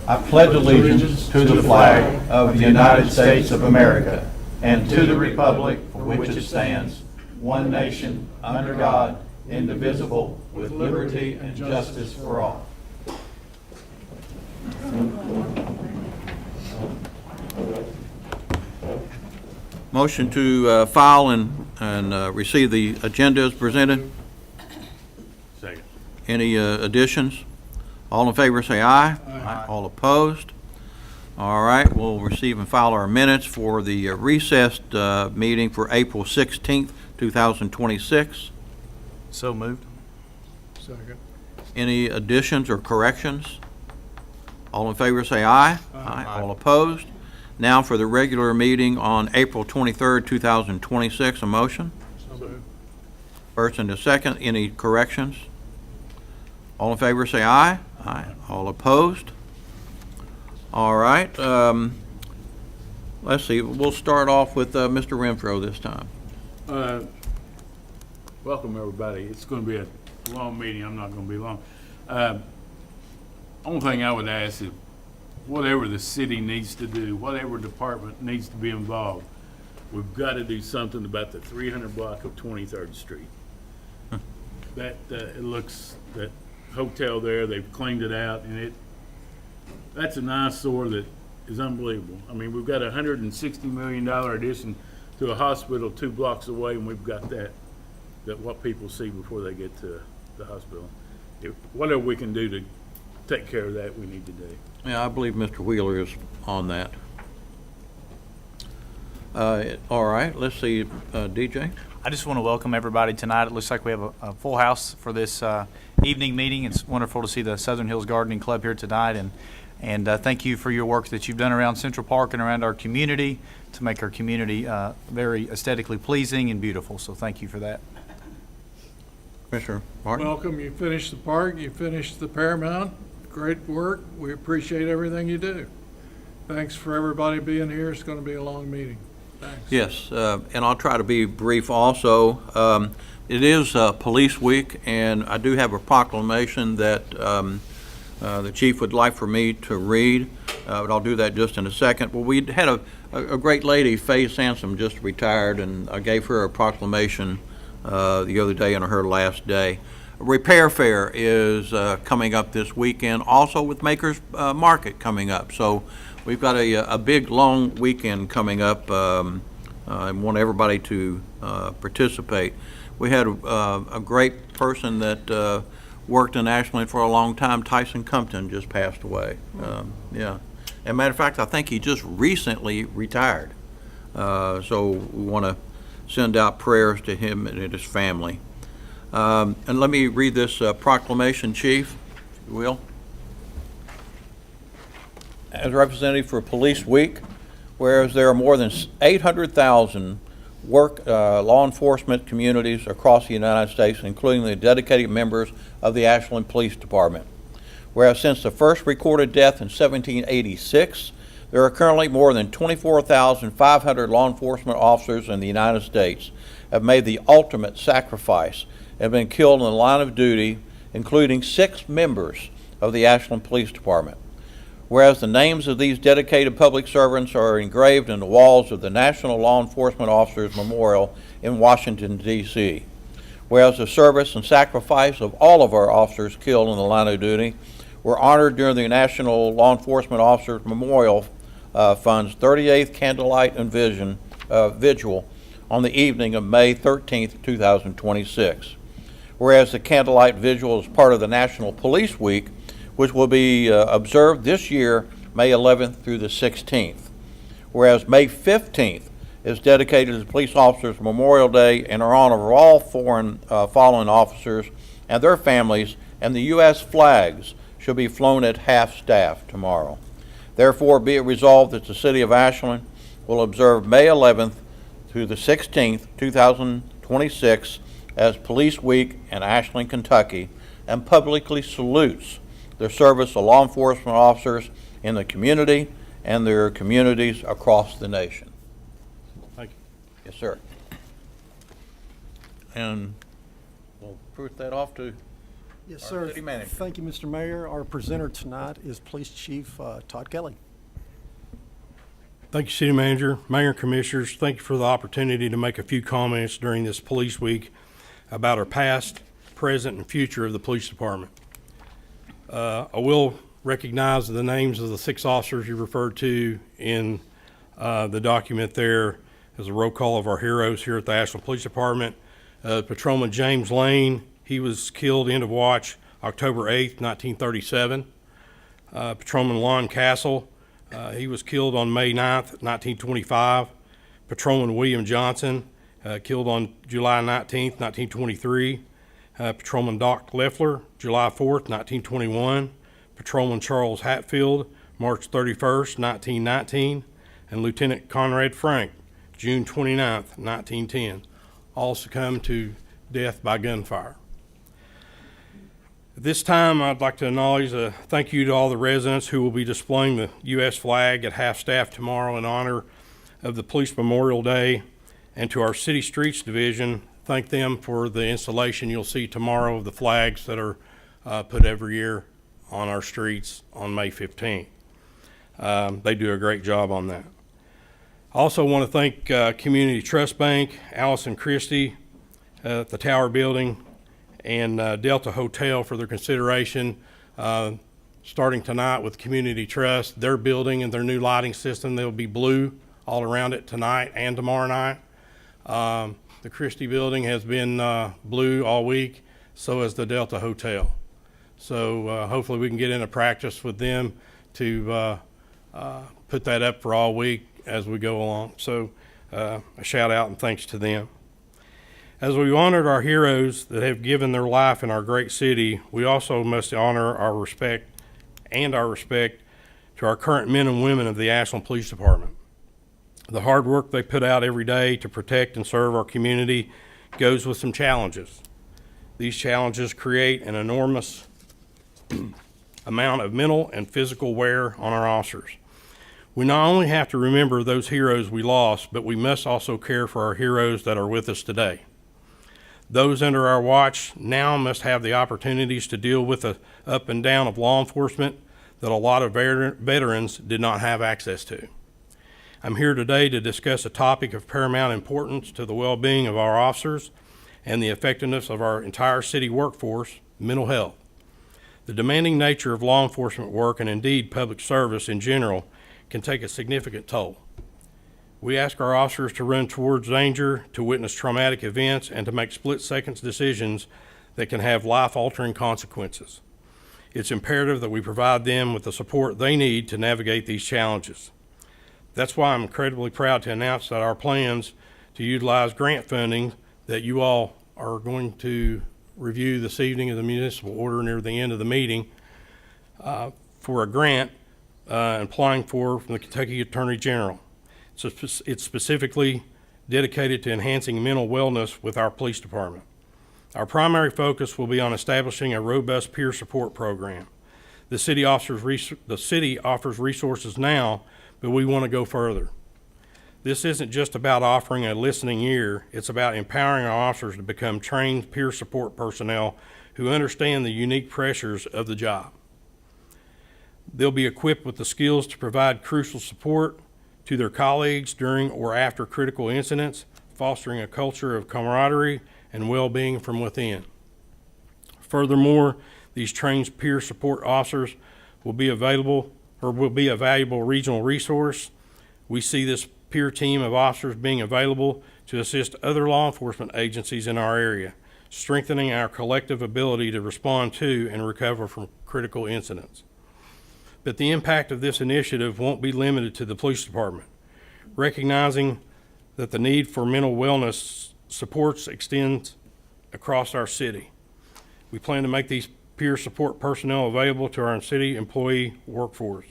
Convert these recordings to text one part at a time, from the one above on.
I pledge allegiance to the flag of the United States of America and to the republic for which it stands, one nation, under God, indivisible, with liberty and justice for all. Motion to file and receive the agenda as presented. Second. Any additions? All in favor say aye. Aye. All opposed? All right, we'll receive and file our minutes for the recessed meeting for April 16th, 2026. So moved. Second. Any additions or corrections? All in favor say aye. Aye. All opposed? Now for the regular meeting on April 23rd, 2026, a motion. So moved. First and a second, any corrections? All in favor say aye. Aye. All opposed? All right, let's see, we'll start off with Mr. Renfro this time. Welcome, everybody. It's going to be a long meeting. I'm not going to be long. Only thing I would ask is whatever the city needs to do, whatever department needs to be involved, we've got to do something about the 300 block of 23rd Street. That it looks, that hotel there, they've cleaned it out, and that's an eyesore that is unbelievable. I mean, we've got a $160 million addition to a hospital 2 blocks away, and we've got that what people see before they get to the hospital. Whatever we can do to take care of that, we need to do. Yeah, I believe Mr. Wheeler is on that. All right, let's see, DJ. I just want to welcome everybody tonight. It looks like we have a full house for this evening meeting. It's wonderful to see the Southern Hills Gardening Club here tonight, and thank you for your work that you've done around Central Park and around our community to make our community very aesthetically pleasing and beautiful. So thank you for that. Commissioner Martin. Welcome. You finished the park, you finished the Paramount. Great work. We appreciate everything you do. Thanks for everybody being here. It's going to be a long meeting. Thanks. Yes, and I'll try to be brief also. It is Police Week, and I do have a proclamation that the chief would like for me to read, but I'll do that just in a second. Well, we had a great lady, Faye Sansom, just retired, and I gave her a proclamation the other day on her last day. Repair Fair is coming up this weekend, also with Makers Market coming up. So we've got a big, long weekend coming up, and want everybody to participate. We had a great person that worked in Ashland for a long time. Tyson Compton just passed away. Yeah. As a matter of fact, I think he just recently retired. So we want to send out prayers to him and his family. And let me read this proclamation, Chief, if you will. As representative for Police Week, whereas there are more than 800,000 law enforcement communities across the United States, including the dedicated members of the Ashland Police Department. Whereas since the first recorded death in 1786, there are currently more than 24,500 law enforcement officers in the United States have made the ultimate sacrifice and have been killed in the line of duty, including 6 members of the Ashland Police Department. Whereas the names of these dedicated public servants are engraved in the walls of the National Law Enforcement Officers Memorial in Washington, D.C. Whereas the service and sacrifice of all of our officers killed in the line of duty were honored during the National Law Enforcement Officers Memorial Fund's 38th Candlelight and Vigil on the evening of May 13th, 2026. Whereas the Candlelight Vigil is part of the National Police Week, which will be observed this year, May 11th through the 16th. Whereas May 15th is dedicated to Police Officers Memorial Day in honor of all fallen officers and their families, and the U.S. flags should be flown at half-staff tomorrow. Therefore, be it resolved that the City of Ashland will observe May 11th through the 16th, 2026 as Police Week in Ashland, Kentucky, and publicly salutes the service of law enforcement officers in the community and their communities across the nation. Thank you. Yes, sir. And we'll proof that off to Yes, Our sir. city manager. Thank you, Mr. Mayor. Our presenter tonight is Police Chief Todd Kelly. Thank you, City Manager, Mayor, and Commissioners. Thank you for the opportunity to make a few comments during this Police Week about our past, present, and future of the Police Department. I will recognize the names of the 6 officers you referred to in the document there as a roll call of our heroes here at the Ashland Police Department. Patrolman James Lane, he was killed end of watch October 8th, 1937. Patrolman Lon Castle, he was killed on May 9th, 1925. Patrolman William Johnson, killed on July 19th, 1923. Patrolman Doc Leffler, July 4th, 1921. Patrolman Charles Hatfield, March 31st, 1919. And Lieutenant Conrad Frank, June 29th, 1910. All succumbed to death by gunfire. At this time, I'd like to acknowledge a thank you to all the residents who will be displaying the U.S. flag at half-staff tomorrow in honor of the Police Memorial Day, and to our City Streets Division, thank them for the installation you'll see tomorrow of the flags that are put every year on our streets on May 15th. They do a great job on that. I also want to thank Community Trust Bank, Allison Christie at the Tower Building, and Delta Hotel for their consideration. Starting tonight with Community Trust, their building and their new lighting system, they'll be blue all around it tonight and tomorrow night. The Christie building has been blue all week, so has the Delta Hotel. So hopefully we can get into practice with them to put that up for all week as we go along. So a shout out and thanks to them. As we've honored our heroes that have given their life in our great city, we also must honor our respect to our current men and women of the Ashland Police Department. The hard work they put out every day to protect and serve our community goes with some challenges. These challenges create an enormous amount of mental and physical wear on our officers. We not only have to remember those heroes we lost, but we must also care for our heroes that are with us today. Those under our watch now must have the opportunities to deal with the up and down of law enforcement that a lot of veterans did not have access to. I'm here today to discuss a topic of paramount importance to the well-being of our officers and the effectiveness of our entire city workforce, mental health. The demanding nature of law enforcement work, and indeed public service in general, can take a significant toll. We ask our officers to run towards danger, to witness traumatic events, and to make split-second decisions that can have life-altering consequences. It's imperative that we provide them with the support they need to navigate these challenges. That's why I'm incredibly proud to announce that our plans to utilize grant funding that you all are going to review this evening of the municipal order near the end of the meeting for a grant applying for from the Kentucky Attorney General. So it's specifically dedicated to enhancing mental wellness with our police department. Our primary focus will be on establishing a robust peer support program. The city offers resources now, but we want to go further. This isn't just about offering a listening ear, it's about empowering our officers to become trained peer support personnel who understand the unique pressures of the job. They'll be equipped with the skills to provide crucial support to their colleagues during or after critical incidents, fostering a culture of camaraderie and well-being from within. Furthermore, these trained peer support officers will be a valuable regional resource. We see this peer team of officers being available to assist other law enforcement agencies in our area, strengthening our collective ability to respond to and recover from critical incidents. But the impact of this initiative won't be limited to the police department. Recognizing that the need for mental wellness supports extends across our city. We plan to make these peer support personnel available to our city employee workforce.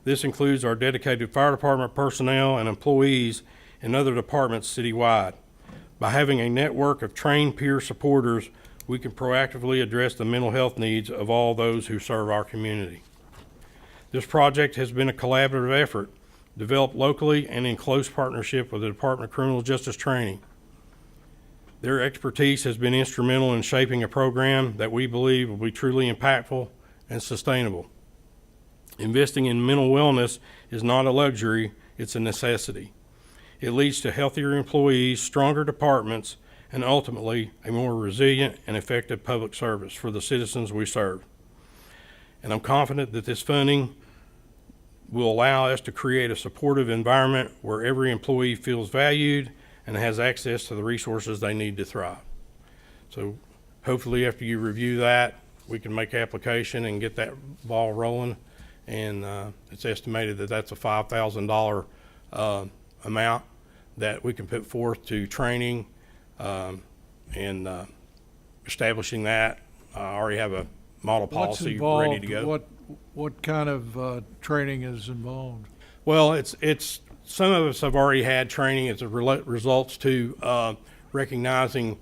This includes our dedicated fire department personnel and employees in other departments citywide. By having a network of trained peer supporters, we can proactively address the mental health needs of all those who serve our community. This project has been a collaborative effort developed locally and in close partnership with the Department of Criminal Justice Training. Their expertise has been instrumental in shaping a program that we believe will be truly impactful and sustainable. Investing in mental wellness is not a luxury, it's a necessity. It leads to healthier employees, stronger departments, and ultimately a more resilient and effective public service for the citizens we serve. And I'm confident that this funding will allow us to create a supportive environment where every employee feels valued and has access to the resources they need to thrive. So hopefully after you review that, we can make application and get that ball rolling. And it's estimated that that's a $5,000 amount that we can put forth to training and establishing that. I already have a model What's policy involved? ready to go. What kind of training is involved? Well, it's some of us have already had training as it results to recognizing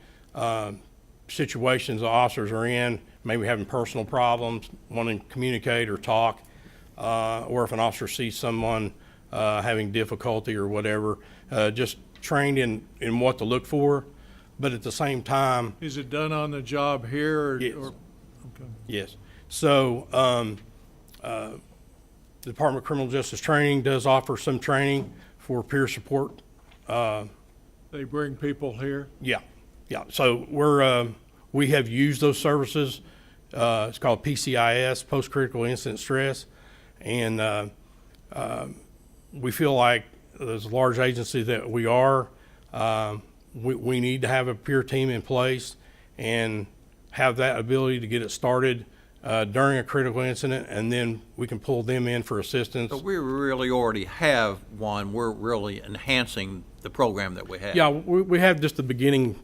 situations the officers are in, maybe having personal problems, wanting to communicate or talk, or if an officer sees someone having difficulty or whatever, just trained in what to look for. But at the same time, Is it done on the job here? Or, Yes. Okay. yes. So the Department of Criminal Justice Training does offer some training for peer support. They bring people here? Yeah. So we have used those services. It's called PCIS, Post-Critical Incident Stress. And we feel like as a large agency that we are, we need to have a peer team in place and have that ability to get it started during a critical incident, and then we can pull them in for assistance. But we really already have one. We're really enhancing the program that we have. Yeah, we have just the beginning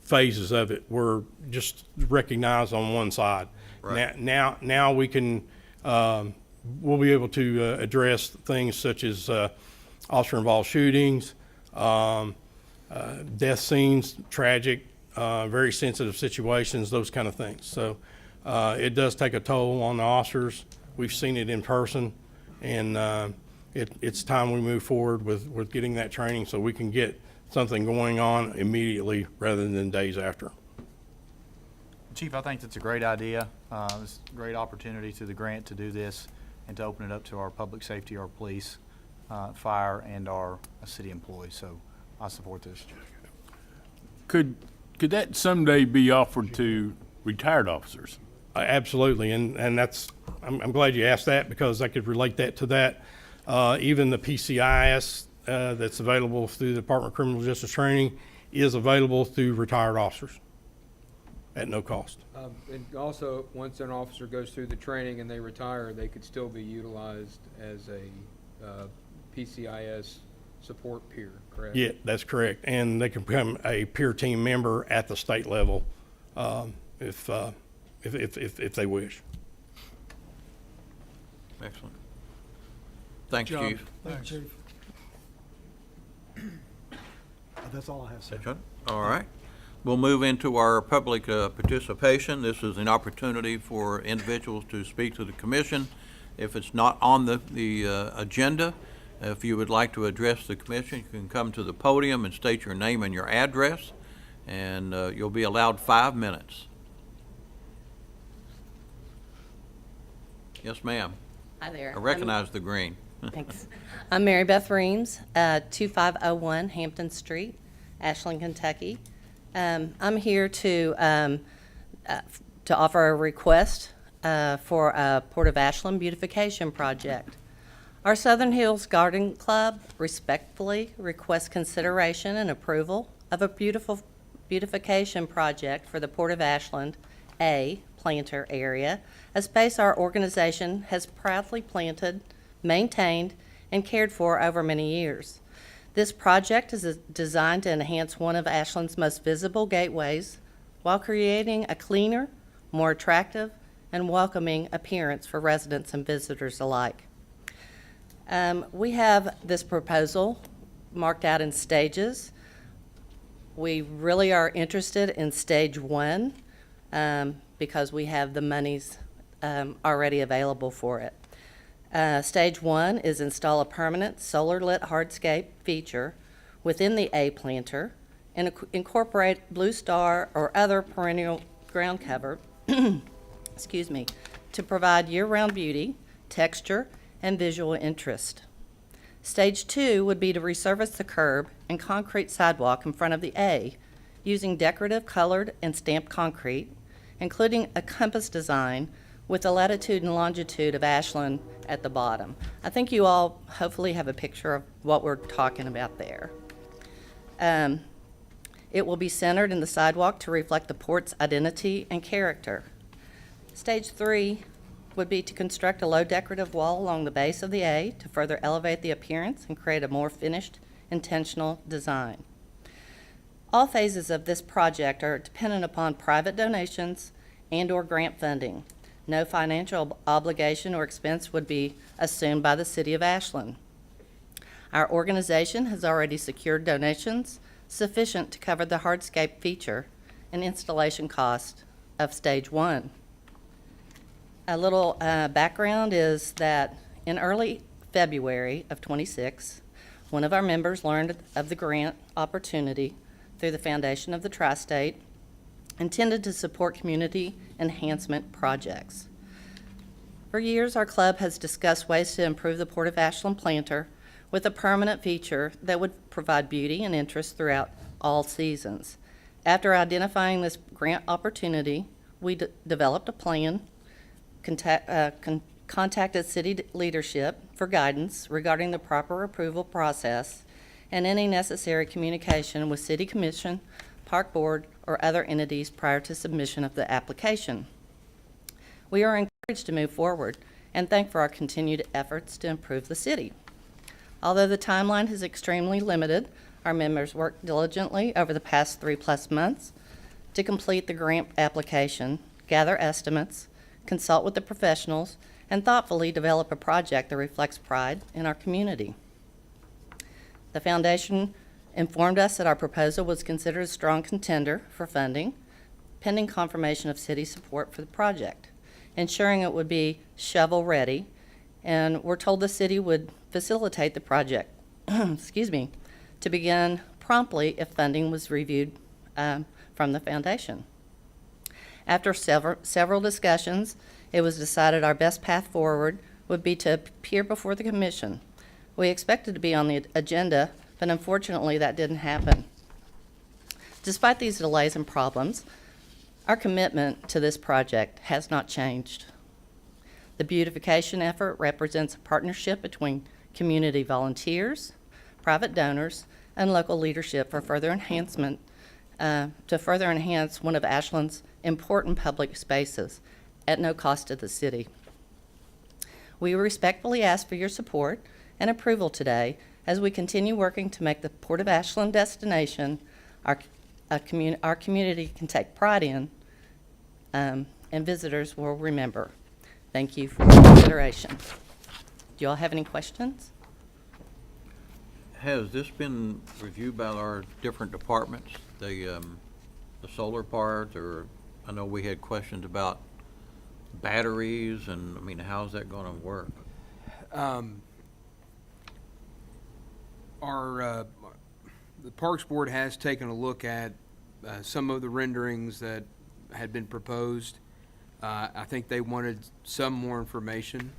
phases of it. We're just recognized on one side. Right. Now we can, we'll be able to address things such as officer-involved shootings, death scenes, tragic, very sensitive situations, those kind of things. So it does take a toll on the officers. We've seen it in person, and it's time we move forward with getting that training so we can get something going on immediately rather than days after. Chief, I think that's a great idea. It's a great opportunity through the grant to do this and to open it up to our public safety, our police, fire, and our city employees. So I support this. Could that someday be offered to retired officers? Absolutely, and that's, I'm glad you asked that because I could relate that to that. Even the PCIS that's available through the Department of Criminal Justice Training is available through retired officers at no cost. And also, once an officer goes through the training and they retire, they could still be utilized as a PCIS support peer, correct? Yeah, that's correct, and they can become a peer team member at the state level if they wish. Excellent. Thanks, John. Chief. Thank you, Chief. That's all I have, sir. That's right. All right. We'll move into our public participation. This is an opportunity for individuals to speak to the commission. If it's not on the agenda, if you would like to address the commission, you can come to the podium and state your name and your address, and you'll be allowed 5 minutes. Yes, ma'am. Hi there. I recognize the green. Thanks. I'm Mary Beth Reams, 2501 Hampton Street, Ashland, Kentucky. I'm here to offer a request for a Port of Ashland beautification project. Our Southern Hills Garden Club respectfully requests consideration and approval of a beautification project for the Port of Ashland, A planter area, a space our organization has proudly planted, maintained, and cared for over many years. This project is designed to enhance one of Ashland's most visible gateways while creating a cleaner, more attractive, and welcoming appearance for residents and visitors alike. We have this proposal marked out in stages. We really are interested in stage 1 because we have the monies already available for it. Stage 1 is install a permanent solar-lit hardscape feature within the A planter and incorporate blue star or other perennial ground cover, excuse me, to provide year-round beauty, texture, and visual interest. Stage 2 would be to resurface the curb and concrete sidewalk in front of the A using decorative colored and stamped concrete, including a compass design with the latitude and longitude of Ashland at the bottom. I think you all hopefully have a picture of what we're talking about there. It will be centered in the sidewalk to reflect the port's identity and character. Stage 3 would be to construct a low decorative wall along the base of the A to further elevate the appearance and create a more finished, intentional design. All phases of this project are dependent upon private donations and/or grant funding. No financial obligation or expense would be assumed by the City of Ashland. Our organization has already secured donations sufficient to cover the hardscape feature and installation cost of Stage 1. A little background is that in early February of '26, one of our members learned of the grant opportunity through the foundation of the Tri-State intended to support community enhancement projects. For years, our club has discussed ways to improve the Port of Ashland planter with a permanent feature that would provide beauty and interest throughout all seasons. After identifying this grant opportunity, we developed a plan, contacted city leadership for guidance regarding the proper approval process and any necessary communication with City Commission, Park Board, or other entities prior to submission of the application. We are encouraged to move forward and thank for our continued efforts to improve the city. Although the timeline is extremely limited, our members worked diligently over the past 3+ months to complete the grant application, gather estimates, consult with the professionals, and thoughtfully develop a project that reflects pride in our community. The foundation informed us that our proposal was considered a strong contender for funding, pending confirmation of city support for the project, ensuring it would be shovel-ready, and we're told the city would facilitate the project, excuse me, to begin promptly if funding was reviewed from the foundation. After several discussions, it was decided our best path forward would be to appear before the commission. We expected to be on the agenda, but unfortunately that didn't happen. Despite these delays and problems, our commitment to this project has not changed. The beautification effort represents a partnership between community volunteers, private donors, and local leadership for further enhancement, to further enhance one of Ashland's important public spaces at no cost to the city. We respectfully ask for your support and approval today as we continue working to make the Port of Ashland destination our community can take pride in, and visitors will remember. Thank you for your consideration. Do you all have any questions? Has this been reviewed by our different departments, the solar part, or I know we had questions about batteries, and I mean, how's that going to work? The Parks Board has taken a look at some of the renderings that had been proposed. I think they wanted some more information.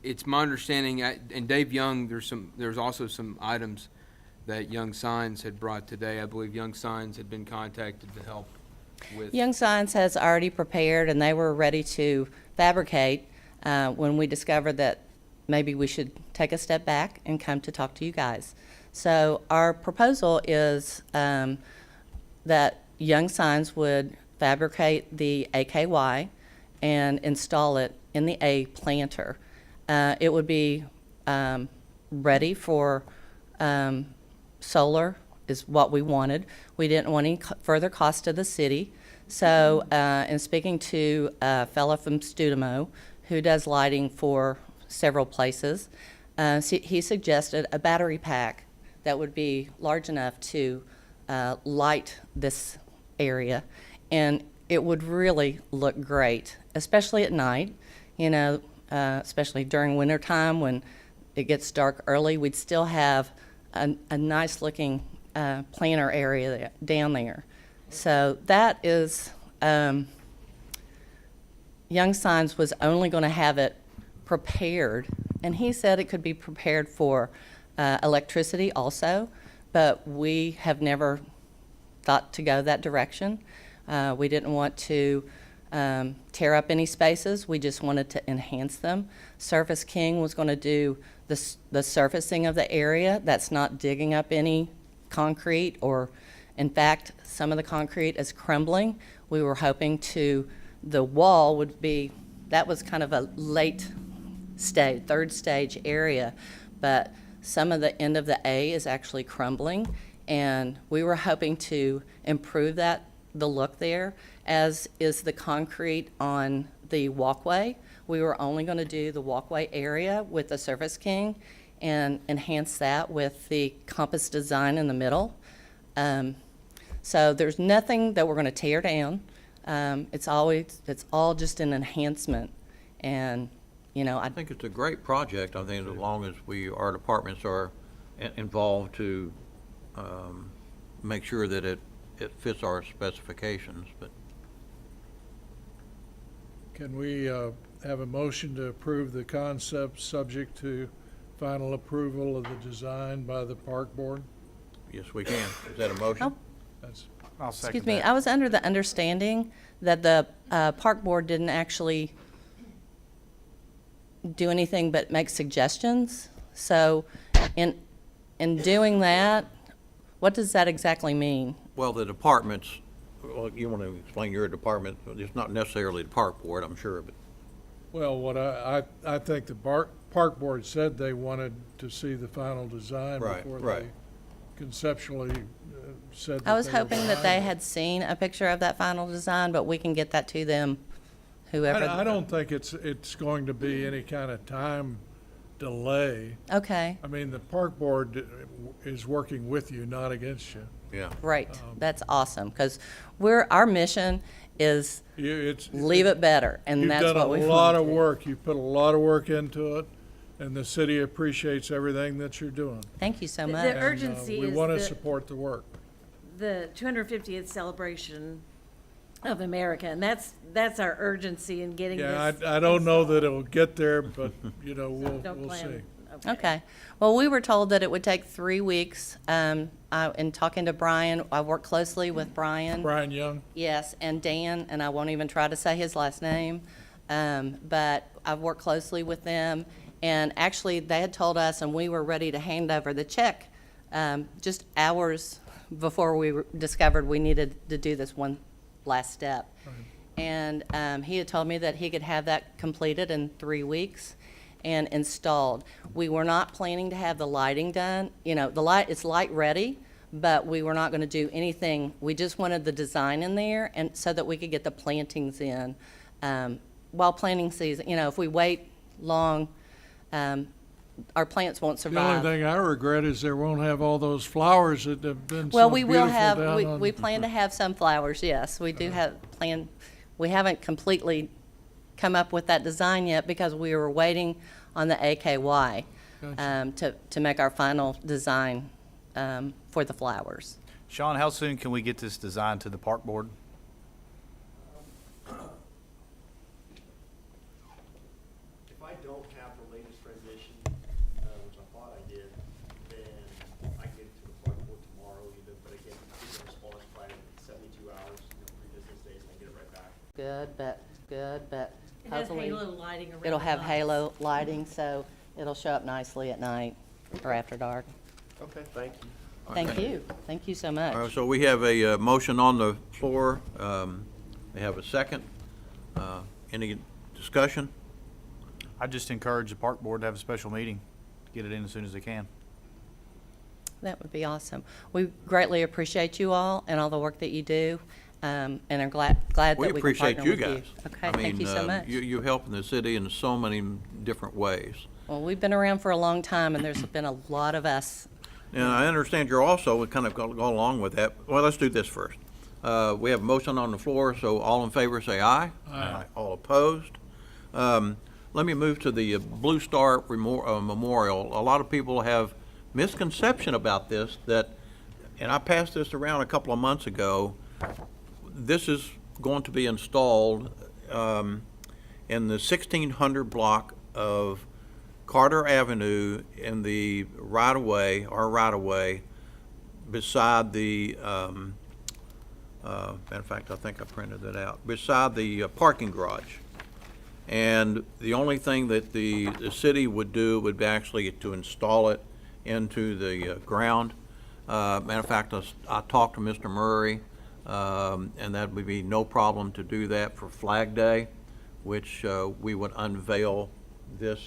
It's my understanding, and Dave Young, there's also some items that Young Signs had brought today. I believe Young Signs had been contacted to help with. Young Science has already prepared, and they were ready to fabricate when we discovered that maybe we should take a step back and come to talk to you guys. So our proposal is that Young Signs would fabricate the AKY and install it in the A planter. It would be ready for solar is what we wanted. We didn't want any further cost to the city. So in speaking to a fellow from Studimo who does lighting for several places, he suggested a battery pack that would be large enough to light this area, and it would really look great, especially at night, you know, especially during winter time when it gets dark early. We'd still have a nice-looking planter area down there. So that is, Young Signs was only going to have it prepared, and he said it could be prepared for electricity also, but we have never thought to go that direction. We didn't want to tear up any spaces. We just wanted to enhance them. Surface King was going to do the surfacing of the area. That's not digging up any concrete, or in fact, some of the concrete is crumbling. We were hoping the wall would be, that was kind of a late stage, third stage area, but some of the end of the A is actually crumbling, and we were hoping to improve the look there, as is the concrete on the walkway. We were only going to do the walkway area with the Surface King and enhance that with the compass design in the middle. So there's nothing that we're going to tear down. It's all just an enhancement. And, you know, I think it's a great project. I think as long as our departments are involved to make sure that it fits our specifications, but. Can we have a motion to approve the concept subject to final approval of the design by the park board? Yes, we can. Is that a motion? Oh. That's, I'll second Excuse me, that. I was under the understanding that the park board didn't actually do anything but make suggestions. So in doing that, what does that exactly mean? Well, the departments, well, you want to explain your department, it's not necessarily the park board, I'm sure, but. well, what I think the park board said they wanted to see the final design Right, before right. they conceptually said that I was they were hoping that they behind it. had seen a picture of that final design, but we can get that to them, whoever. I don't think it's going to be any kind of time delay. Okay, I mean, the park board is working with you, not against you. Yeah. great. That's awesome, because our mission is leave it better, and that's what we You've done a lot want of to do. work. You put a lot of work into it, and the city appreciates everything that you're doing. Thank you so The much. And, urgency we is want to the- support the work. The 250th celebration of America, and that's our urgency in getting Yeah, this. I don't know that it'll get there, but, you know, Don't we'll see. plan. Okay. Well, we were told that it would take 3 weeks. In talking to Brian, I worked closely with Brian. Brian Young? Yes, and Dan, and I won't even try to say his last name, but I've worked closely with them. And actually, they had told us, and we were ready to hand over the check just hours before we discovered we needed to do this one last step. And he had told me that he could have that completed in 3 weeks and installed. We were not planning to have the lighting done. You know, it's light ready, but we were not going to do anything. We just wanted the design in there, and so that we could get the plantings in while planting season. You know, if we wait long, our plants won't The only survive. thing I regret is there won't have all those flowers that have been so Well, we will beautiful have, down on. we plan to have some flowers, yes. We do have plan, we haven't completely come up with that design yet because we were waiting on the AKY to make our final design for the flowers. Sean, how soon can we get this design to the park board? If I don't have the latest rendition, which I thought I did, then I can get it to the park board tomorrow even, but again, the response by 72 hours, 3 business days, and I get it right back. Good, but It has hopefully halo lighting around. it'll have the halo lighting, so it'll show up nicely at night or after dark. Okay, thank you. Thank you. Thank you so much. All right, so we have a motion on the floor. We have a second. Any discussion? I just encourage the park board to have a special meeting, get it in as soon as they can. That would be awesome. We greatly appreciate you all and all the work that you do, and are glad that we can appreciate partner you with you. guys. Okay, I thank you mean, so much. You're helping the city in so many different ways. Well, we've been around for a long time, and there's been a lot of us. And I understand you're also, we kind of go along with that. Well, let's do this first. We have a motion on the floor, so all in favor say aye. Aye. All opposed? Let me move to the Blue Star Memorial. A lot of people have misconception about this that, and I passed this around a couple of months ago, this is going to be installed in the 1600 block of Carter Avenue in the right-of-way, our right-of-way, beside the, matter of fact, I think I printed that out, beside the parking garage. And the only thing that the city would do would be actually to install it into the ground. Matter of fact, I talked to Mr. Murray, and that would be no problem to do that for Flag Day, which we would unveil this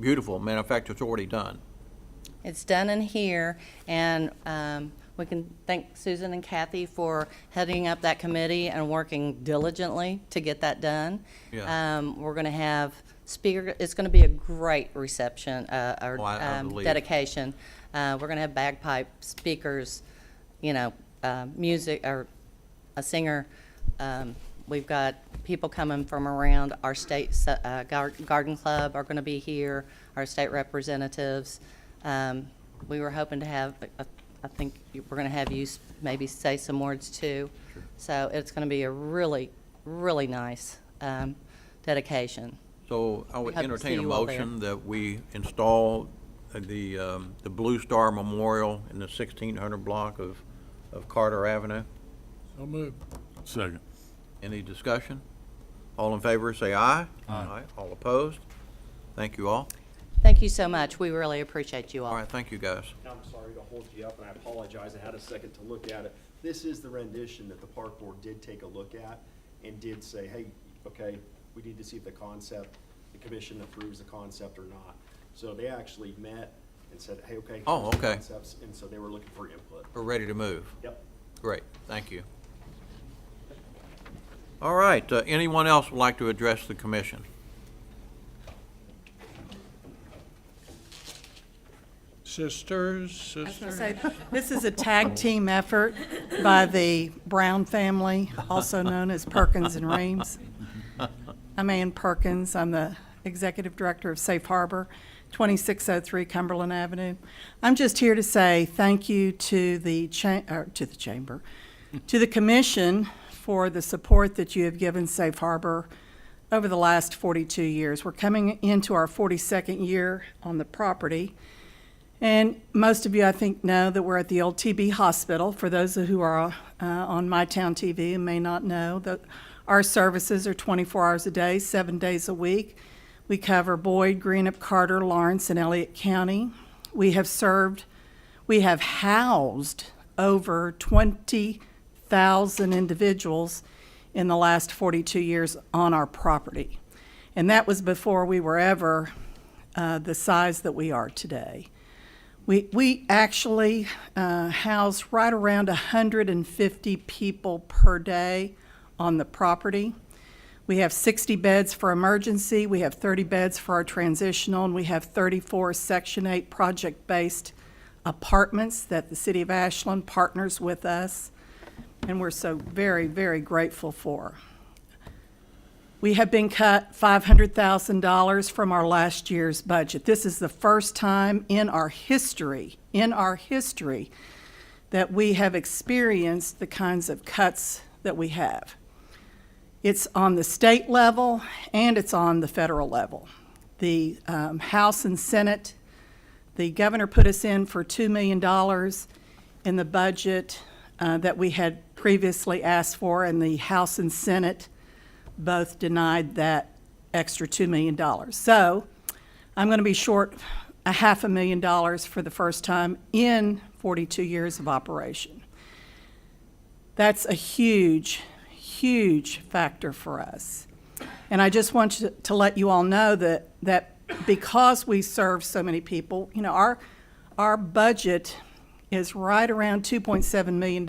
beautiful, matter of fact, it's already done. It's done in here, and we can thank Susan and Kathy for heading up that committee and working diligently to get that done. Yeah. We're going to have speaker, it's going to be a great reception, or I believe. dedication. We're going to have bagpipe speakers, you know, music, or a singer. We've got people coming from around our state, garden club are going to be here, our state representatives. We were hoping to have, I think we're going to have you maybe say some words too. Sure. So it's going to be a really, really nice dedication. So I would Hope to entertain see a you all there. motion that we install the Blue Star Memorial in the 1600 block of Carter Avenue. So moved. Second. Any discussion? All in favor, say aye. Aye. All opposed? Thank you all. Thank you so much. We really appreciate you all. All right, thank you, guys. And I'm sorry to hold you up, and I apologize, I had a second to look at it. This is the rendition that the park board did take a look at and did say, hey, okay, we need to see if the commission approves the concept or not. So they actually met and said, hey, okay. Oh, here's the okay. concepts, and so they were looking for input. We're ready to move. Yep. Great, thank you. All right, anyone else would like to address the commission? Sisters. Say, this is a tag team effort by the Brown family, also known as Perkins and Reams. I'm Ann Perkins. I'm the Executive Director of Safe Harbor, 2603 Cumberland Avenue. I'm just here to say thank you to the chamber, to the commission for the support that you have given Safe Harbor over the last 42 years. We're coming into our 42nd year on the property. And most of you, I think, know that we're at the old TB hospital. For those who are on My Town TV and may not know, that our services are 24 hours a day, 7 days a week. We cover Boyd, Greenup, Carter, Lawrence, and Elliott County. We have housed over 20,000 individuals in the last 42 years on our property. And that was before we were ever the size that we are today. We actually house right around 150 people per day on the property. We have 60 beds for emergency, we have 30 beds for our transitional, and we have 34 Section 8 project-based apartments that the City of Ashland partners with us, and we're so very, very grateful for. We have been cut $500,000 from our last year's budget. This is the first time in our history, that we have experienced the kinds of cuts that we have. It's on the state level and it's on the federal level. The House and Senate, the governor put us in for $2 million in the budget that we had previously asked for, and the House and Senate both denied that extra $2 million. So I'm going to be short $500,000 for the first time in 42 years of operation. That's a huge, huge factor for us. And I just want to let you all know that because we serve so many people, you know, our budget is right around $2.7 million.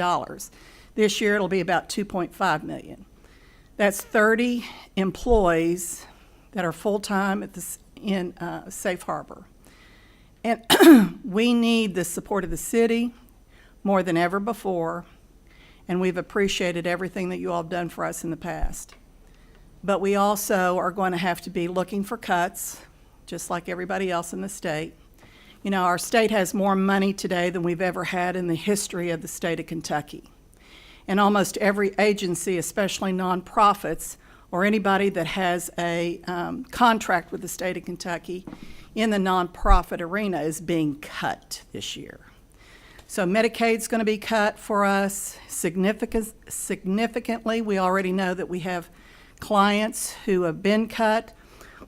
This year it'll be about $2.5 million. That's 30 employees that are full-time in Safe Harbor. And we need the support of the city more than ever before, and we've appreciated everything that you all have done for us in the past. But we also are going to have to be looking for cuts, just like everybody else in the state. You know, our state has more money today than we've ever had in the history of the state of Kentucky. And almost every agency, especially nonprofits or anybody that has a contract with the state of Kentucky in the nonprofit arena, is being cut this year. So Medicaid's going to be cut for us significantly. We already know that we have clients who have been cut.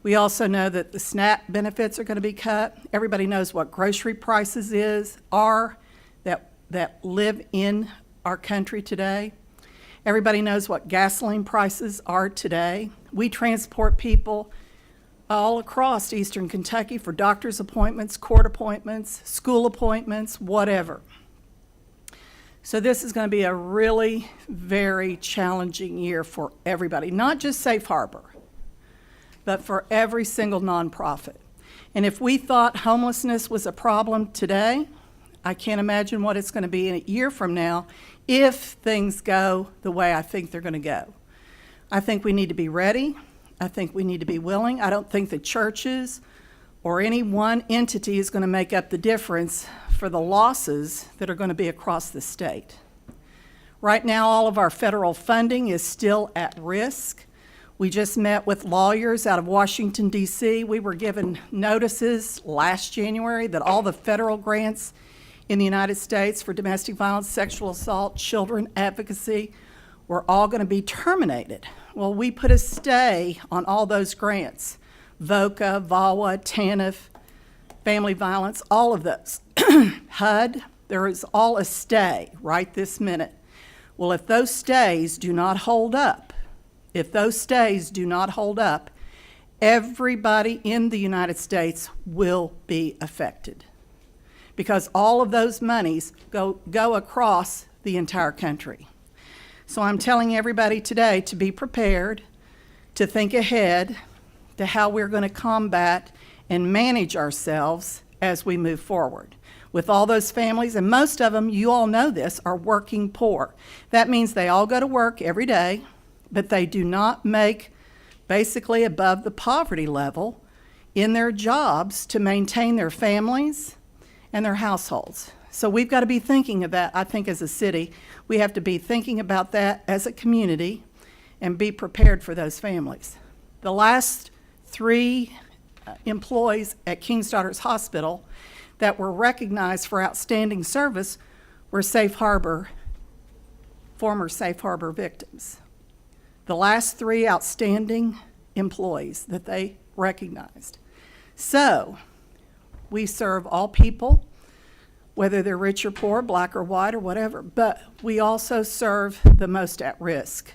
We also know that the SNAP benefits are going to be cut. Everybody knows what grocery prices are that live in our country today. Everybody knows what gasoline prices are today. We transport people all across eastern Kentucky for doctor's appointments, court appointments, school appointments, whatever. So this is going to be a really very challenging year for everybody, not just Safe Harbor, but for every single nonprofit. And if we thought homelessness was a problem today, I can't imagine what it's going to be in a year from now if things go the way I think they're going to go. I think we need to be ready. I think we need to be willing. I don't think the churches or any one entity is going to make up the difference for the losses that are going to be across the state. Right now, all of our federal funding is still at risk. We just met with lawyers out of Washington, D.C. We were given notices last January that all the federal grants in the United States for domestic violence, sexual assault, children advocacy were all going to be terminated. Well, we put a stay on all those grants. VOCA, VAWA, TANF, family violence, all of those. HUD, there is all a stay right this minute. Well, if those stays do not hold up, everybody in the United States will be affected, because all of those monies go across the entire country. So I'm telling everybody today to be prepared, to think ahead to how we're going to combat and manage ourselves as we move forward. With all those families, and most of them, you all know this, are working poor. That means they all go to work every day, but they do not make basically above the poverty level in their jobs to maintain their families and their households. So we've got to be thinking of that, I think, as a city. We have to be thinking about that as a community and be prepared for those families. The last 3 employees at King's Daughters Hospital that were recognized for outstanding service were former Safe Harbor victims. The last 3 outstanding employees that they recognized. So, we serve all people, whether they're rich or poor, black or white or whatever, but we also serve the most at risk.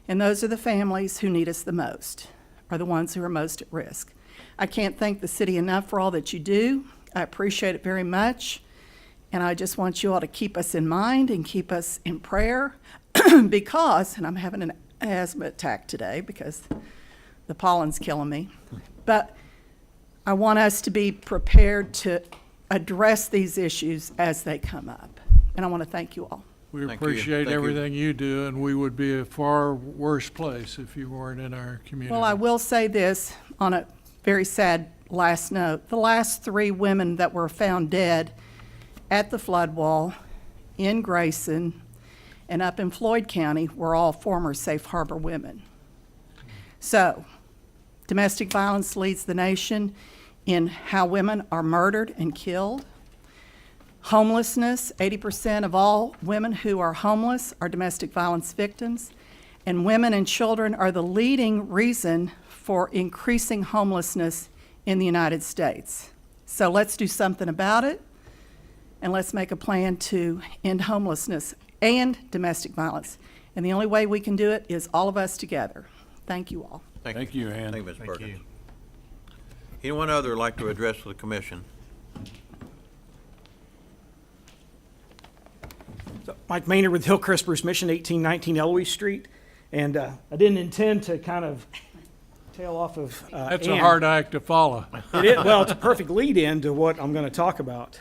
And those are the families who need us the most, are the ones who are most at risk. I can't thank the city enough for all that you do. I appreciate it very much. And I just want you all to keep us in mind and keep us in prayer because, and I'm having an asthma attack today because the pollen's killing me, but I want us to be prepared to address these issues as they come up. And I want to thank you all. We Thank you. appreciate Thank you. everything you do, and we would be a far worse place if you weren't in our community. Well, I will say this on a very sad last note. The last 3 women that were found dead at the flood wall in Grayson and up in Floyd County were all former Safe Harbor women. So, domestic violence leads the nation in how women are murdered and killed. Homelessness, 80% of all women who are homeless are domestic violence victims, and women and children are the leading reason for increasing homelessness in the United States. So let's do something about it, and let's make a plan to end homelessness and domestic violence. And the only way we can do it is all of us together. Thank you all. Thank you, Ann. Thank you, Ms. Thank Perkins. you. Anyone other like to address the commission? So, Mike Maynard with Hillcrest Bruce Mission, 1819 Eloise Street. And I didn't intend to kind of tail off of That's a Ann. hard act to follow. It is, well, it's a perfect lead-in to what I'm going to talk about.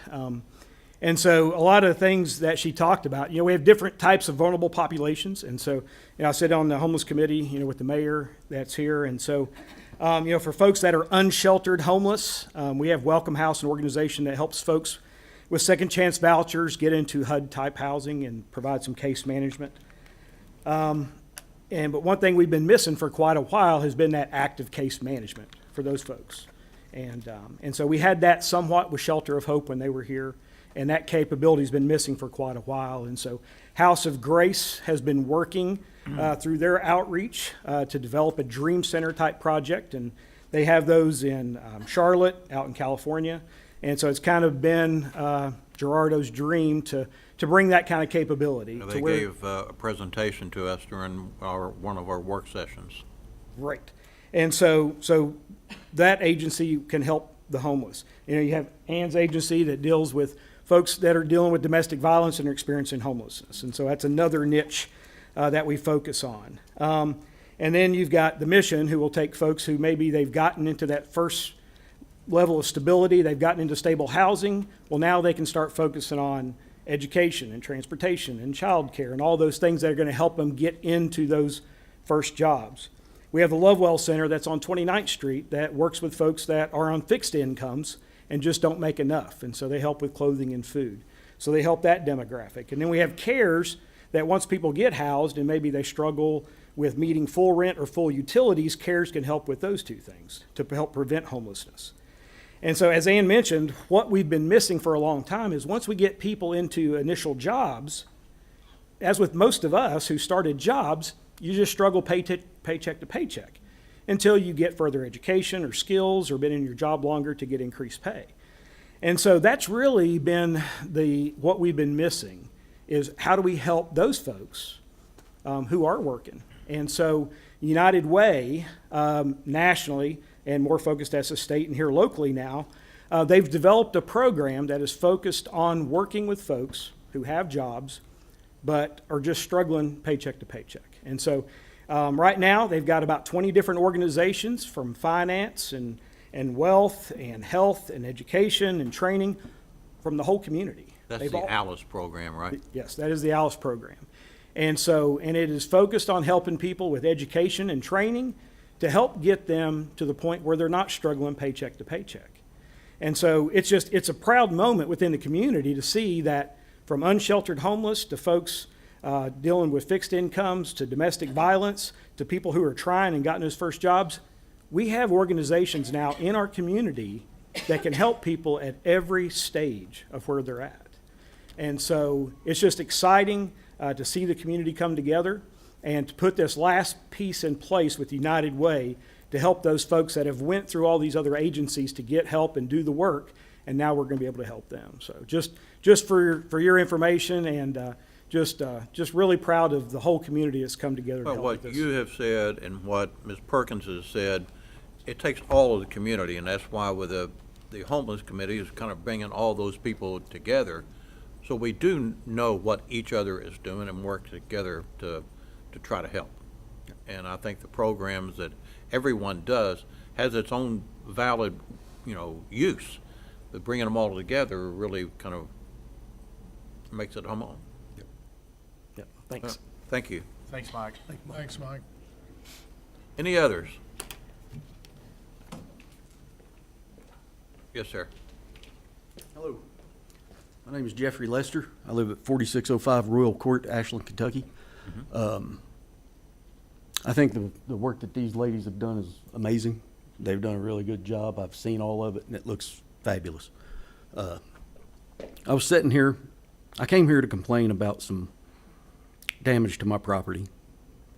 And so a lot of the things that she talked about, we have different types of vulnerable populations. And so, I sit on the homeless committee, with the mayor that's here. And so For folks that are unsheltered homeless, we have Welcome House, an organization that helps folks with second chance vouchers get into HUD-type housing and provide some case management. But one thing we've been missing for quite a while has been that active case management for those folks. And so we had that somewhat with Shelter of Hope when they were here, and that capability's been missing for quite a while. And so House of Grace has been working through their outreach to develop a Dream Center type project, and they have those in Charlotte, out in California. And so it's kind of been Gerardo's dream to bring that kind of capability. They gave a presentation to us during one of our work sessions. Right. And so that agency can help the homeless. You have Ann's agency that deals with folks that are dealing with domestic violence and are experiencing homelessness. And so that's another niche that we focus on. And then you've got the Mission, who will take folks who maybe they've gotten into that first level of stability, they've gotten into stable housing. Well, now they can start focusing on education and transportation and childcare and all those things that are going to help them get into those first jobs. We have the Lovewell Center that's on 29th Street that works with folks that are on fixed incomes and just don't make enough. And so they help with clothing and food. So they help that demographic. And then we have CARES that once people get housed and maybe they struggle with meeting full rent or full utilities, CARES can help with those two things to help prevent homelessness. And so as Ann mentioned, what we've been missing for a long time is once we get people into initial jobs, as with most of us who started jobs, you just struggle paycheck to paycheck until you get further education or skills or been in your job longer to get increased pay. And so that's really been what we've been missing is how do we help those folks who are working? And so United Way nationally and more focused as a state and here locally now, they've developed a program that is focused on working with folks who have jobs but are just struggling paycheck to paycheck. And so right now they've got about 20 different organizations from finance and wealth and health and education and training from the whole community. That's the ALICE program, right? Yes, that is the ALICE program. And it is focused on helping people with education and training to help get them to the point where they're not struggling paycheck to paycheck. And so it's a proud moment within the community to see that from unsheltered homeless to folks dealing with fixed incomes to domestic violence to people who are trying and gotten those first jobs, we have organizations now in our community that can help people at every stage of where they're at. And so it's just exciting to see the community come together and to put this last piece in place with United Way to help those folks that have went through all these other agencies to get help and do the work, and now we're going to be able to help them. So just for your information, and just really proud of the whole community that's come together to Well, help what with this. you have said and what Ms. Perkins has said, it takes all of the community, and that's why with the homeless committee is kind of bringing all those people together. So we do know what each other is doing and work together to try to help. And I think the programs that everyone does has its own valid, use. But bringing them all together really kind of makes it home on. Yep, thanks. Thank you. Thanks, Mike. Thanks, Mike. Any others? Yes, sir. Hello. My name is Jeffrey Lester. I live at 4605 Royal Court, Ashland, Kentucky. I think the work that these ladies have done is amazing. They've done a really good job. I've seen all of it, and it looks fabulous. I was sitting here. I came here to complain about some damage to my property,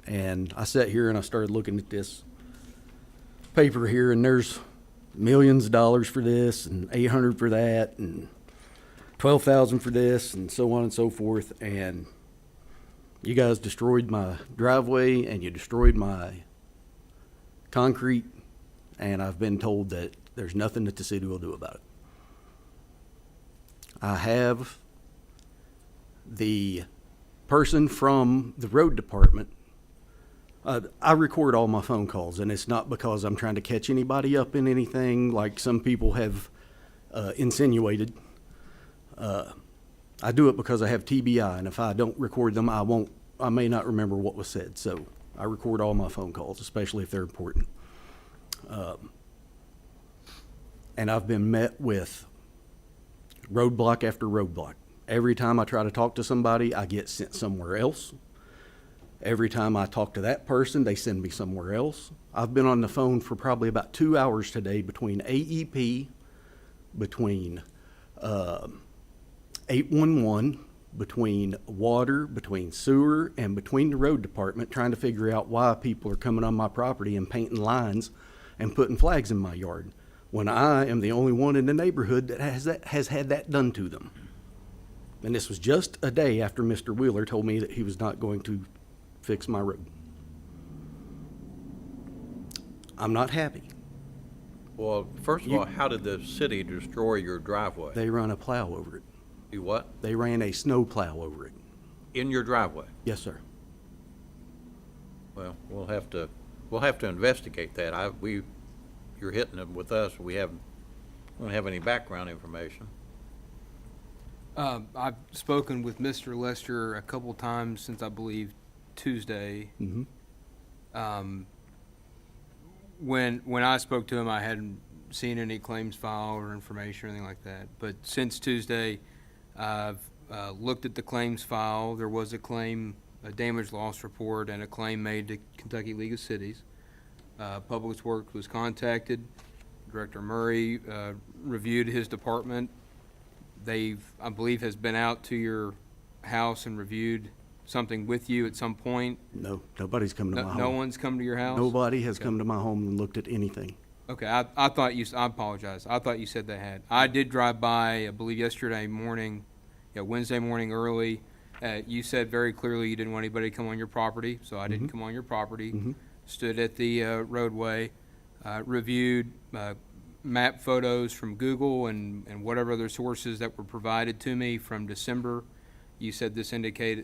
and I sat here and I started looking at this paper here, and there's millions of dollars for this and 800 for that and 12,000 for this and so on and so forth. And you guys destroyed my driveway and you destroyed my concrete, and I've been told that there's nothing that the city will do about it. I have the person from the road department. I record all my phone calls, and it's not because I'm trying to catch anybody up in anything like some people have insinuated. I do it because I have TBI, and if I don't record them, I may not remember what was said. So I record all my phone calls, especially if they're important. And I've been met with roadblock after roadblock. Every time I try to talk to somebody, I get sent somewhere else. Every time I talk to that person, they send me somewhere else. I've been on the phone for probably about 2 hours today between AEP, between 811, between water, between sewer, and between the road department, trying to figure out why people are coming on my property and painting lines and putting flags in my yard, when I am the only one in the neighborhood that has had that done to them. And this was just a day after Mr. Wheeler told me that he was not going to fix my road. I'm not happy. Well, first of all, how did the city destroy your driveway? They run a plow over it. You what? They ran a snow plow over it. In your driveway? Yes, sir. Well, we'll have to investigate that. You're hitting them with us. We don't have any background information. I've spoken with Mr. Lester a couple times since, I believe, Tuesday. Mm-hmm. When I spoke to him, I hadn't seen any claims file or information or anything like that. But since Tuesday, I've looked at the claims file. There was a claim, a damage loss report, and a claim made to Kentucky League of Cities. Public Works was contacted. Director Murray reviewed his department. I believe, has been out to your house and reviewed something with you at some point. No, nobody's come to my home. No one's come to your house? Nobody has come to my home and looked at anything. Okay, I apologize. I thought you said they had. I did drive by, I believe yesterday morning, Wednesday morning early. You said very clearly you didn't want anybody to come on your property, so I didn't come on your property. Mhm. Stood at the roadway, reviewed map photos from Google and whatever other sources that were provided to me from December. You said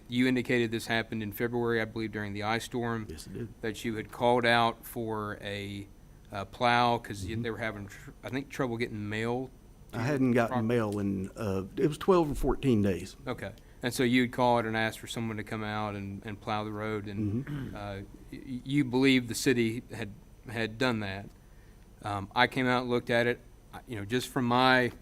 you indicated this happened in February, I believe, during the ice storm. Yes, it did. That you had called out for a plow because Mm-hmm. they were having, I think, trouble getting mail. to I your hadn't gotten property. mail in, it was 12 or 14 days. Okay, and so you'd call it and ask for someone to come out and plow the road, and you believe the city had done that. I came out and looked at it, just from my,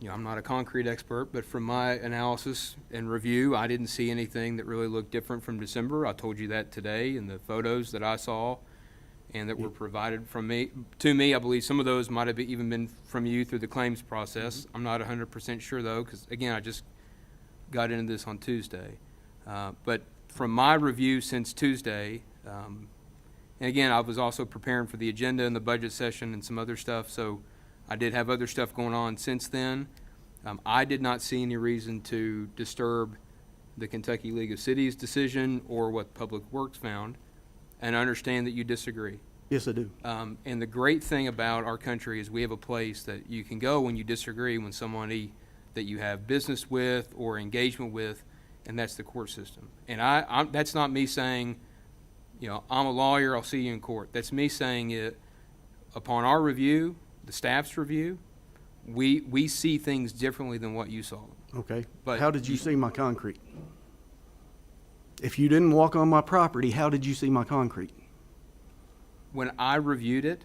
I'm not a concrete expert, but from my analysis and review, I didn't see anything that really looked different from December. I told you that today in the photos that I saw and that were provided to me. I believe some of those might have even been from you through the claims process. I'm not 100% sure though, because again, I just got into this on Tuesday. But from my review since Tuesday, and again, I was also preparing for the agenda and the budget session and some other stuff, so I did have other stuff going on since then. I did not see any reason to disturb the Kentucky League of Cities decision or what Public Works found, and I understand that you disagree. Yes, I do. And the great thing about our country is we have a place that you can go when you disagree when somebody that you have business with or engagement with, and that's the court system. And that's not me saying, I'm a lawyer, I'll see you in court. That's me saying it upon our review, the staff's review, we see things differently than what you saw. Okay. But How did you see my concrete? If you didn't walk on my property, how did you see my concrete? When I reviewed it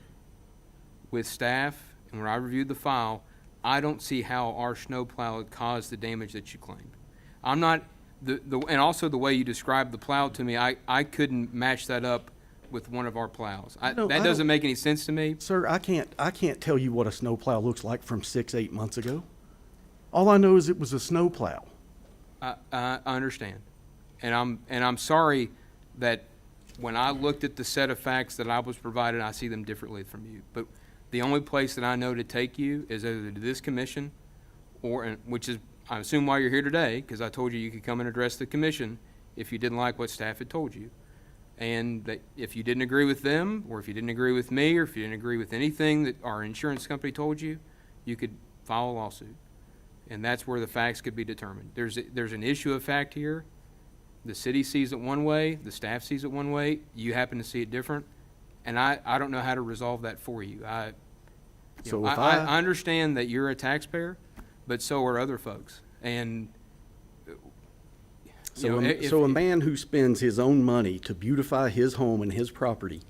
with staff and when I reviewed the file, I don't see how our snowplow had caused the damage that you claimed. I'm not, and also the way you described the plow to me, I couldn't match that up with one of our plows. That doesn't make any sense to me. Sir, I can't tell you what a snowplow looks like from 6-8 months ago. All I know is it was a snowplow. I understand. And I'm sorry that when I looked at the set of facts that I was provided, I see them differently from you. But the only place that I know to take you is either to this commission which is, I assume why you're here today, because I told you could come and address the commission if you didn't like what staff had told you. And that if you didn't agree with them, or if you didn't agree with me, or if you didn't agree with anything that our insurance company told you, you could file a lawsuit. And that's where the facts could be determined. There's an issue of fact here. The city sees it one way, the staff sees it one way, you happen to see it different, and I don't know how to resolve that for you. I understand that you're a taxpayer, but so are other folks. And So a man who spends his own money to beautify his home and his property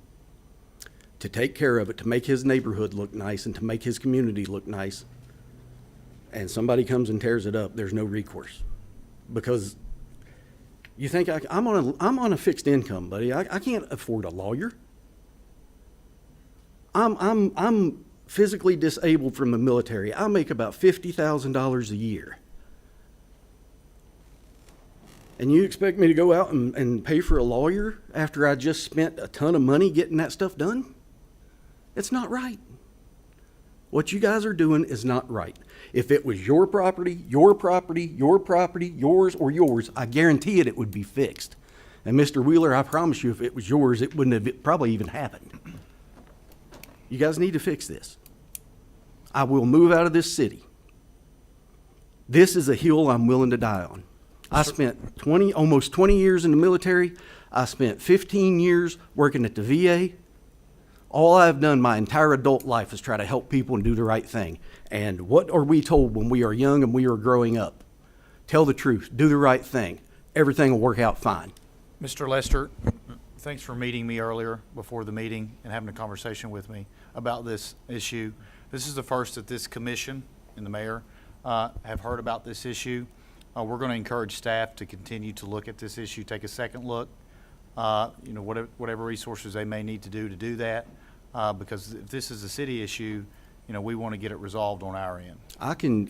to take care of it, to make his neighborhood look nice and to make his community look nice, and somebody comes and tears it up, there's no recourse. Because you think I'm on a fixed income, buddy. I can't afford a lawyer. I'm physically disabled from the military. I make about $50,000 a year. And you expect me to go out and pay for a lawyer after I just spent a ton of money getting that stuff done? It's not right. What you guys are doing is not right. If it was your property, your property, your property, yours or yours, I guarantee it would be fixed. And Mr. Wheeler, I promise you, if it was yours, it wouldn't have probably even happened. You guys need to fix this. I will move out of this city. This is a hill I'm willing to die on. I spent almost 20 years in the military. I spent 15 years working at the VA. All I've done my entire adult life is try to help people and do the right thing. And what are we told when we are young and we are growing up? Tell the truth, do the right thing. Everything will work out fine. Mr. Lester, thanks for meeting me earlier before the meeting and having a conversation with me about this issue. This is the first that this commission and the mayor have heard about this issue. We're going to encourage staff to continue to look at this issue, take a second look, whatever resources they may need to do that, because if this is a city issue, we want to get it resolved on our end. I can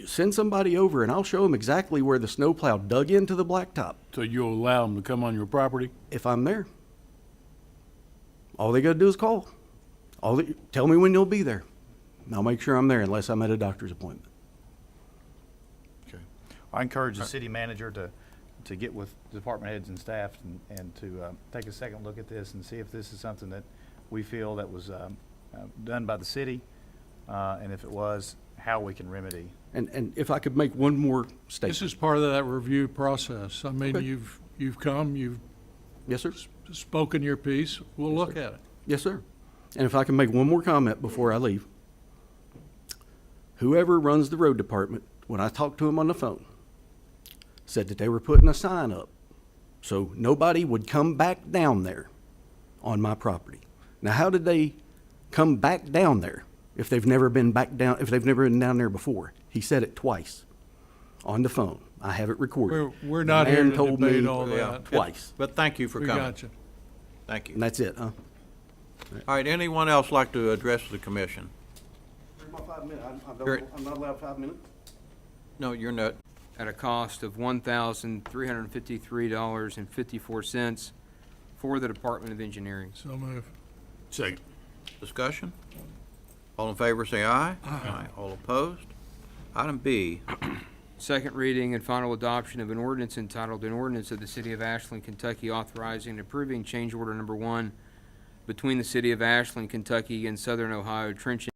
send somebody over and I'll show them exactly where the snowplow dug into the blacktop So you'll allow them to come on your property? if I'm there. All they got to do is call. Tell me when you'll be there. And I'll make sure I'm there unless I'm at a doctor's appointment. Okay. I encourage the city manager to get with department heads and staff and to take a second look at this and see if this is something that we feel that was done by the city, and if it was, how we can remedy. And if I could make one more statement. This is part of that review process. I mean, Okay. you've come, you've Yes, sir. spoken your piece. We'll look at it. Yes, sir. And if I can make one more comment before I leave. Whoever runs the road department, when I talked to him on the phone, said that they were putting a sign up so nobody would come back down there on my property. Now, how did they come back down there if they've never been down there before? He said it twice on the phone. I have it recorded. We're not The here man to told debate me all that. twice. But thank you for We coming. got you. Thank you. And that's it, huh? All right, anyone else like to address the commission? Here's my 5 minutes. Here- I'm not allowed 5 minutes? No, you're not. At a cost of $1,353.54 for the Department of Engineering. So move. Second. Discussion? All in favor, say aye. Aye. All opposed? Item B, Second reading and final adoption of an ordinance entitled, An Ordinance of the City of Ashland, Kentucky authorizing and approving change order number 1 between the City of Ashland, Kentucky and Southern Ohio Trenching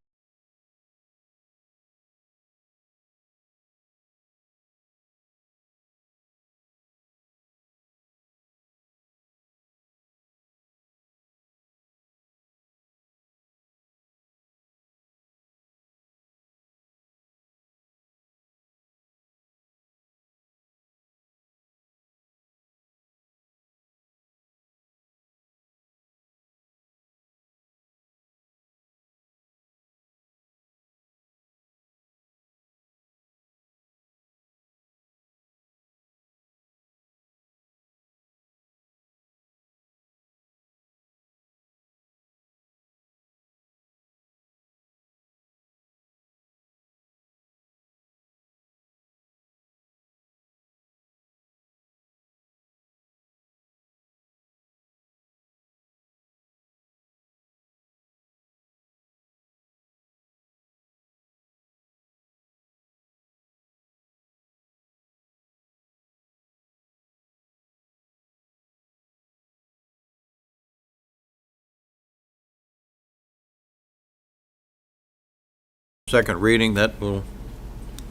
second reading,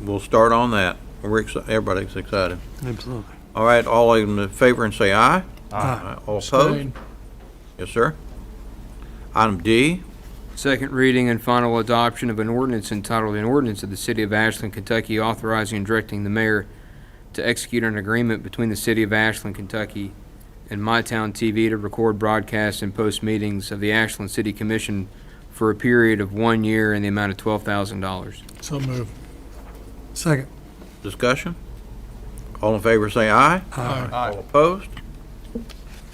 we'll start on that. Everybody's excited. Absolutely. All right, all in favor and say aye. Aye. All opposed? Abstain. Yes, sir. Item D, Second reading and final adoption of an ordinance entitled, An Ordinance of the City of Ashland, Kentucky authorizing and directing the mayor to execute an agreement between the City of Ashland, Kentucky and My Town TV to record, broadcast, and post meetings of the Ashland City Commission for a period of 1 year in the amount of $12,000. So move. Second. Discussion? All in favor say aye. Aye. All opposed?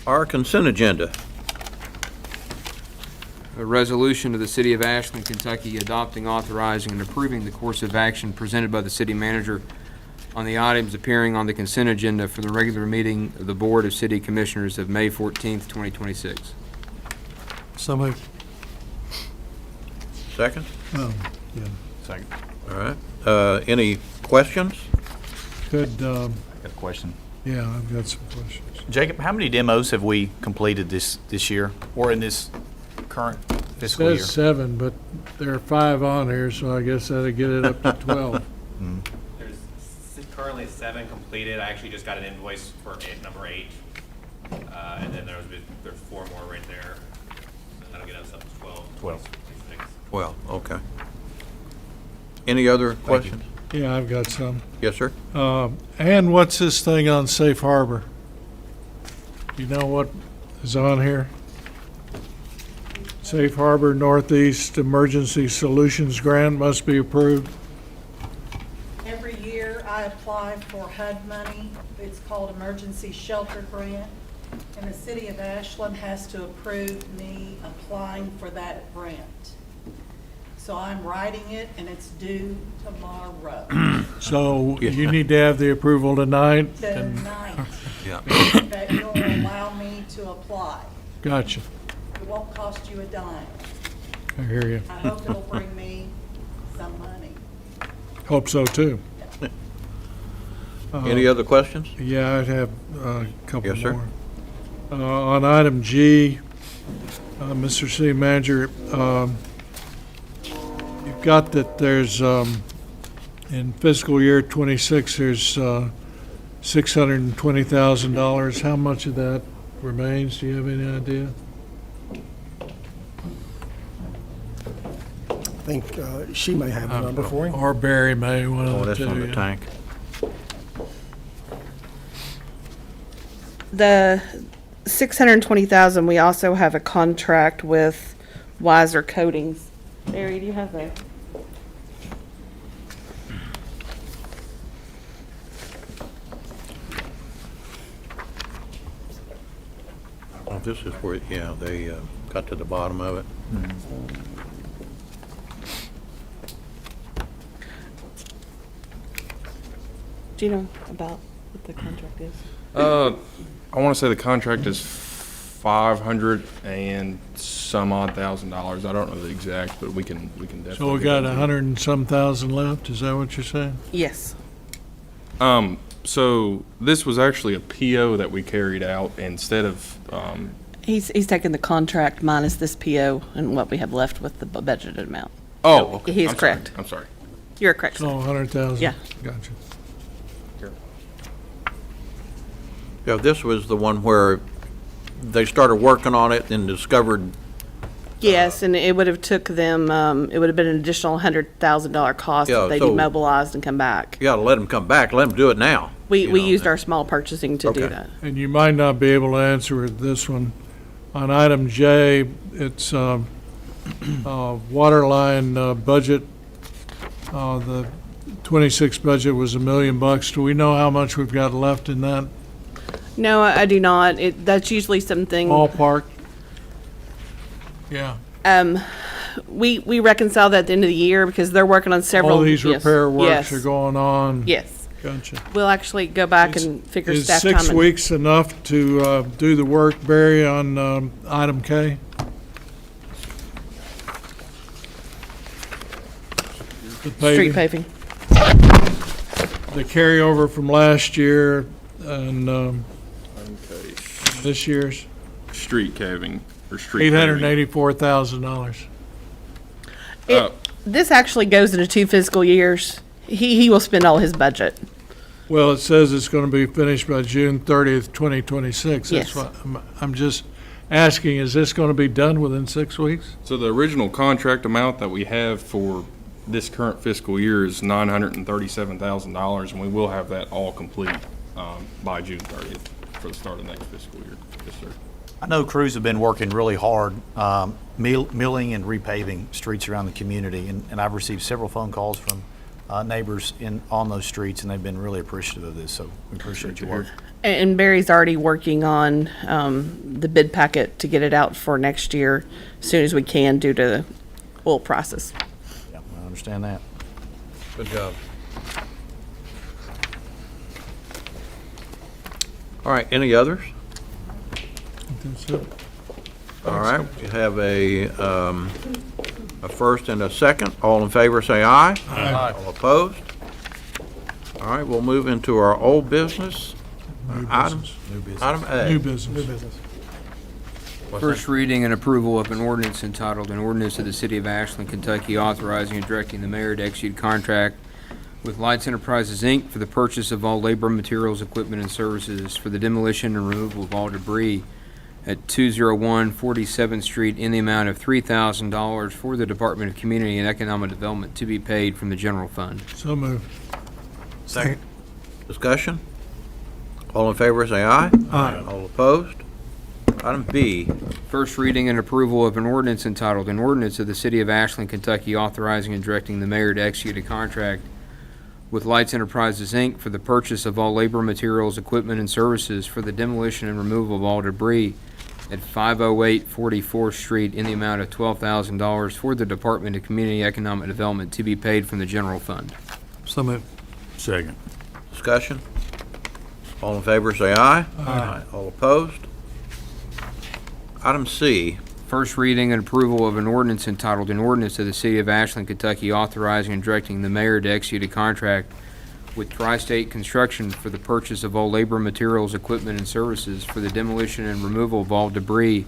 Our consent agenda. A resolution of the City of Ashland, Kentucky adopting, authorizing, and approving the course of action presented by the city manager on the items appearing on the consent agenda for the regular meeting of the Board of City Commissioners of May 14th, 2026. So moved. Second? Oh, yeah. Second. All right. Any questions? Good, Got a question. yeah, I've got some questions. Jacob, how many demos have we completed this year or in this current fiscal year? Says 7, but there are 5 on here, so I guess that'd get it up to 12. There's currently 7 completed. I actually just got an invoice for number 8. And then there's 4 more right there. So that'll get us up to 12. 12. 26. Well, okay. Any other questions? Yeah, I've got some. Yes, sir. And what's this thing on Safe Harbor? You know what is on here? Safe Harbor Northeast Emergency Solutions Grant must be approved. Every year, I apply for HUD money. It's called Emergency Shelter Grant, and the city of Ashland has to approve me applying for that grant. So I'm writing it, and it's due tomorrow. So you need to have the approval tonight? Tonight, Yeah. that you'll allow me to apply. Gotcha. It won't cost you a dime. I hear you. I hope it'll bring me some money. Hope so, too. Any other questions? Yeah, I'd have a couple Yes, sir. more. On item G, Mr. City Manager, you've got that there's, in fiscal year '26, there's $620,000. How much of that remains? Do you have any idea? I think she may have a number for you. Or Barry may, one Oh, of the that's two. on the yeah. tank. The 620,000, we also have a contract with Wiser Coatings. Barry, do you have that? Oh, this is where, yeah, they got to the bottom of it. Do you know about what the contract is? I want to say the contract is 500 and some odd $1,000. I don't know the exact, but we can definitely. So we get got into it. 100 and some thousand left, is that what you're saying? Yes. So this was actually a PO that we carried out instead of, He's taken the contract minus this PO and what we have left with the budgeted amount. oh, okay. He is I'm sorry. correct. I'm sorry. You're correct. So 100,000? Yeah. Gotcha. Yeah, this was the one where they started working on it and discovered, Yes, and it would have took them, it would have been an additional $100,000 cost Yeah, if they so- demobilized and come back. you gotta let them come back, let them do it now. We you know. used our small purchasing to do Okay. that. And you might not be able to answer this one. On item J, it's water line budget. The 26 budget was $1 million. Do we know how much we've got left in that No, I do not. That's usually something. ballpark? Yeah. We reconcile that at the end of the year because they're working on several. All these yes, repair works yes, are going on? Yes. Gotcha. We'll actually go back Is- and figure Is staff time. 6 and- weeks enough to do the work, Barry, on item K? The Street paving, paving. the carryover from last year and Okay. this year's, Street caving or street. paving. $884,000. This actually goes into 2 fiscal years. He will spend all his budget. Well, it says it's going to be finished by June 30th, 2026. Yes. That's what, I'm just asking, is this going to be done within 6 weeks? So the original contract amount that we have for this current fiscal year is $937,000, and we will have that all complete by June 30th. for the start of next fiscal year. Yes, sir. I know crews have been working really hard, milling and repaving streets around the community, and I've received several phone calls from neighbors on those streets, and they've been really appreciative of this, so we appreciate your work. And Barry's already working on the bid packet to get it out for next year as soon as we can due to the oil prices. Yeah, I understand that. Good job. All right, any others? All right, we have a first and a second. All in favor, say aye. Aye. All opposed? All right, we'll move into our old business. Items. Item A. New business. First reading and approval of an ordinance entitled, an ordinance of the City of Ashland, Kentucky authorizing and directing the mayor to execute a contract with Lights Enterprises, Inc. for the purchase of all labor, materials, equipment, and services for the demolition and removal of all debris at 201 47th Street in the amount of $3,000 for the Department of Community and Economic Development to be paid from the general fund. So moved. Second. Discussion? All in favor, say aye. Aye. All opposed? Item B. First reading and approval of an ordinance entitled, an ordinance of the City of Ashland, Kentucky authorizing and directing the mayor to execute a contract with Lights Enterprises, Inc. for the purchase of all labor, materials, equipment, and services for the demolition and removal of all debris at 508 44th Street in the amount of $12,000 for the Department of Community Economic Development to be paid from the general fund. So moved. Second. Discussion? All in favor, say aye. Aye. All opposed? Item C. First reading and approval of an ordinance entitled, an ordinance of the City of Ashland, Kentucky authorizing and directing the mayor to execute a contract with Tri-State Construction for the purchase of all labor, materials, equipment, and services for the demolition and removal of all debris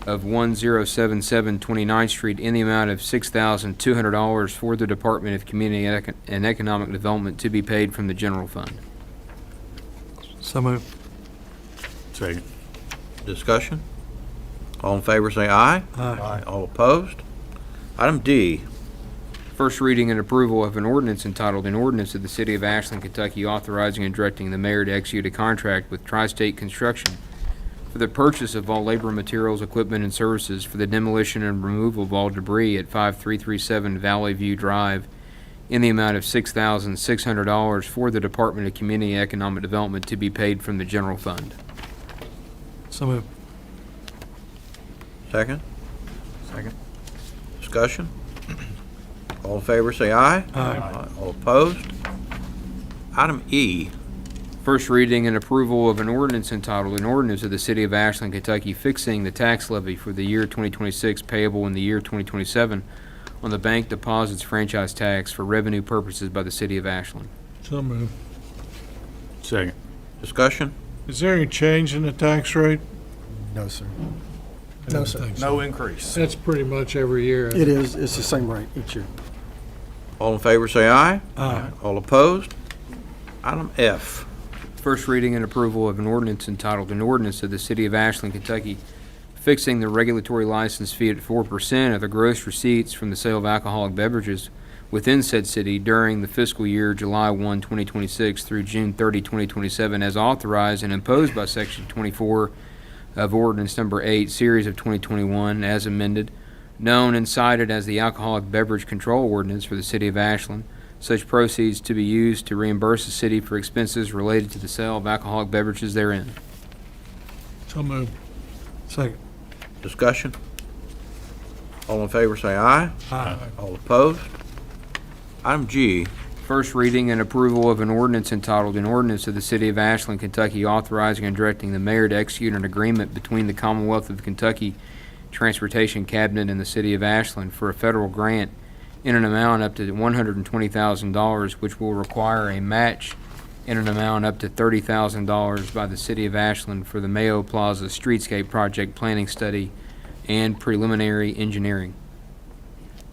of 1077 29th Street in the amount of $6,200 for the Department of Community and Economic Development to be paid from the general fund. So moved. Second. Discussion? All in favor, say aye. Aye. All opposed? Item D. First reading and approval of an ordinance entitled, an ordinance of the City of Ashland, Kentucky authorizing and directing the mayor to execute a contract with Tri-State Construction for the purchase of all labor, materials, equipment, and services for the demolition and removal of all debris at 5337 Valley View Drive in the amount of $6,600 for the Department of Community and Economic Development to be paid from the general fund. So moved. Second. Second. Discussion? All in favor, say aye. Aye. All opposed? Item E. First reading and approval of an ordinance entitled, an ordinance of the City of Ashland, Kentucky fixing the tax levy for the year 2026 payable in the year 2027 on the bank deposits franchise tax for revenue purposes by the City of Ashland. So moved. Second. Discussion? Is there any change in the tax rate? No, sir. I No, don't sir. think so. No increase. That's pretty much every year. It is, it's the same rate each year. All in favor, say aye. Aye. All opposed? Item F. First reading and approval of an ordinance entitled, an ordinance of the City of Ashland, Kentucky fixing the regulatory license fee at 4% of the gross receipts from the sale of alcoholic beverages within said city during the fiscal year July 1, 2026 through June 30, 2027, as authorized and imposed by Section 24 of Ordinance Number 8, Series of 2021, as amended, known and cited as the Alcoholic Beverage Control Ordinance for the City of Ashland. Such proceeds to be used to reimburse the city for expenses related to the sale of alcoholic beverages therein. So moved. Second. Discussion? All in favor, say aye. Aye. All opposed? Item G. First reading and approval of an ordinance entitled, an ordinance of the City of Ashland, Kentucky authorizing and directing the mayor to execute an agreement between the Commonwealth of Kentucky Transportation Cabinet and the City of Ashland for a federal grant in an amount up to $120,000, which will require a match in an amount up to $30,000 by the City of Ashland for the Mayo Plaza Streetscape Project planning study and preliminary engineering.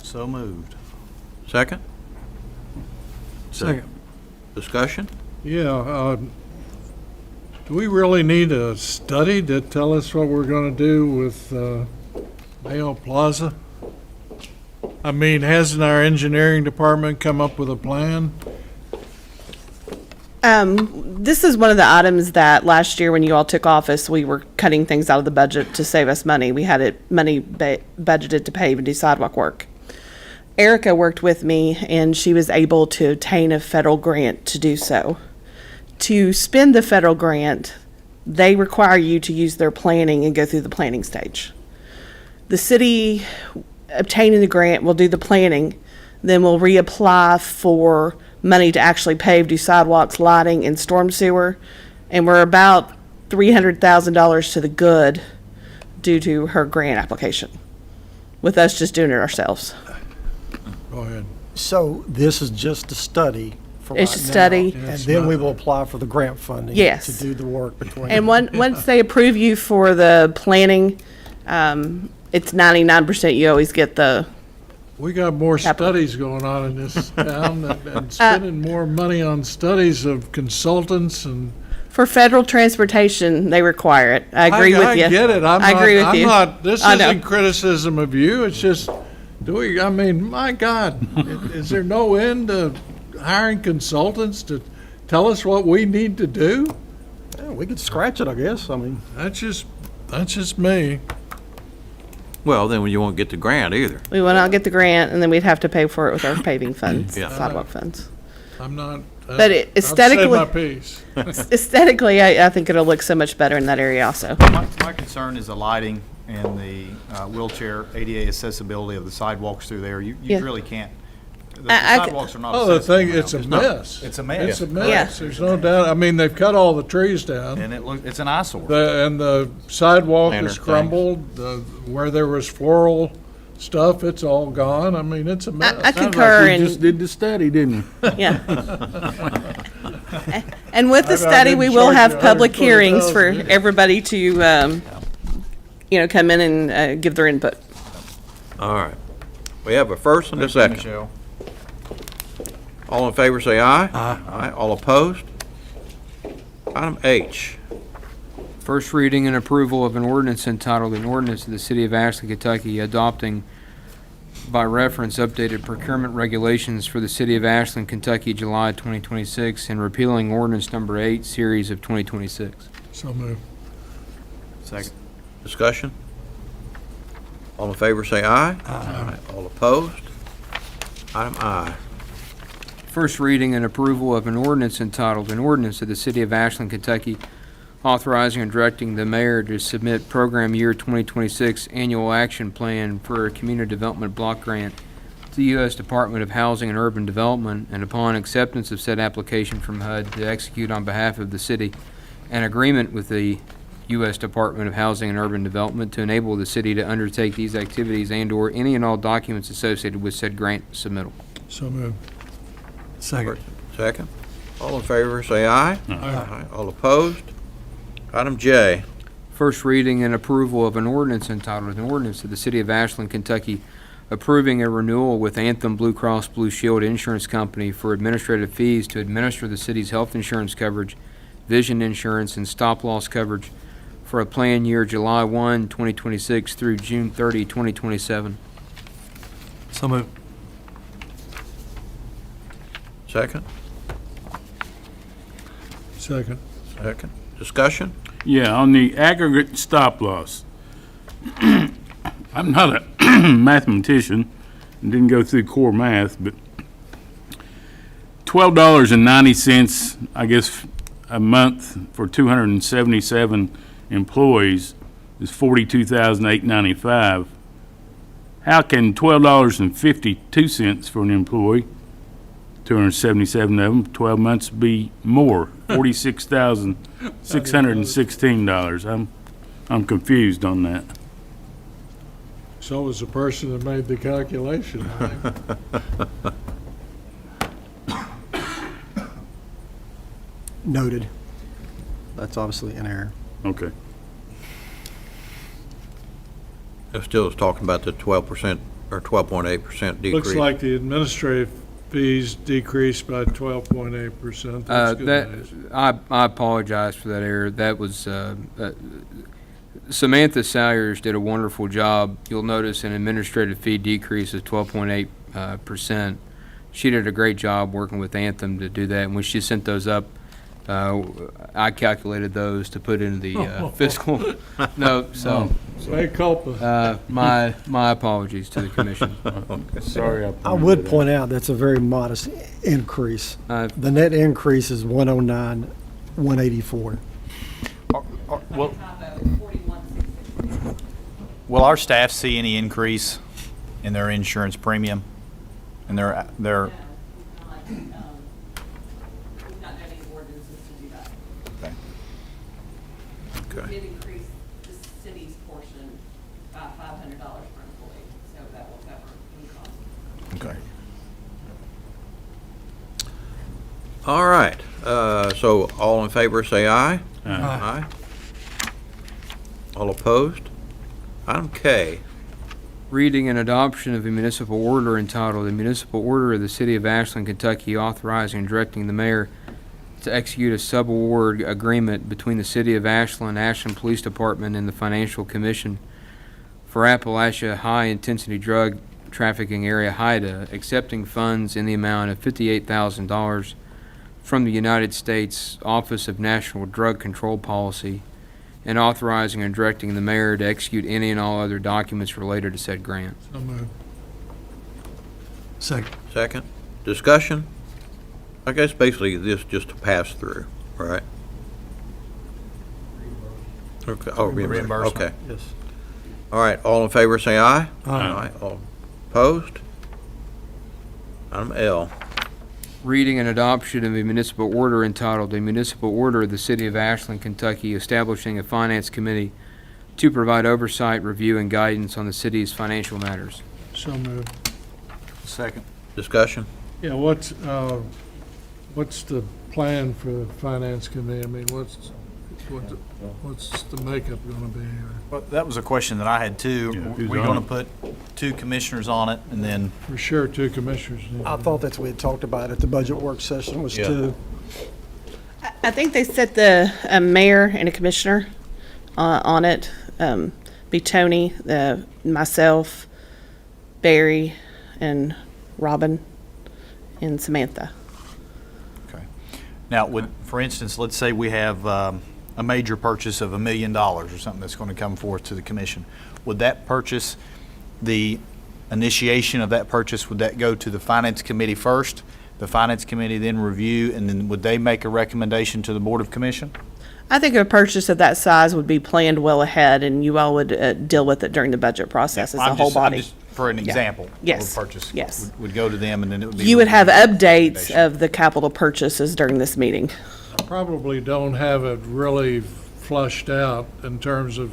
So moved. Second? Second. Discussion? Yeah, do we really need a study to tell us what we're gonna do with, Mayo Plaza? I mean, hasn't our engineering department come up with a plan? this is one of the items that last year when you all took office, we were cutting things out of the budget to save us money. We had money budgeted to pave and do sidewalk work. Erica worked with me, and she was able to obtain a federal grant to do so. To spend the federal grant, they require you to use their planning and go through the planning stage. The city obtaining the grant will do the planning, then we'll reapply for money to actually pave, do sidewalks, lighting, and storm sewer. And we're about $300,000 to the good due to her grant application, with us just doing it ourselves. Go ahead. So this is just a study for It's right a now, study. And then we will apply for the grant funding. Yes. To do the work between. And once they approve you for the planning, it's 99% you always get the, We got more studies going on in this town and spending more money on studies of consultants and. for federal transportation, they require it. I agree with you. I get it. I agree with you. This I know. isn't criticism of you. It's just, I mean, my God, is there no end to hiring consultants to tell us what we need to do? Yeah, we could scratch it, I guess. I mean, That's just me. Well, then you won't get the grant either. We will not get the grant, and then we'd have to pay for it with our paving funds, Yeah. sidewalk funds. I'm not. But it- I've aesthetically- said my piece. Aesthetically, I think it'll look so much better in that area also. My concern is the lighting and the wheelchair ADA accessibility of the sidewalks through there. You Yeah. really can't. The I- sidewalks are not Oh, the accessible thing, now. it's a mess. It's a mess. It's a Yeah. mess. There's no doubt. I mean, they've cut all the trees down. And it's an eyesore. And the sidewalk Lantern is things. crumbled. Where there was floral stuff, it's all gone. I mean, it's a mess. I concur in, did the study, didn't we? yeah. And with the I study, didn't we will charge have you public hearings for $120,000. everybody to, come in and give their input. All right. We have a first and a Thank you, second. Michelle. All in favor, say aye. Aye. All opposed? Item H. First reading and approval of an ordinance entitled, an ordinance of the City of Ashland, Kentucky adopting by reference updated procurement regulations for the City of Ashland, Kentucky, July 2026, and repealing ordinance number 8, series of 2026. So moved. Second. Discussion? All in favor, say aye. Aye. All opposed? Item I. First reading and approval of an ordinance entitled, an ordinance of the City of Ashland, Kentucky, authorizing and directing the mayor to submit program year 2026 annual action plan for a community development block grant to the U.S. Department of Housing and Urban Development, and upon acceptance of said application from HUD, to execute on behalf of the city an agreement with the U.S. Department of Housing and Urban Development to enable the city to undertake these activities and/or any and all documents associated with said grant submittal. So moved. second. Second. All in favor, say aye. Aye. All opposed? Item J. First reading and approval of an ordinance entitled, an ordinance of the City of Ashland, Kentucky, approving a renewal with Anthem Blue Cross Blue Shield Insurance Company for administrative fees to administer the city's health insurance coverage, vision insurance, and stop-loss coverage for a plan year July 1, 2026 through June 30, 2027. So moved. Second. Second. Second. Discussion? Yeah, on the aggregate stop loss. I'm not a mathematician and didn't go through core math, but $12.90, I guess, a month for 277 employees is $42,895. How can $12.52 for an employee, 277 of them, 12 months be more? $46,616. I'm confused on that. So was the person that made the calculation. Noted. That's obviously an error. Okay. It still is talking about the 12% or 12.8% decrease. Looks like the administrative fees decreased by 12.8%. That's good news. I apologize for that error. That was, Samantha Salyers did a wonderful job. You'll notice an administrative fee decrease of 12.8%. She did a great job working with Anthem to do that, and when she sent those up I calculated those to put into the fiscal note, so Mea culpa. my apologies to the commission. Sorry. I would point out that's a very modest increase. Uh, The net increase is 109, 184. Will, will our staff see any increase in their insurance premium? And their We've not done any ordinances to do that. Okay. Did increase the city's portion by $500 per employee, so that will cover any cost. Okay. All right, so all in favor, say aye. Aye. All opposed? Item K. Reading and adoption of a municipal order entitled, "A Municipal Order of the City of Ashland, Kentucky authorizing and directing the mayor to execute a subaward agreement between the City of Ashland, Ashland Police Department, and the Financial Commission for Appalachia High-Intensity Drug Trafficking Area, HIDA, accepting funds in the amount of $58,000 from the United States Office of National Drug Control Policy, and authorizing and directing the mayor to execute any and all other documents related to said grant." So moved. Second. Second. Discussion? I guess basically this just to pass through, right? Okay. Oh, Reimbursement. Okay. Yes. All right, all in favor, say aye. Aye. All opposed? Item L. Reading and adoption of a municipal order entitled, "A Municipal Order of the City of Ashland, Kentucky establishing a finance committee to provide oversight, review, and guidance on the city's financial matters." So moved. Second. Discussion? Yeah, what's the plan for the finance committee? I mean, what's the makeup gonna be? Well, that was a question that I had too. who's We're on going it? to put 2 commissioners on it, and then For sure, 2 commissioners. need to I be. thought that's what we had talked about at the budget work session was Yeah. 2. I think they set the mayor and a commissioner on it. Be Tony, myself, Barry, and Robin, and Samantha. okay. Now, for instance, let's say we have a major purchase of $1 million or something that's going to come forth to the commission. Would that purchase, the initiation of that purchase, would that go to the finance committee first? The finance committee then review, and then would they make a recommendation to the board of commission? I think a purchase of that size would be planned well ahead, and you all would deal with it during the budget process as a I'm whole just- I'm body. just- For an example. Yes. Of a purchase. Yes. Would go to them, and then it would be. You would have updates recommendation. of the capital purchases during this meeting. Probably don't have it really flushed out in terms of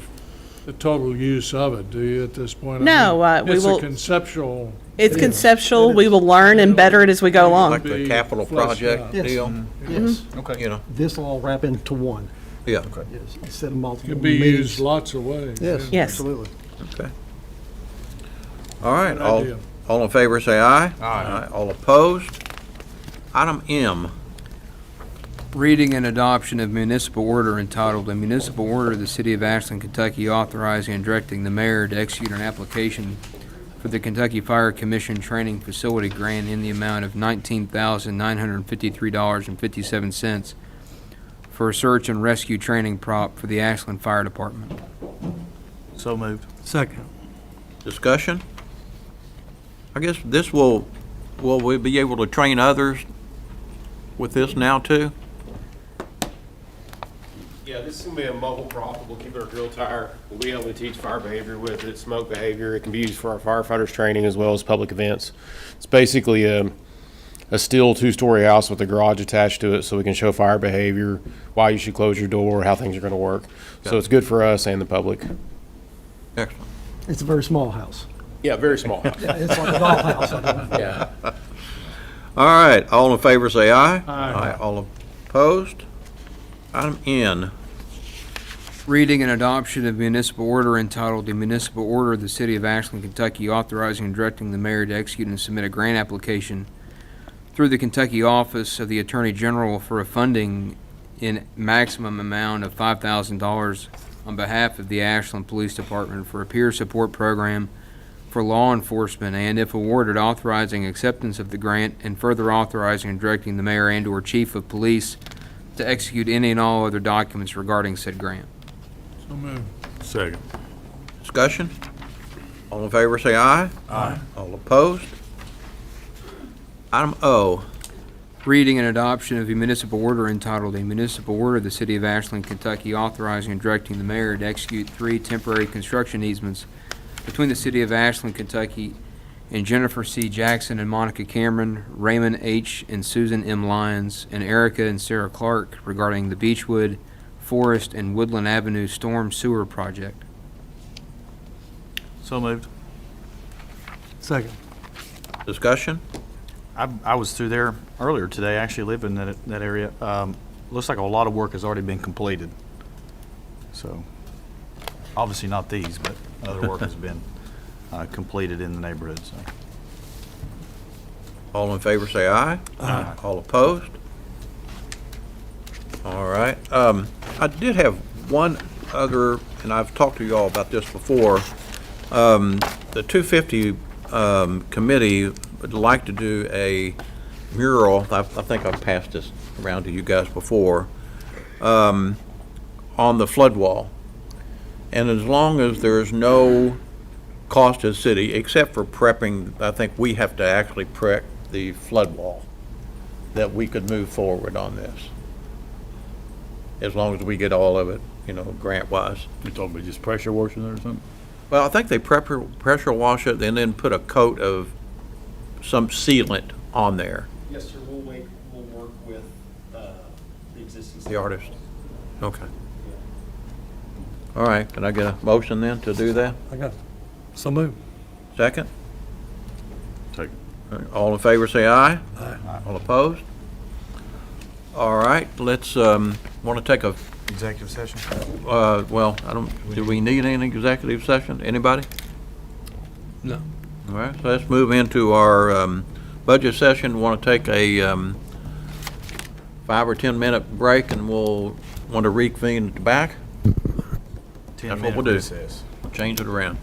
the total use of it, do you, at this point? I No, mean, we It's will- a conceptual. It's It is. conceptual. It We is. will learn and better it as we go along. Like the capital Flushed project out. Yes. deal? Yes. Okay. You know, This will all wrap into one. yeah. Yes. Instead of multiple Could be meetings. used lots of ways. Yes, Yes. absolutely. Okay. All right, Good all idea. in favor, say aye. Aye. All opposed? Item M. Reading and adoption of municipal order entitled, "A Municipal Order of the City of Ashland, Kentucky authorizing and directing the mayor to execute an application for the Kentucky Fire Commission Training Facility Grant in the amount of $19,953.57 for a search and rescue training prop for the Ashland Fire Department." So moved. Second. Discussion? I guess will we be able to train others with this now too? Yeah, this is gonna be a mobile prop. We'll keep it a drill tire. We'll be able to teach fire behavior with it, smoke behavior. It can be used for our firefighters training as well as public events. It's basically a steel 2-story house with a garage attached to it, so we can show fire behavior, why you should close your door, how things are gonna work. So it's good for us and the public. Excellent. It's a very small house. Yeah, very small house. Yeah, it's like a dollhouse. Yeah. All right, all in favor, say aye. Aye. All opposed? Item N. Reading and adoption of municipal order entitled, "A Municipal Order of the City of Ashland, Kentucky authorizing and directing the mayor to execute and submit a grant application through the Kentucky Office of the Attorney General for a funding in maximum amount of $5,000 on behalf of the Ashland Police Department for a peer support program for law enforcement, and if awarded, authorizing acceptance of the grant and further authorizing and directing the mayor and/or chief of police to execute any and all other documents regarding said grant. So moved. Second. Discussion? All in favor, say aye. Aye. All opposed? Item O, Reading and adoption of a municipal order entitled, "A Municipal Order of the City of Ashland, Kentucky authorizing and directing the mayor to execute 3 temporary construction easements between the City of Ashland, Kentucky and Jennifer C. Jackson and Monica Cameron, Raymond H. and Susan M. Lyons, and Erica and Sarah Clark regarding the Beechwood, Forest, and Woodland Avenue Storm Sewer Project." So moved. Second. discussion? I was through there earlier today, I actually live in that area. Looks like a lot of work has already been completed. So, obviously not these, but other work has been completed in the neighborhood, so. All in favor, say aye. Aye. All opposed? All right. I did have one other, and I've talked to you all about this before. The 250 committee would like to do a mural, I think I've passed this around to you guys before, on the flood wall. And as long as there's no cost to the city, except for prepping, I think we have to actually prep the flood wall, that we could move forward on this. As long as we get all of it, grant-wise. You talking about just pressure washing it or something? Well, I think they pressure wash it and then put a coat of some sealant on there, Yes, sir, we'll work with the existing. the artist. Okay. All right, can I get a motion then to do that? I got, so moved. Second? Second. All in favor, say aye. Aye. All opposed? All right, let's, want to take a, Executive session? well, do we need any executive session? Anybody? No. All right, so let's move into our budget session. Want to take a 5 or 10 minute break, and we'll want to reconvene at the back. That's what we'll do. Change it around.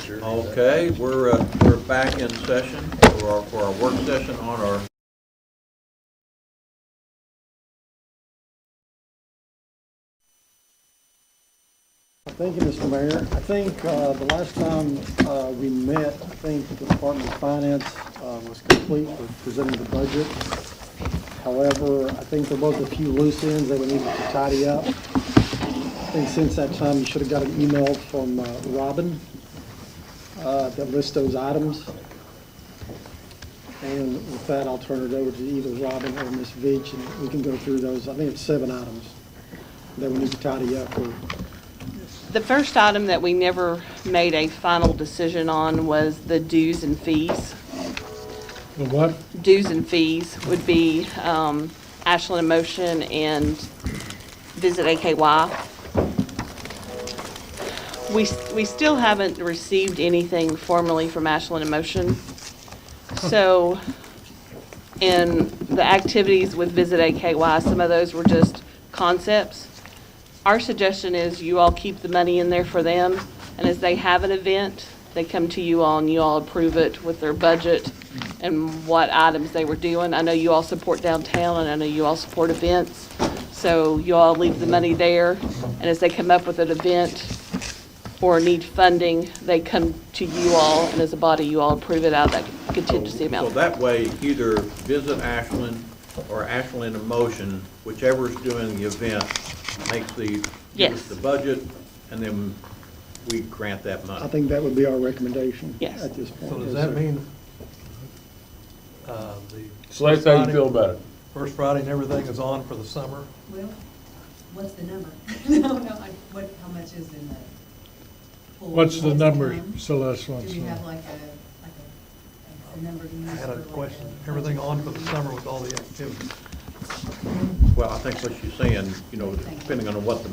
Okay, we're back in session for our work session on our Thank you, Mr. Mayor. I think the last time we met, I think the Department of Finance was complete with presenting the budget. However, I think there was a few loose ends that we needed to tidy up. I think since that time, you should have got an email from Robin that lists those items. And with that, I'll turn it over to either Robin or Ms. Veach, and we can go through those. I think it's 7 items that we need to tidy up. The first item that we never made a final decision on was the dues and fees. The what? Dues and fees would be Ashland in Motion and Visit AKY. We still haven't received anything formally from Ashland in Motion. So, in the activities with Visit AKY, some of those were just concepts. Our suggestion is you all keep the money in there for them, and as they have an event, they come to you all and you all approve it with their budget and what items they were doing. I know you all support downtown, and I know you all support events, so you all leave the money there, and as they come up with an event or need funding, they come to you all, and as a body, you all approve it out of that contingency amount. So that way, either Visit Ashland or Ashland in Motion, whichever is doing the event, makes the, Yes. gives the budget, and then we grant that I money. think that would be our recommendation Yes. at this point. So does Yes, that sir. mean, So let's say you feel about it. First Friday and everything is on for the summer? Well, what's the number? No, how much is in the pool? What's the number, time? Celeste wants Do to we know? have like a number to use? I had a for like question. a Everything budget? on for the summer with all the activities? Well, I think what she's saying, you know, depending on what the,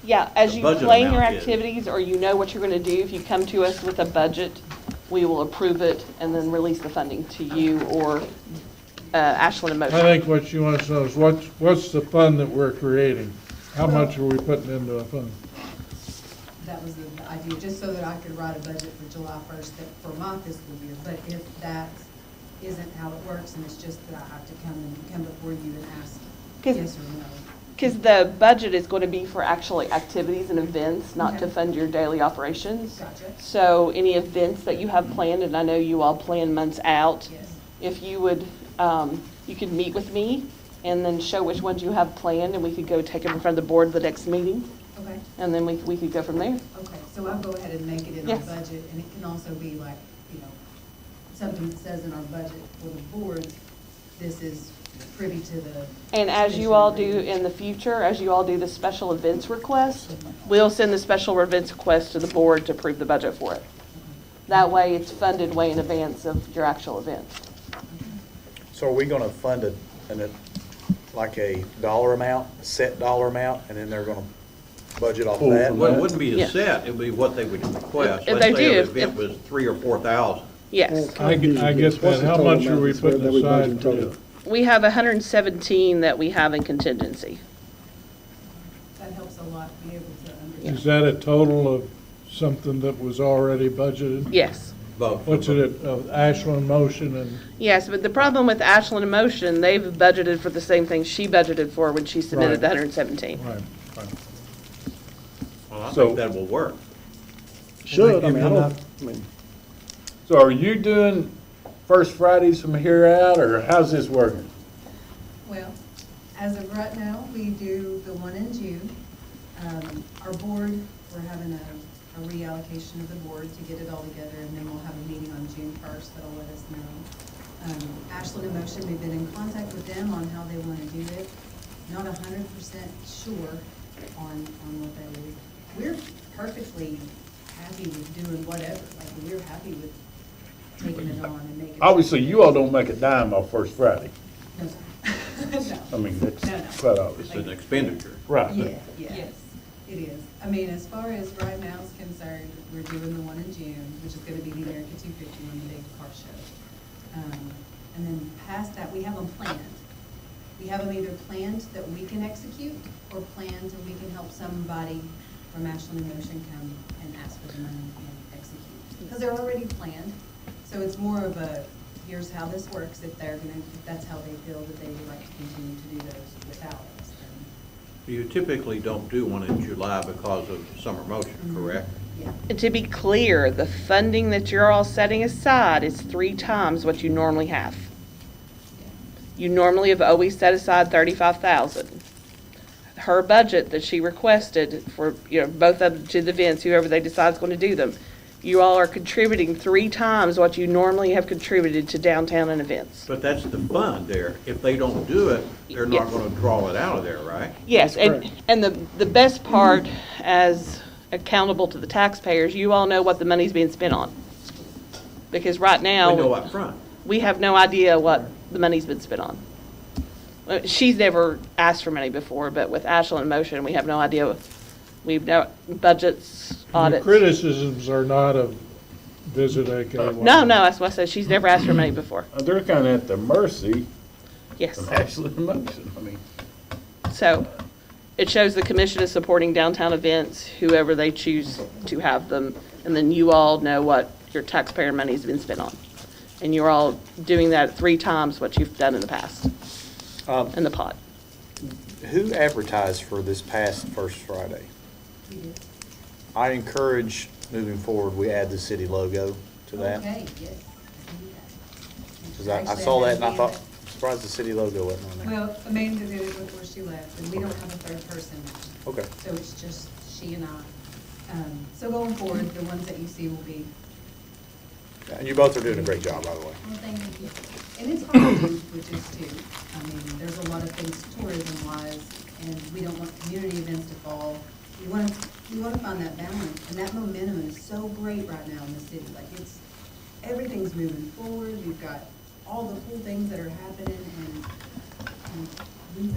Yeah, as The you budget plan your amount is- activities, or you know what you're gonna do, if you come to us with a budget, we will approve it and then release the funding to you or Ashland in I Motion. think what she wants to know is what's the fund that we're creating? How much are we putting into a fund? That was the idea, just so that I could write a budget for July 1st for my fiscal year. But if that isn't how it works, and it's just that I have to come before you and ask 'Cause- yes or no. Because the budget is going to be for actually activities and events, not to Okay. fund your daily operations. Gotcha. So any events that you have planned, and I know you all plan months out, Yes. if you would, you could meet with me and then show which ones you have planned, and we could go take them in front of the board the next meeting, Okay. and then we could go from there. Okay, so I'll go ahead and make it in our Yes. budget, and it can also be like, something that says in our budget for the board, this is privy to the. And as you all do in the future, as you all do the special events request, we'll send the special events request to the board to approve the budget for it. That way, it's funded way in advance of your actual event. So are we gonna fund it like a dollar amount, a set dollar amount, and then they're gonna budget off that? well, it wouldn't be Yeah. a set, it would be what they would request. If Let's they say do, the if- event was 3,000 or 4,000. Yes. I get What's that. the How total much are amount we that putting that we budget aside for total? it? We have 117 that we have in contingency. That helps a lot to be able to understand. Is that a total of something that was already budgeted? Yes. Both. What's it, Ashland Motion and, Yes, but the problem with Ashland in Motion, they've budgeted for the same thing she budgeted for when she submitted Right. the 117. right. Well, I So- think that will work. Should, I Think mean, I you've don't, done I mean, So are you doing first Fridays from here out, or how's this working? Well, as of right now, we do the one in June. Our board, we're having a reallocation of the board to get it all together, and then we'll have a meeting on June 1st that'll let us know. Ashland in Motion, we've been in contact with them on how they want to do it. Not 100% sure on what that is. We're perfectly happy with doing whatever, like, we're happy with taking it on and making. Obviously, you all don't make a dime off First Friday. No, sir. I mean, that's No, no. quite obvious. It's an expenditure. Right. Yes, it is. I mean, as far as right now is concerned, we're doing the one in June, which is gonna be the America 251, the big car show. And then past that, we have them planned. We have them either planned that we can execute, or planned and we can help somebody from Ashland in Motion come and ask for the money and execute. because they're already planned. So it's more of a, here's how this works, if that's how they feel that they would like to continue to do those without us. You typically don't do one in July because of summer motion, correct? Yeah. And to be clear, the funding that you're all setting aside is 3 times what you normally have. You normally have always set aside 35,000. Her budget that she requested for, both of them to the events, whoever they decide is going to do them, you all are contributing 3 times what you normally have contributed to downtown and events. But that's the fund there. If they don't do it, they're not Yes. going to draw it out of there, right? Yes, That's and, correct. and the best part, as accountable to the taxpayers, you all know what the money's being spent on. Because right now, We know up front. we have no idea what the money's been spent on. She's never asked for money before, but with Ashland in motion, we have no idea. We've no budgets, The audits. criticisms are not of Visit AK. No, that's what I said. She's never asked for money before. They're kind of at the mercy Yes. of Ashland Motion. I mean, So it shows the commission is supporting downtown events, whoever they choose to have them. And then you all know what your taxpayer money's been spent on. And you're all doing that 3 times what you've done in the past, in the pot. Who advertised for this past First Friday? We did. I encourage, moving forward, we add the city logo to that. Okay, yes. I can do that. Because I Actually, saw that had and I Amanda- thought, surprised the city logo wasn't on there. Well, Amanda did it before she left, and we don't have a third person now. Okay. So it's just she and I. So going forward, the ones that you see will be, And you both are doing a great job, by the way. well, thank you. And it's hard to do with this too. I mean, there's a lot of things tourism-wise, and we don't want community events to fall. We want to find that balance, and that momentum is so great right now in the city. Like everything's moving forward. We've got all the cool things that are happening, and we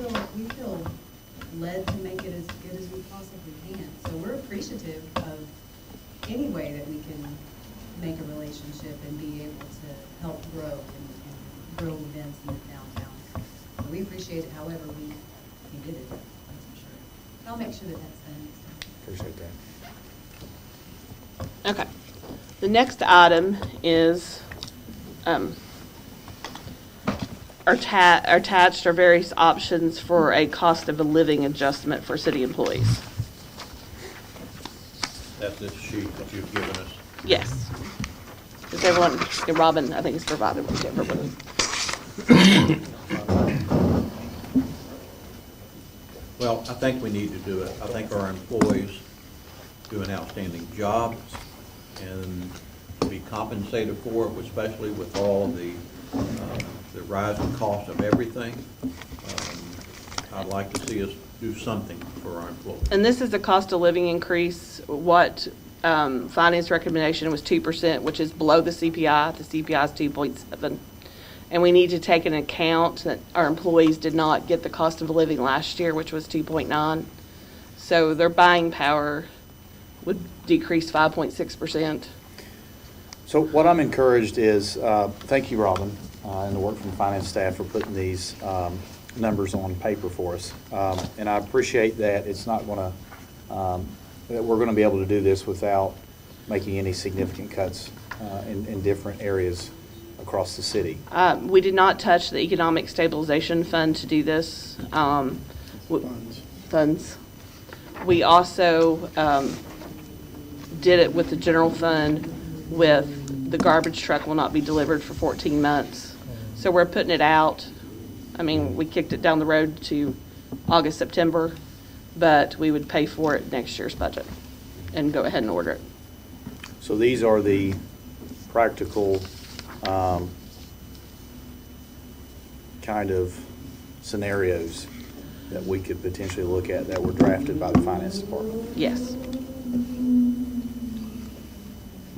feel led to make it as good as we possibly can. So we're appreciative of any way that we can make a relationship and be able to help grow and grow events in the downtown. So we appreciate it however we can get it, that's for sure. I'll make sure that that's done next time. Appreciate that. Okay. The next item is, attached are various options for a cost of a living adjustment for city employees. That's this sheet that you've given us. Yes. Does everyone, Robin, I think it's provided with everyone. Well, I think we need to do it. I think our employees do an outstanding job and be compensated for it, especially with all the rising cost of everything. I'd like to see us do something for our employees. And this is the cost of living increase. What finance recommendation was 2%, which is below the CPI. The CPI is 2.7. And we need to take into account that our employees did not get the cost of living last year, which was 2.9. So their buying power would decrease 5.6%. So what I'm encouraged is, thank you, Robin, and the work from the finance staff for putting these numbers on paper for us. And I appreciate that it's not going to, that we're going to be able to do this without making any significant cuts in different areas across the city. We did not touch the Economic Stabilization Fund to do this. Funds. We also did it with the general fund with the garbage truck will not be delivered for 14 months. So we're putting it out. I mean, we kicked it down the road to August, September, but we would pay for it next year's budget and go ahead and order it. So these are the practical kind of scenarios that we could potentially look at that were drafted by the finance department. Yes.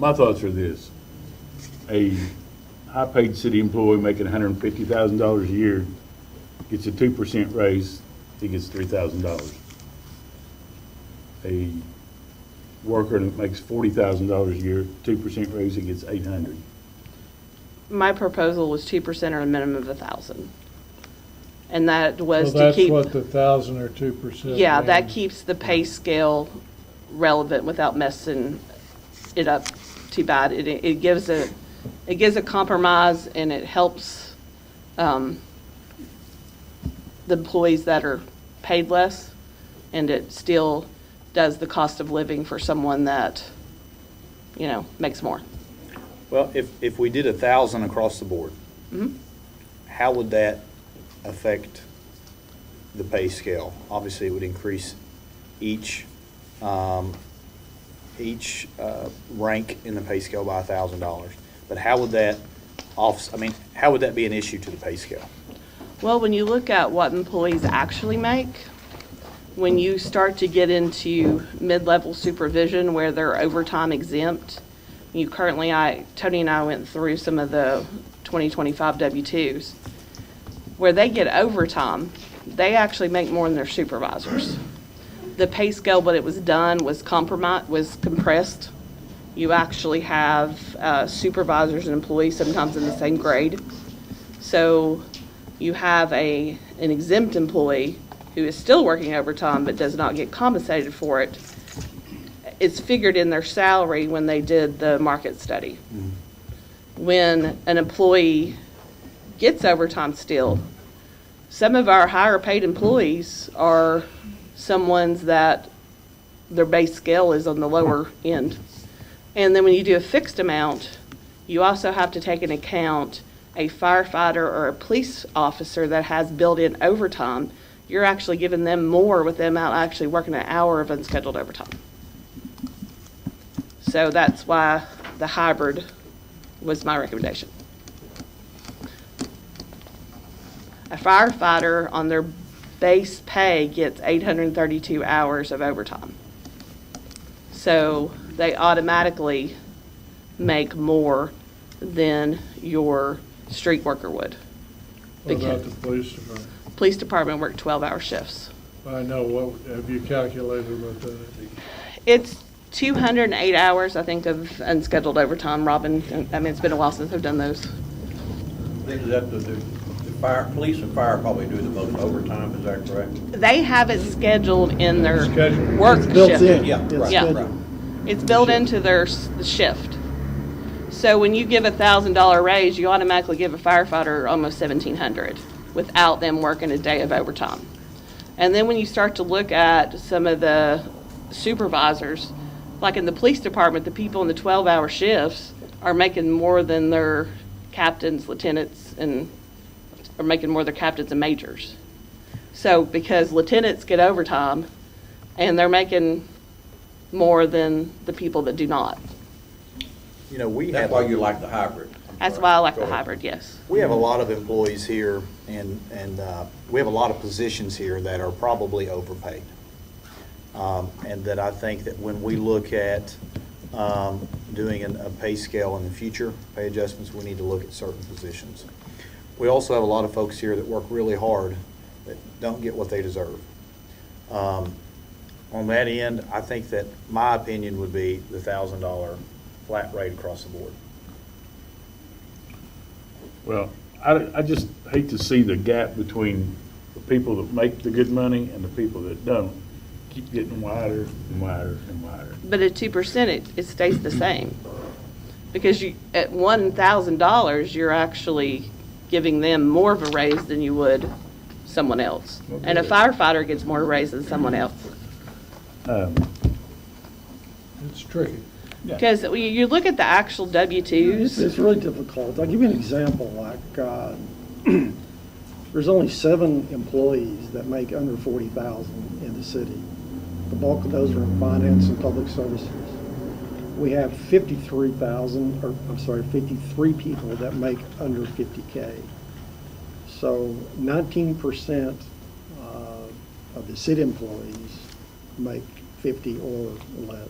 my thoughts are this. A high-paid city employee making $150,000 a year gets a 2% raise, he gets $3,000. A worker that makes $40,000 a year, 2% raise, he gets $800. My proposal was 2% or a minimum of 1,000. And that was So to that's keep. what the 1,000 or 2%. Yeah, that means. keeps the pay scale relevant without messing it up too bad. It gives a compromise, and it helps the employees that are paid less, and it still does the cost of living for someone that, makes more. Well, if we did 1,000 across the board, how would that affect the pay scale? Obviously, it would increase each rank in the pay scale by $1,000. But how would that how would that be an issue to the pay scale? Well, when you look at what employees actually make, when you start to get into mid-level supervision where they're overtime exempt, Tony and I went through some of the 2025 W-2s, where they get overtime, they actually make more than their supervisors. The pay scale, when it was done, was compressed. You actually have supervisors and employees sometimes in the same grade. So you have an exempt employee who is still working overtime but does not get compensated for it. It's figured in their salary when they did the market study. When an employee gets overtime still, some of our higher paid employees are some ones that their base scale is on the lower end. And then when you do a fixed amount, you also have to take into account a firefighter or a police officer that has built-in overtime. You're actually giving them more with them out actually working an hour of unscheduled overtime. So that's why the hybrid was my recommendation. A firefighter on their base pay gets 832 hours of overtime. So they automatically make more than your street worker would. What about the police department? Police department work 12-hour shifts. I know, what, have you calculated what that is? It's 208 hours, I think, of unscheduled overtime, Robin. I mean, it's been a while since I've done those. Is that the police and fire probably do the most overtime, is that correct? They have it scheduled in their Scheduled. work It's built shift. in. Yeah, It's right, scheduled. right. It's built into their the shift. So when you give a $1,000 raise, you automatically give a firefighter almost $1,700 without them working a day of overtime. And then when you start to look at some of the supervisors, like in the police department, the people in the 12-hour shifts are making more than their captains, lieutenants, and are making more than their captains and majors. So because lieutenants get overtime, and they're making more than the people that do not. You know, That's why you like the hybrid. That's why I like the hybrid, yes. We have a lot of employees here, and we have a lot of positions here that are probably overpaid. And that I think that when we look at doing a pay scale in the future, pay adjustments, we need to look at certain positions. We also have a lot of folks here that work really hard that don't get what they deserve. On that end, I think that my opinion would be the $1,000 flat rate across the board. Well, I just hate to see the gap between the people that make the good money and the people that don't. Keep getting wider and wider and wider. But at 2%, it stays the same. Because at $1,000, you're actually giving them more of a raise than you would someone else. And a firefighter gets more raise than someone else. It's tricky. Because you look at the actual W-2s. It's really difficult. I'll give you an example. Like, there's only 7 employees that make under $40,000 in the city. The bulk of those are in finance and public services. We have 53 people that make under 50K. So 19% of the city employees make 50 or less.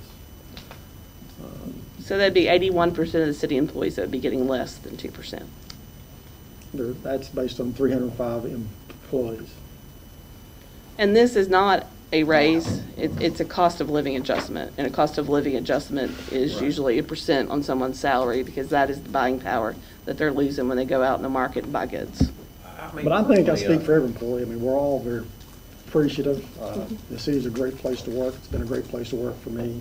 So that'd be 81% of the city employees that would be getting less than 2%. That's based on 305 employees. And this is not a raise, it's a cost of living adjustment. And a cost of living adjustment is usually 1% on someone's salary because that is the buying power that they're losing when they go out in the market and buy goods. But I think I speak for every employee. I mean, we're all very appreciative. The city's a great place to work. It's been a great place to work for me.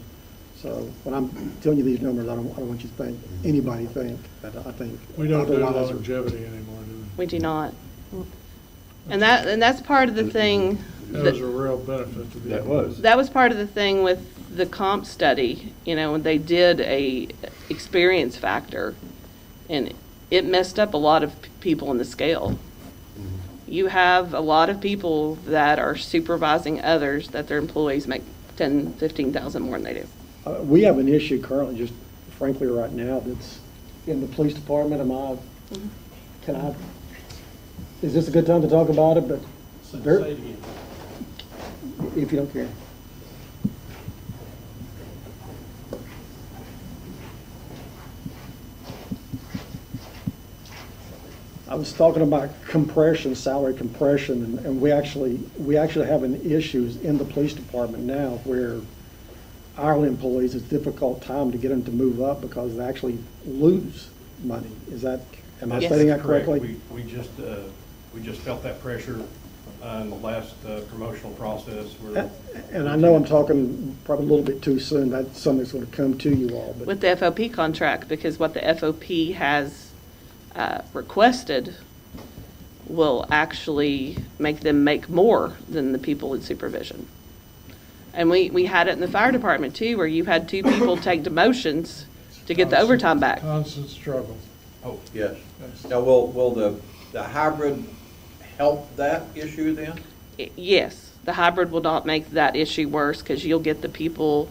So when I'm telling you these numbers, I don't want you to think, anybody think, that I think. We don't do otherwise or- longevity anymore, do We do not. And that's part of the thing. we? That was a real benefit to the. That was. That was part of the thing with the comp study, when they did a experience factor, and it messed up a lot of people in the scale. You have a lot of people that are supervising others that their employees make 10, 15,000 more than they do. We have an issue currently, just frankly right now, that's in the police department. Is this a good time to talk about it? But Say it again. if you don't care. I was talking about compression, salary compression, and we actually have an issues in the police department now where our employees, it's a difficult time to get them to move up because they actually lose money. Am I Yes. stating that Correct. correctly? We just felt that pressure in the last promotional process. And I know I'm talking probably a little bit too soon. That's something that's going to come to you all, but. With the FOP contract, because what the FOP has requested will actually make them make more than the people in supervision. And we had it in the fire department too, where you had 2 people take demotions to get the overtime back. Constant struggle. Oh, yes. Now, will the hybrid help that issue then? Yes, the hybrid will not make that issue worse because you'll get the people,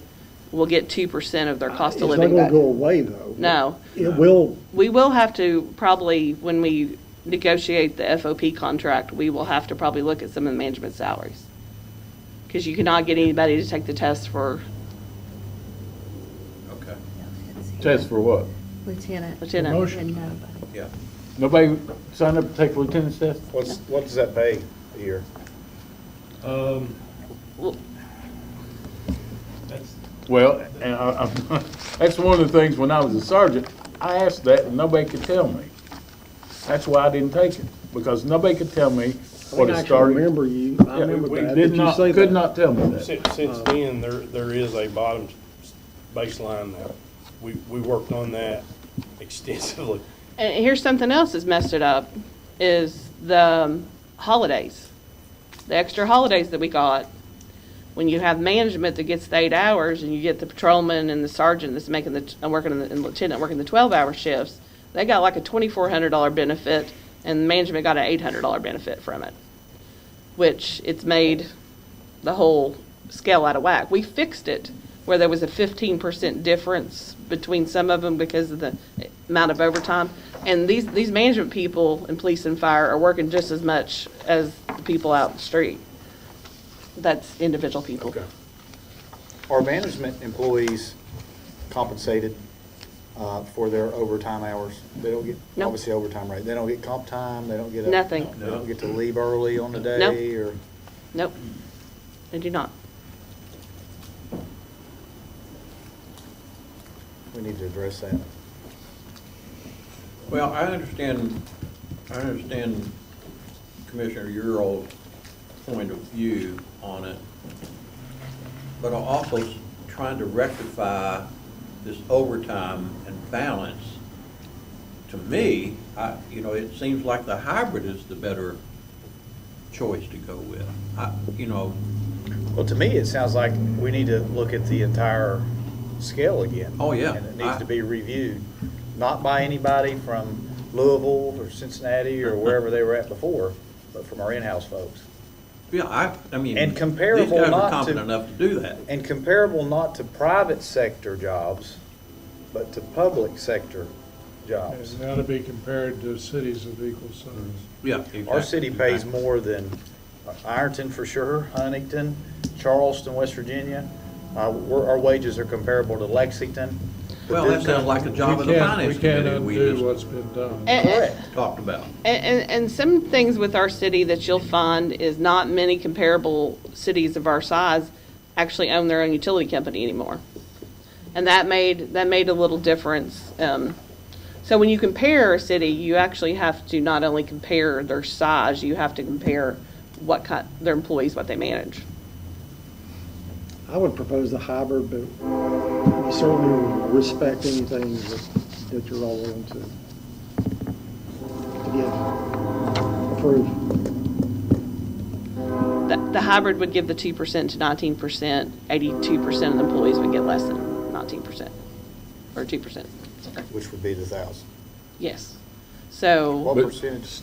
will get 2% of their cost of living It's not back. going to go away, though. No. It will. We will have to probably, when we negotiate the FOP contract, we will have to probably look at some of the management salaries. Because you cannot get anybody to take the test for Okay, Test for what? Lieutenant. lieutenant. Promotion. yeah. Nobody signed up to take the lieutenant's test? What does that pay a year? Well, and that's one of the things, when I was a sergeant, I asked that and nobody could tell me. That's why I didn't take it, because nobody could tell me what I it actually started. remember you. I Yeah, remember we that. did you not, say could that? not tell me that. Since then, there is a bottom baseline that we worked on that extensively. And here's something else that's messed it up, is the holidays. The extra holidays that we got. When you have management that gets the 8 hours and you get the patrolman and the sergeant that's making and lieutenant working the 12-hour shifts, they got like a $2,400 benefit and management got an $800 benefit from it, which it's made the whole scale out of whack. We fixed it where there was a 15% difference between some of them because of the amount of overtime. And these management people in police and fire are working just as much as the people out in the street. That's individual people. Okay. Are management employees compensated for their overtime hours? They don't get, No. obviously overtime rate, they don't get comp time, they don't get a. Nothing. They don't get to leave early on the day, No. or? Nope, they do not. We need to address that. Well, I understand, Commissioner, your old point of view on it, but I'm also trying to rectify this overtime and balance. To me, it seems like the hybrid is the better choice to go with. Well, to me, it sounds like we need to look at the entire scale again. Oh, yeah. And it needs to be reviewed, not by anybody from Louisville or Cincinnati or wherever they were at before, but from our in-house folks. Yeah, I mean, And these comparable guys are not competent to, enough to do that. and comparable not to private sector jobs, but to public sector jobs. And that'll be compared to cities of equal size. Yeah, Our exactly. city pays more than Ironton for sure, Huntington, Charleston, West Virginia. Our wages are comparable to Lexington. Well, that sounds like a job of the finance We can't committee we undo just what's been done. talked about. And some things with our city that you'll find is not many comparable cities of our size actually own their own utility company anymore. And that made a little difference. So when you compare a city, you actually have to not only compare their size, you have to compare their employees, what they manage. I would propose the hybrid, but certainly respect anything that you're all willing to give, approve. The hybrid would give the 2% to 19%. 82% of the employees would get less than 19%, or 2%. Which would be the 1,000. Yes. So. What But- percentage?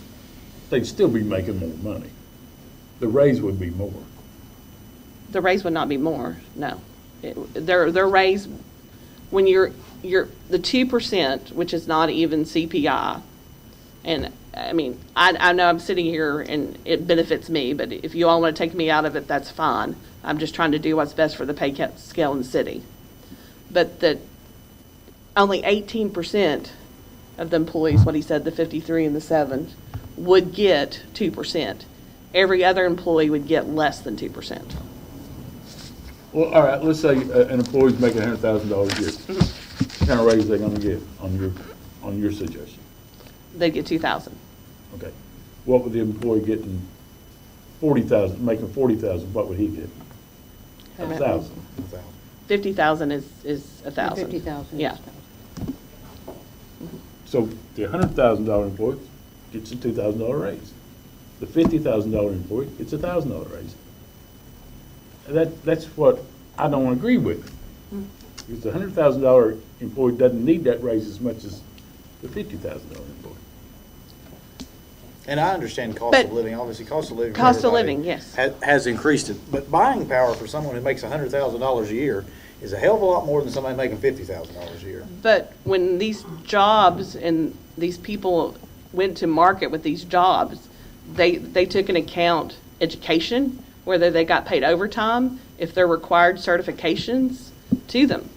They'd still be making more money. The raise would be more. The raise would not be more, no. Their raise, when you're, the 2%, which is not even CPI, and, I mean, I know I'm sitting here and it benefits me, but if you all want to take me out of it, that's fine. I'm just trying to do what's best for the pay scale in the city. But only 18% of the employees, what he said, the 53 and the 7, would get 2%. Every other employee would get less than 2%. Well, all right, let's say an employee's making $100,000 a year. What kind of raise are they gonna get on your suggestion? They'd get 2,000. Okay. What would the employee getting making 40,000, what would he get? 1,000. 50,000 is 1,000. 50,000. Yeah. So the $100,000 employee gets a $2,000 raise. The $50,000 employee gets a $1,000 raise. That's what I don't agree with. Because the $100,000 employee doesn't need that raise as much as the $50,000 employee. And I understand cost But- of living, obviously, cost of living. for Cost of everybody living, yes. Has increased it, but buying power for someone who makes $100,000 a year is a hell of a lot more than somebody making $50,000 a year. But when these jobs and these people went to market with these jobs, they took into account education, whether they got paid overtime, if they're required certifications to them.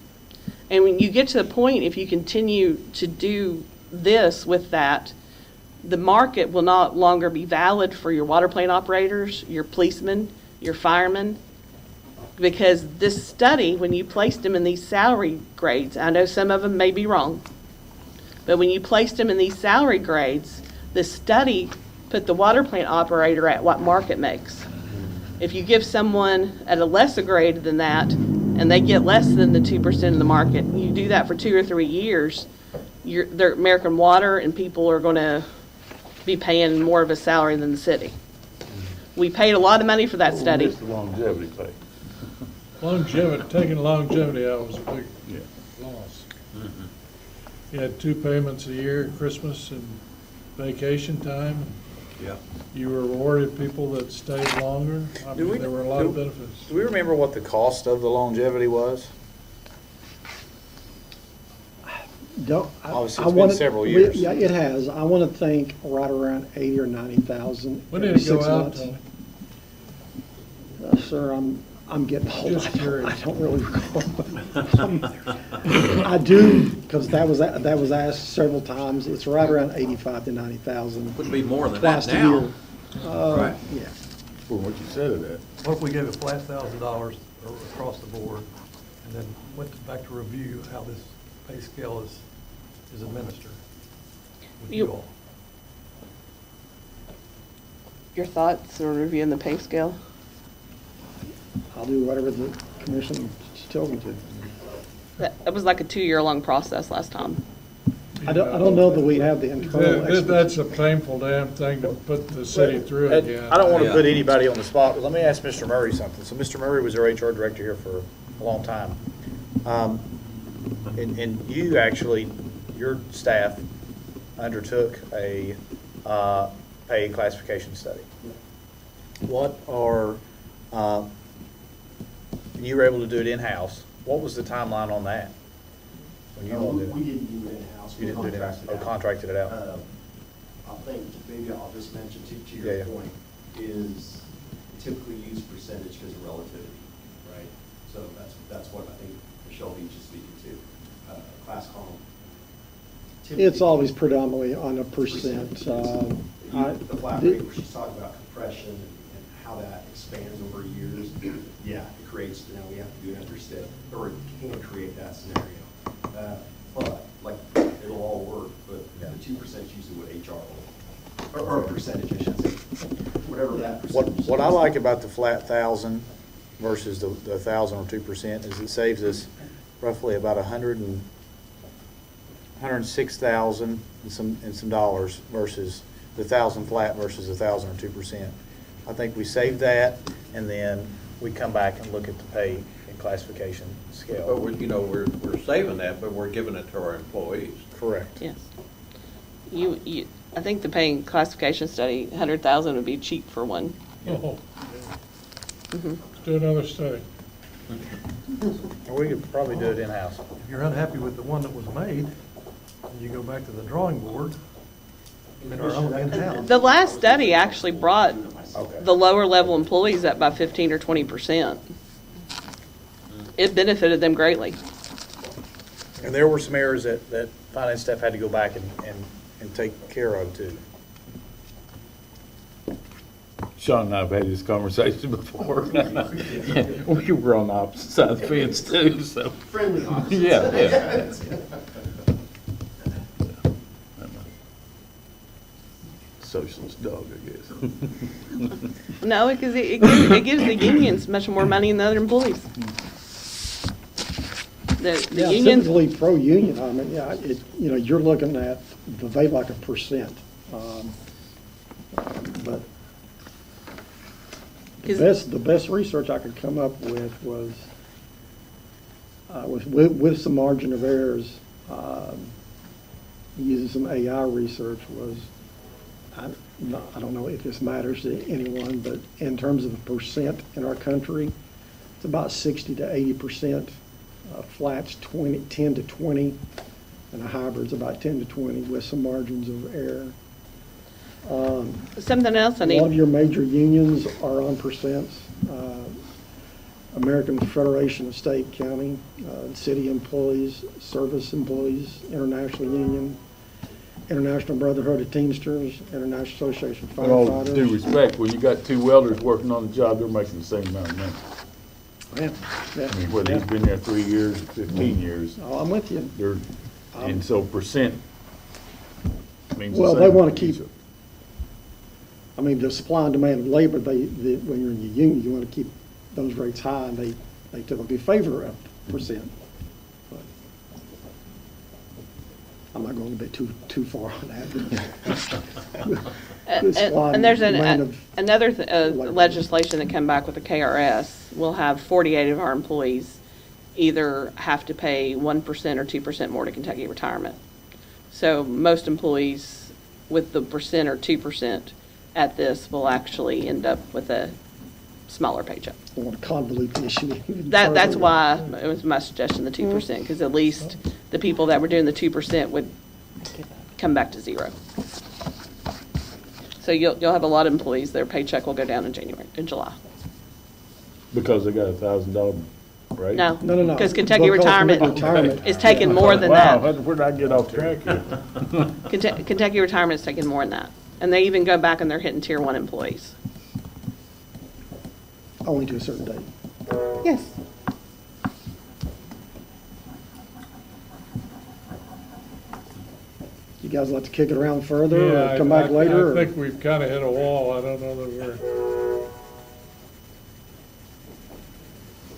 And when you get to the point, if you continue to do this with that, the market will not longer be valid for your water plant operators, your policemen, your firemen, because this study, when you placed them in these salary grades, I know some of them may be wrong, but when you placed them in these salary grades, the study put the water plant operator at what market makes. If you give someone at a lesser grade than that, and they get less than the 2% of the market, you do that for 2 or 3 years, their American Water and people are going to be paying more of a salary than the city. We paid a lot of money for that study. It's the longevity pay. Taking longevity out was a big Yeah. loss. You had 2 payments a year, Christmas and vacation time. Yeah. You rewarded people that stayed longer. I Do mean, we- there were a lot of benefits. Do we remember what the cost of the longevity was? Obviously, it's been several years. Yeah, it has. I want to think right around 80 or 90,000. When did every it go 6 out, months. Tony? Sir, I'm getting old. Just curious. I don't really recall. I do, because that was asked several times. It's right around 85 to 90,000. Would be more than that twice a now. year. Right. Yeah. For what you said of that. What if we gave a flat $1,000 across the board and then went back to review how this pay scale is administered with you all? Your thoughts on reviewing the pay scale? I'll do whatever the commission tells me to. That was like a 2-year-long process last time. I don't know that we have the internal expertise. That's a painful damn thing to put the city through again. I don't want to Yeah. put anybody on the spot, but let me ask Mr. Murray something. So Mr. Murray was our HR director here for a long time. And you actually, your staff undertook a pay classification study. What are, you were able to do it in-house. What was the timeline on that? When you all did it? We didn't do it in-house. You didn't do it in-house? Oh, contracted it out. I think maybe I'll just mention to Yeah, your yeah. point, is typically use percentage because of relativity, right? So that's what I think Michelle Beach is speaking to. Class column. It's always predominantly on a percent. The flat rate where she's talking about compression and how that expands over years, yeah, it creates, we have to do it under step, or it can create that scenario. But, like, it'll all work, but the 2% is usually what HR will, or a percentage, I should say, whatever that percentage. What I like about the flat 1,000 versus the 1,000 or 2% is it saves us roughly about 106,000 and some dollars versus the 1,000 flat versus 1,000 or 2%. I think we save that, and then we come back and look at the pay and classification But scale. we're saving that, but we're giving it to our employees. Correct. Yes. I think the paying classification study, 100,000 would be cheap for one. Oh, Mhm. let's do another study. We could probably do it in-house. If you're unhappy with the one that was made, you go back to the drawing board and our own in-house. The last study actually brought Okay. the lower level employees up by 15 or 20%. It benefited them greatly. And there were some errors that finance staff had to go back and take care of too. Sean and I have had this conversation before. We were on the opposite side of the fence too, so. Friendly opposites. Yeah, yeah. Socialist dog, I guess. No, because it gives the unions much more money than the other employees. The Yeah, unions, typically pro-union, I mean, yeah, you're looking at, they like 1%. But the best research I could come up with was, with some margin of errors, using some AI research was, I don't know if this matters to anyone, but in terms of the percent in our country, it's about 60 to 80%. Flats 10 to 20, and a hybrid's about 10 to 20 with some margins of error. something else I A lot of need, your major unions are on percents. American Federation of State, County, city employees, service employees, International Union, International Brotherhood of Teamsters, International Association of With all due Firefighters. respect, when you got two welders working on the job, they're making the same amount of money. Yeah, yeah, I mean, whether he's yeah. been there 3 years, 15 years, Oh, I'm with you. they're, and so percent means the Well, same. they want to keep, I mean, the supply and demand of labor, when you're in your union, you want to keep those rates high, and they typically favor a percent. But I'm not going a bit too far on that. The supply and there's demand of another labor. legislation that came back with the KRS. We'll have 48 of our employees either have to pay 1% or 2% more to Kentucky retirement. So most employees with the percent or 2% at this will actually end up with a smaller paycheck. I want to convolute the issue. even That's further. why it was my suggestion, the 2%, because at least the people that were doing the 2% would come back to zero. So you'll have a lot of employees, their paycheck will go down in July. Because they got $1,000, right? No. No. Because Kentucky Because retirement retirement- is taking more than Wow, that. where did I get off track here? Kentucky retirement is taking more than that. And they even go back and they're hitting tier 1 employees. Only to a certain date. Yes. You guys like to kick it around further, Yeah, or come back later? I or- think we've kind of hit a wall. I don't know that we're,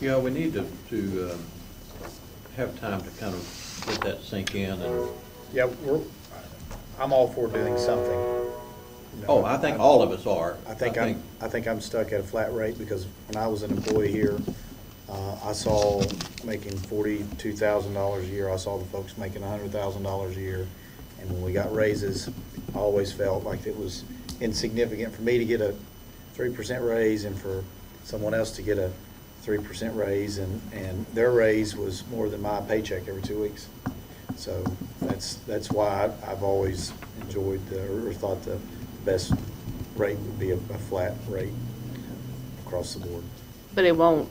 Yeah, we need to have time to kind of let that sink in and, Yeah, I'm all for doing something. oh, I think all of us are. I think I'm stuck at a flat rate because when I was an employee here, I saw making $42,000 a year. I saw the folks making $100,000 a year. And when we got raises, I always felt like it was insignificant for me to get a 3% raise and for someone else to get a 3% raise, and their raise was more than my paycheck every 2 weeks. So that's why I've always enjoyed or thought the best rate would be a flat rate across the board. But it won't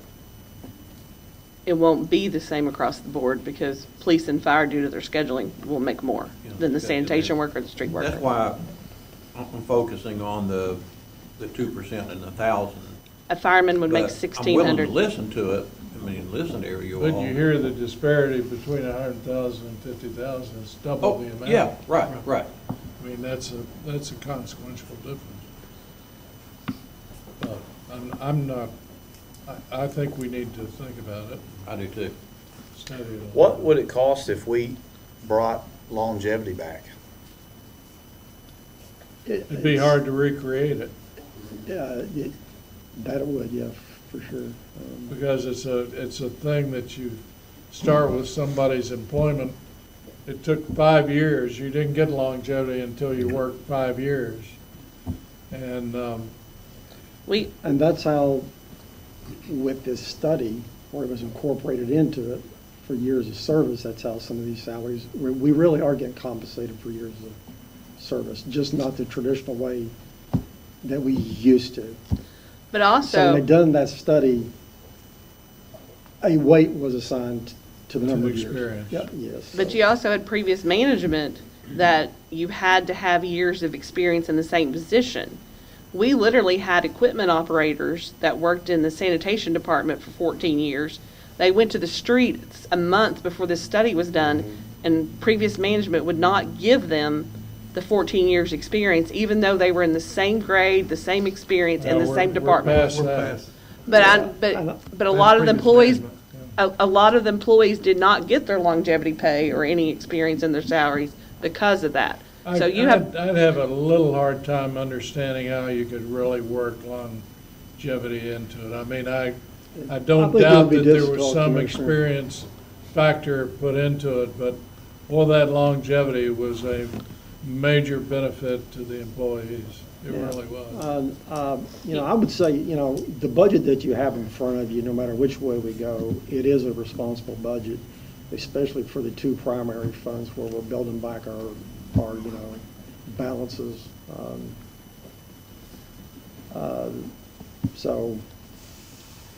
be the same across the board because police and fire, due to their scheduling, will make more than the sanitation worker or the street worker. That's why I'm focusing on the 2% and the 1,000. A fireman would make But $1,600. I'm willing to listen to it, I mean, listen to you all. but you hear the disparity between 100,000 and 50,000 is double Oh, the amount. yeah, right. I mean, that's a consequential difference. But I'm not, I think we need to think about it. I do too. Stay study it. What would it cost if we brought longevity back? It'd be hard to recreate it. Yeah, that would, yeah, for sure. Because it's a thing that you start with somebody's employment. It took 5 years. You didn't get longevity until you worked 5 years. And, And that's how, with this study, where it was incorporated into it for years of service, that's how some of these salaries, we really are getting compensated for years of service, just not the traditional way that we used to. But So also, when they done that study, a weight was assigned to the number of years. experience. Yeah, yes. but you also had previous management that you had to have years of experience in the same position. We literally had equipment operators that worked in the sanitation department for 14 years. They went to the streets a month before this study was done, and previous management would not give them the 14 years experience, even though they were in the same grade, the same experience, in the same department. But a lot of the employees, a lot of the employees did not get their longevity pay or any experience in their salaries because of that. So you have, I'd have a little hard time understanding how you could really work longevity into it. I mean, I don't think it doubt would be that there was difficult, some Commissioner. experience factor put into it, but all that longevity was a major benefit to the employees. It Yeah. really was. I would say, the budget that you have in front of you, no matter which way we go, it is a responsible budget, especially for the two primary funds where we're building back our balances. So,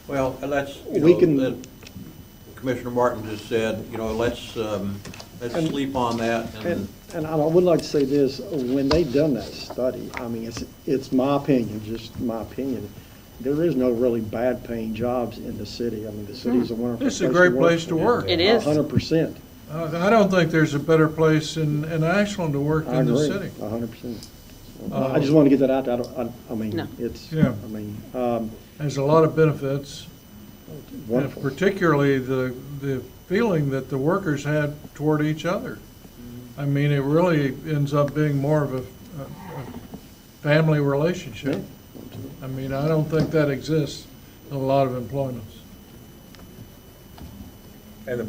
Well, let's, We can- Commissioner Martin just said, let's sleep on that. and I would like to say this, when they done that study, I mean, it's my opinion, just my opinion, there is no really bad paying jobs in the city. I mean, the city's a wonderful place It's a great place to work. It is. 100%. I don't think there's a better place in Ashland to work I than the agree, city. 100%. I just want to get that out there. I mean, No. it's, Yeah. I mean, There's a lot of benefits, and wonderful. particularly the feeling that the workers had toward each other. I mean, it really ends up being more of a family relationship. I mean, I don't think that exists in a lot of employments. And the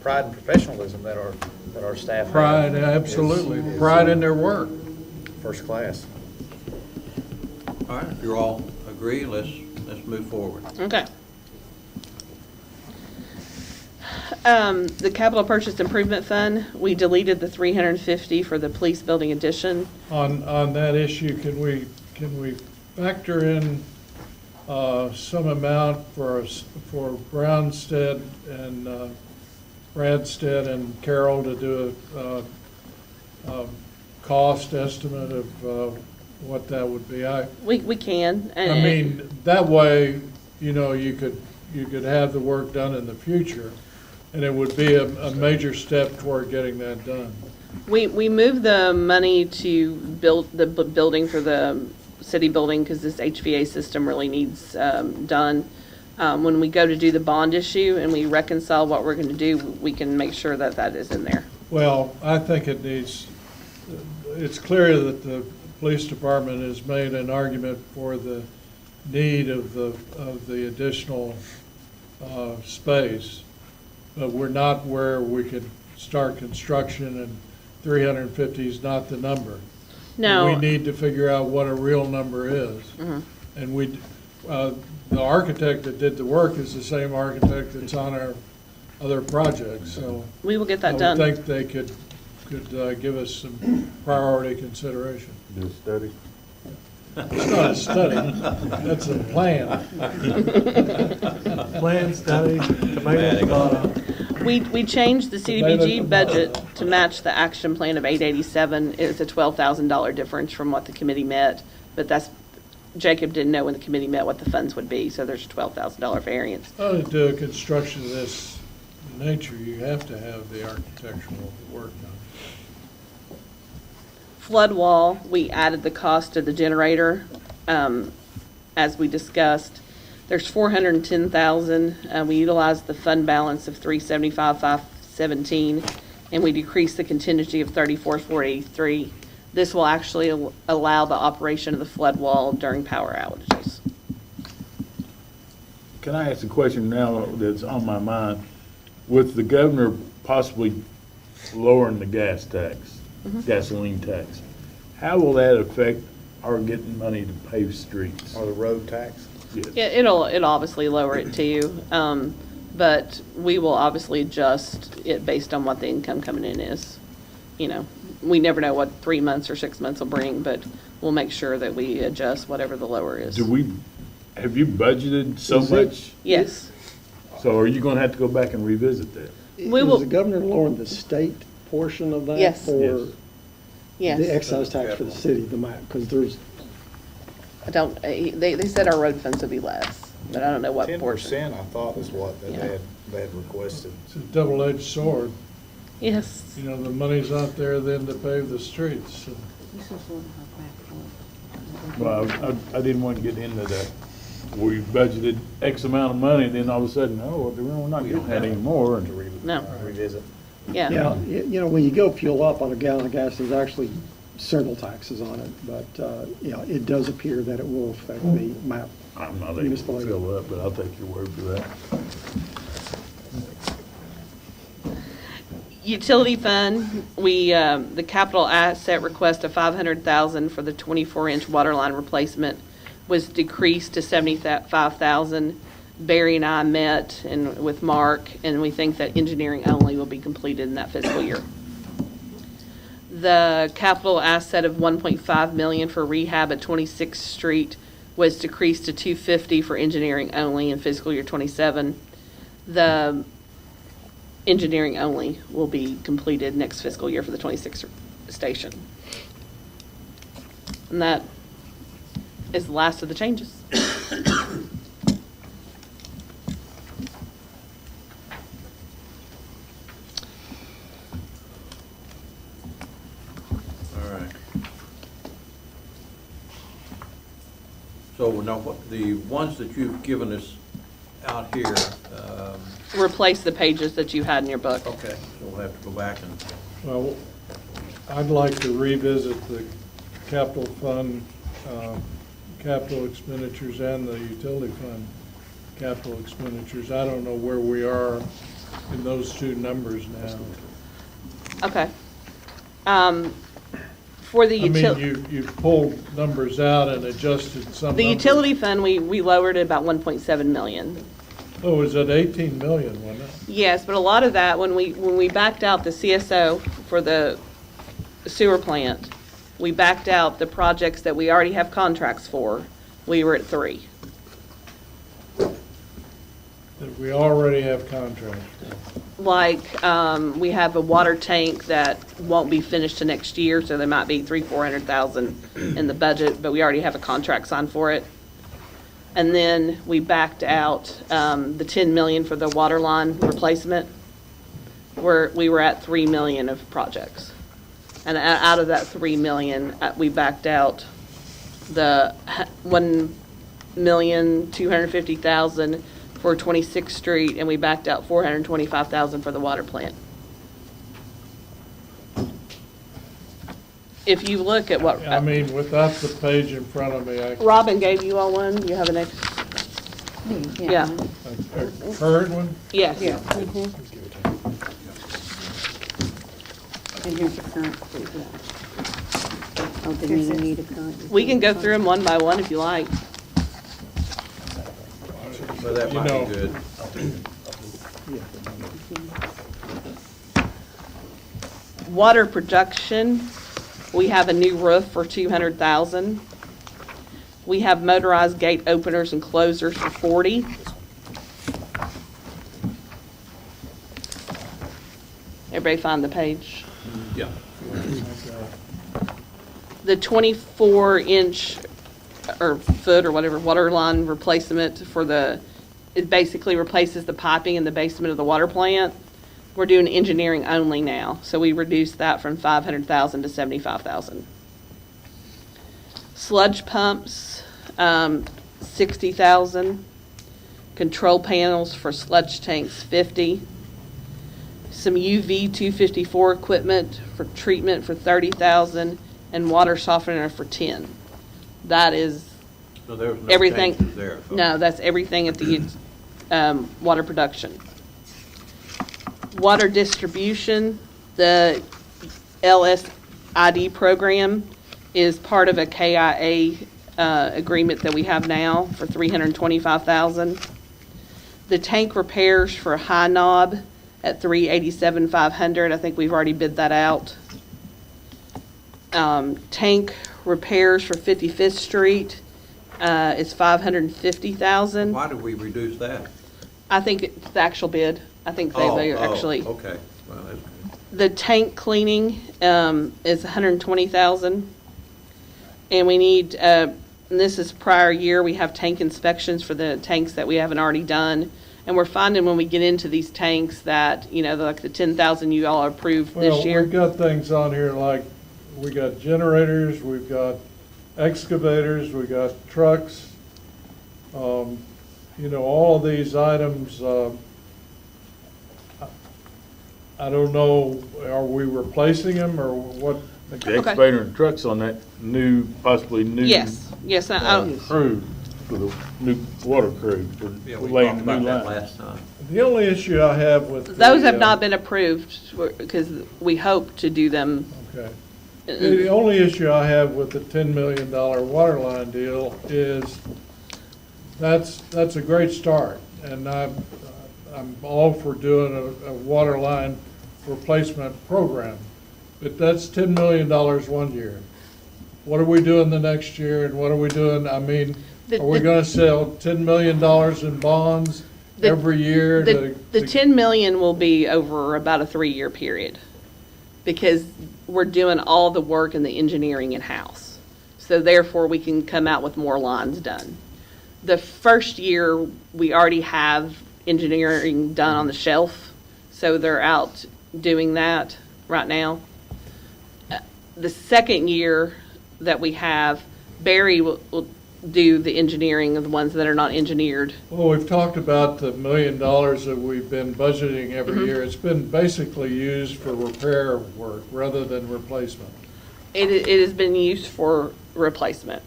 pride and professionalism that our staff have. Pride, absolutely, pride in their work. First class. All right, if you all agree, let's move forward. okay. The capital purchase improvement fund, we deleted the 350 for the police building addition. On that issue, can we factor in some amount for Brownstead and Bradstead and Carroll to do a cost estimate of what that would be? We can. I mean, that way, you could have the work done in the future, and it would be a major step toward getting that done. We moved the money to build the building for the city building because this HVA system really needs done. When we go to do the bond issue and we reconcile what we're going to do, we can make sure that that is in there. Well, I think it's clear that the police department has made an argument for the need of the additional space, but we're not where we could start construction, and 350 is not the number. No. We need to figure out what a real number is. And the architect that did the work is the same architect that's on our other projects, so. We will get that done. I would think they could give us some priority consideration. Do a study. It's not a study, that's a plan. Plan, study, tomato, tomato. We changed the CDBG budget to match the action plan of 887. It's a $12,000 difference from what the committee met, but Jacob didn't know when the committee met what the funds would be, so there's a $12,000 variance. To do a construction of this nature, you have to have the architectural work done. Flood wall, we added the cost of the generator, as we discussed. There's 410,000. We utilized the fund balance of 375,517, and we decreased the contingency of 34,483. This will actually allow the operation of the flood wall during power outages. Can I ask a question now that's on my mind? With the governor possibly lowering the gas tax, gasoline tax, how will that affect our getting money to pave streets? Or the road tax? Yes. Yeah, it'll obviously lower it too, but we will obviously adjust it based on what the income coming in is. You know, we never know what 3 months or 6 months will bring, but we'll make sure that we adjust whatever the lower is. Have you budgeted so much? Yes. So are you gonna have to go back and revisit that? We will- Is the governor lowering the state portion of that? Yes. Or Yes. the excise tax for the city, the map? Because there's, I don't, they said our road funds would be less, but I don't know what portion. 10%, I thought is what Yeah. they had requested. It's a double-edged sword. Yes. You know, the money's out there then to pave the streets. So Well, I didn't want to get into that. We budgeted X amount of money, then all of a sudden, oh, we're not getting that anymore. And No. Revisit. Yeah. yeah, you know, when you go fuel up on a gallon of gas, there's actually several taxes on it. But, you know, it does appear that it will affect the map. I'm not able to fill up, but I'll take your word for that. Utility fund, the capital asset request of 500,000 for the 24-inch water line replacement was decreased to 75,000. Barry and I met with Mark, and we think that engineering only will be completed in that fiscal year. The capital asset of 1.5 million for rehab at 26th Street was decreased to 250 for engineering only in fiscal year 27. The engineering only will be completed next fiscal year for the 26th station. And that is the last of the changes. All right. So now, the ones that you've given us out here, Replace the pages that you had in your book. okay, so we'll have to go back and, Well, I'd like to revisit the capital fund, capital expenditures and the utility fund capital expenditures. I don't know where we are in those two numbers now. Okay. For the I mean, utility. you pulled numbers out and adjusted some The numbers. utility fund, we lowered it about 1.7 million. Oh, it was at 18 million, wasn't it? Yes, but a lot of that, when we backed out the CSO for the sewer plant, we backed out the projects that we already have contracts for, we were at 3. That we already have contracts. Like, we have a water tank that won't be finished till next year, so there might be 300,000-400,000 in the budget, but we already have a contract signed for it. And then we backed out the 10 million for the water line replacement, where we were at 3 million of projects. And out of that 3 million, we backed out the 1,250,000 for 26th Street, and we backed out 425,000 for the water plant. If you look at what. I mean, without the page in front of me, Robin gave you all one. Do you have an extra? Yeah. a current one? Yes. Yeah. Mhm. And here's the current. Oh, then you need a current. We can go through them one by one if you like. so that might be good. Water production, we have a new roof for 200,000. We have motorized gate openers and closers for 40. Everybody find the page? Yeah. The 24-inch or foot or whatever water line replacement for it basically replaces the piping in the basement of the water plant. We're doing engineering only now, so we reduced that from 500,000 to 75,000. Sludge pumps, 60,000. control panels for sludge tanks, 50. Some UV 254 equipment for treatment for 30,000, and water softener for 10. That is So there was no everything. changes there. so- No, that's everything at the water production. Water distribution, the LSID program is part of a KIA agreement that we have now for $325,000. The tank repairs for High Knob at $387,500. I think we've already bid that out. Tank repairs for 55th Street is $550,000. Why did we reduce that? I think it's the actual bid. I think they actually. Okay. Well, that's good. The tank cleaning is $120,000. And we need, and this is prior year, we have tank inspections for the tanks that we haven't already done. And we're finding when we get into these tanks that, you know, like the 10,000 you all approved this year. Well, we've got things on here like, we got generators, we've got excavators, we got trucks. You know, all of these items, I don't know, are we replacing them or what? The excavator and trucks on that new, possibly new. Yes, Crew, for the new water crew, for Yeah, we laying talked the about new that line. last time. The only issue I have with. Those the, have not been approved because we hope to do them. Okay. The only issue I have with the $10 million water line deal is that's a great start. And I'm all for doing a water line replacement program. But that's $10 million one year. What are we doing the next year and what are we doing? I mean, are we going to sell $10 million in bonds every year? The 10 million will be over about a 3-year period because we're doing all the work and the engineering in-house. So therefore, we can come out with more lines done. The first year, we already have engineering done on the shelf, so they're out doing that right now. The second year that we have, Barry will do the engineering of the ones that are not engineered. Well, we've talked about the $1 million that we've been budgeting every year. It's been basically used for repair work rather than replacement. It has been used for replacement.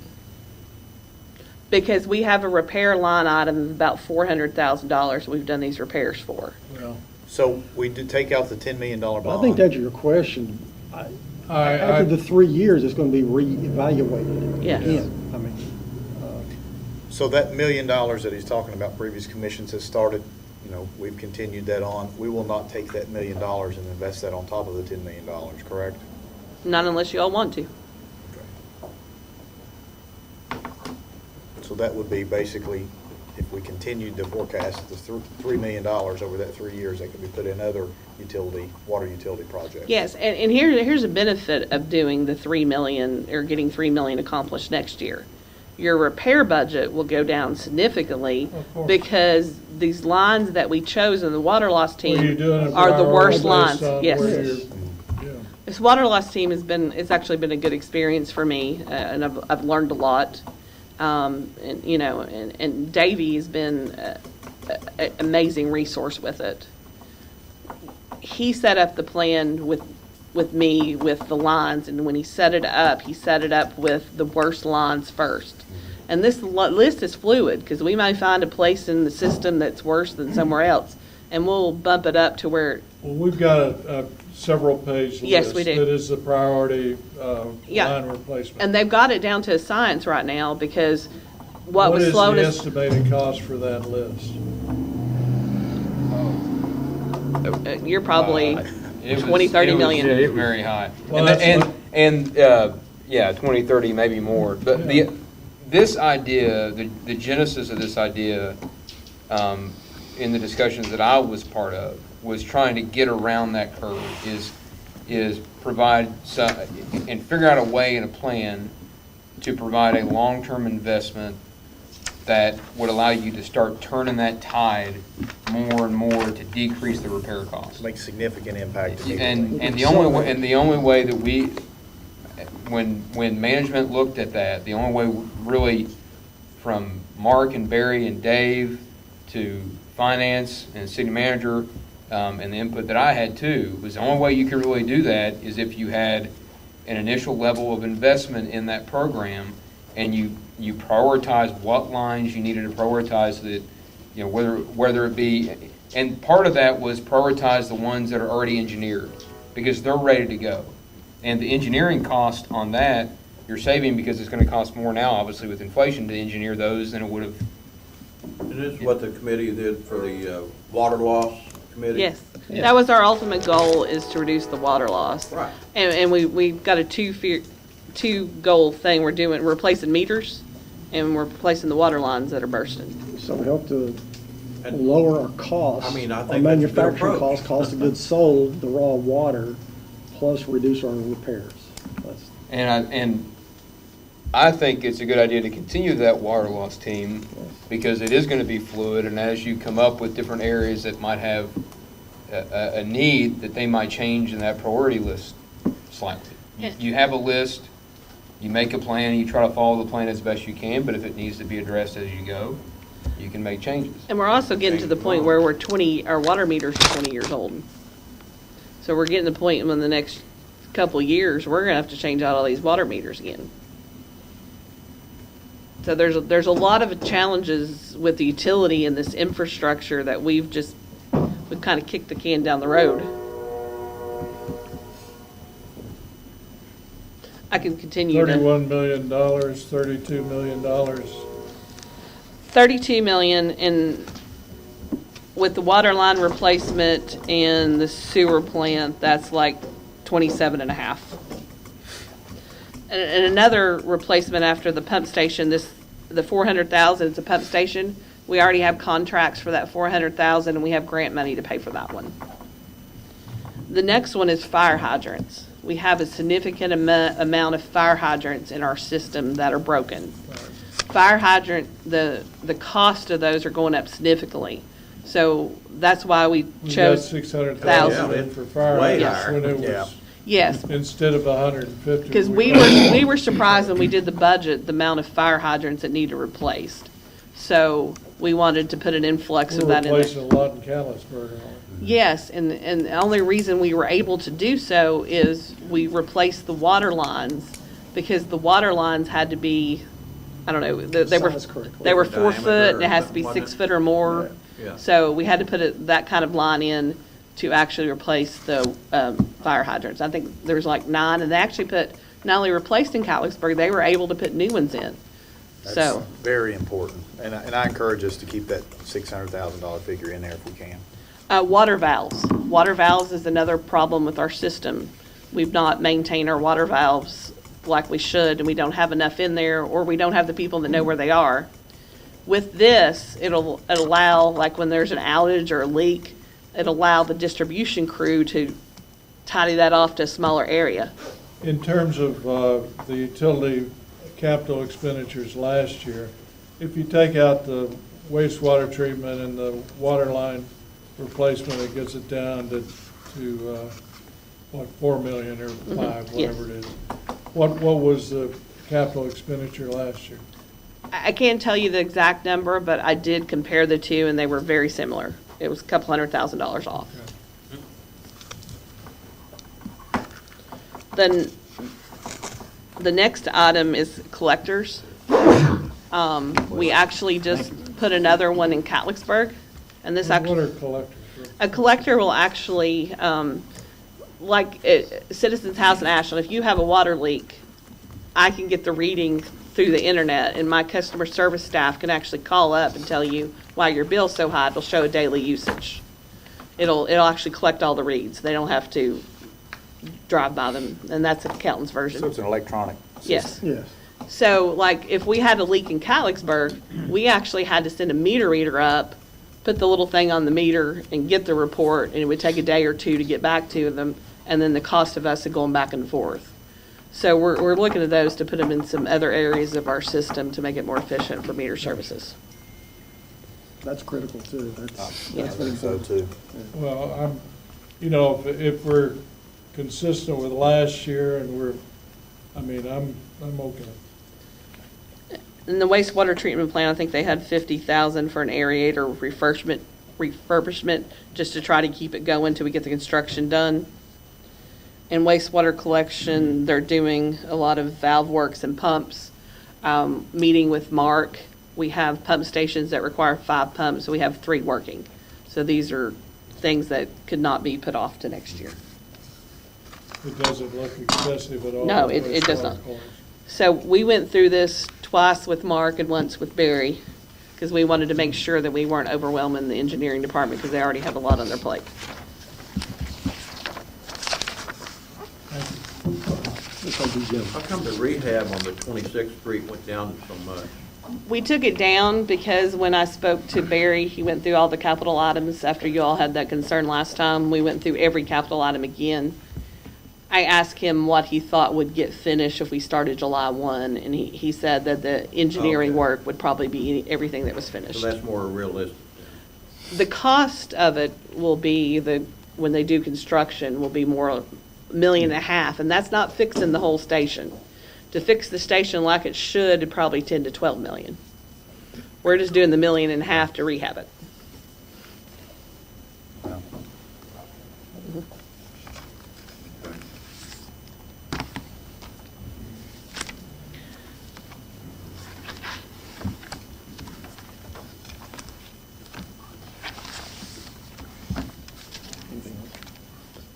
Because we have a repair line item of about $400,000 we've done these repairs for. Well, So we did take out the $10 million bond. I think that's your question. After the 3 years, it's going to be reevaluated. Yes. Again. I mean, So that $1 million that he's talking about, previous commissions has started, you know, we've continued that on. We will not take that $1 million and invest that on top of the $10 million, correct? Not unless you all want to. So that would be basically, if we continued to forecast the $3 million over that 3 years, that could be put in other water utility projects. Yes, and here's a benefit of doing the 3 million, or getting 3 million accomplished next year. Your repair budget will go down significantly because these lines that we chose in the water loss team are the worst lines. Yes. This water loss team it's actually been a good experience for me, and I've learned a lot. And you know, and Davey has been an amazing resource with it. He set up the plan with me with the lines, and when he set it up with the worst lines first. And this list is fluid because we may find a place in the system that's worse than somewhere else, and we'll bump it up to where. Well, we've got a several-page list. Yes, we do. That is the priority line replacement. And they've got it down to a science right now because what was slowing us. What is the estimated cost for that list? You're probably 20, 30 million. Yeah, it was very high. Well, Yeah, 20, 30, maybe more. But this idea, the genesis of this idea, in the discussions that I was part of, was trying to get around that curve, is provide some, and figure out a way and a plan to provide a long-term investment that would allow you to start turning that tide more and more to decrease the repair costs. Make significant impact. And the only way that we, when management looked at that, the only way really from Mark and Barry and Dave to finance and city manager, and the input that I had too, was the only way you could really do that is if you had an initial level of investment in that program, and you prioritize what lines you needed to prioritize that, you know, whether it be, and part of that was prioritize the ones that are already engineered, because they're ready to go. And the engineering cost on that, you're saving because it's gonna cost more now, obviously with inflation, to engineer those than it would have. And this is what the committee did for the water loss committee? Yes, that was our ultimate goal, is to reduce the water loss. Right. And we've got a two goal thing. We're replacing meters, and we're replacing the water lines that are bursting. So we hope to lower our costs. I mean, I our think that's a good manufacturing approach. cost of goods sold, the raw water, plus reduce our repairs. That's- And I think it's a good idea to continue that water loss team, because it is gonna be fluid, and as you come up with different areas that might have a need, that they might change in that priority list slightly. You have a list, you make a plan, you try to follow the plan as best you can, but if it needs to be addressed as you go, you can make changes. And we're also getting to the point where our water meters are 20 years old. So we're getting to the point in the next couple of years, we're gonna have to change out all these water meters again. So there's a lot of challenges with the utility and this infrastructure that we've kind of kicked the can down the road. I can continue to. $31 million, $32 million. 32 million, and with the water line replacement and the sewer plant, that's like 27 and a half. And another replacement after the pump station, the 400,000 is a pump station. We already have contracts for that 400,000, and we have grant money to pay for that one. The next one is fire hydrants. We have a significant amount of fire hydrants in our system that are broken. Fire hydrant, the cost of those are going up significantly. So that's why we We got chose 600,000 in for fire Way hydrants when it higher. was, yes, instead of 150. because we were surprised when we did the budget, the amount of fire hydrants that needed replaced. So we wanted to put an influx of We're that in there. replacing a lot in Callisburg. aren't we? Yes, and the only reason we were able to do so is we replaced the water lines, because the water lines had to be, I don't know, they were Size correctly. 4 Diameter foot, and it or has to be something, 6 wasn't foot or more. Yeah. So we had to put that kind of line in to actually replace the fire hydrants. I think there was like 9, and they actually put, not only replaced in Catlettsburg, they were able to put new ones in. That's So, very important, and I encourage us to keep that $600,000 figure in there if we can. water valves. Water valves is another problem with our system. We've not maintained our water valves like we should, and we don't have enough in there, or we don't have the people that know where they are. With this, it'll allow, like when there's an outage or a leak, it'll allow the distribution crew to tidy that off to a smaller area. In terms of the utility capital expenditures last year, if you take out the wastewater treatment and the water line replacement, it gets it down to what, 4 million or 5, Yes. whatever it is. What was the capital expenditure last year? I can't tell you the exact number, but I did compare the two, and they were very similar. It was a couple $100,000 off. Then the next item is collectors. We actually just put another one in Catlettsburg, and this What actually. are collectors? A collector will actually, like at Citizens House in Ashland, if you have a water leak, I can get the reading through the internet, and my customer service staff can actually call up and tell you why your bill's so high. It'll show a daily usage. It'll actually collect all the reads. They don't have to drive by them, and that's an accountant's version. So it's an electronic Yes. Yes. So, like, if we had a leak in Catlettsburg, we actually had to send a meter reader up, put the little thing on the meter, and get the report, and it would take a day or two to get back to them, and then the cost of us going back and forth. So we're looking at those to put them in some other areas of our system to make it more efficient for meter services. That's critical too. That's Yeah. very So important. too. Well, if we're consistent with last year and I'm okay. In the wastewater treatment plant, I think they had 50,000 for an aerator refurbishment, just to try to keep it going till we get the construction done. In wastewater collection, they're doing a lot of valve works and pumps. Meeting with Mark, we have pump stations that require 5 pumps, so we have 3 working. So these are things that could not be put off to next year. It doesn't look excessive at all. No, the it does wastewater not. costs. So we went through this twice with Mark and once with Barry, because we wanted to make sure that we weren't overwhelming the engineering department, because they already have a lot on their plate. How come the rehab on the 26th Street went down so much? We took it down because when I spoke to Barry, he went through all the capital items after you all had that concern last time. We went through every capital item again. I asked him what he thought would get finished if we started July 1, and he said that the engineering Okay. work would probably be everything that was finished. So that's more realistic. The cost of it will be, when they do construction, will be more $1.5 million, and that's not fixing the whole station. To fix the station like it should, it'd probably 10 to 12 million. We're just doing the $1.5 million to rehab it.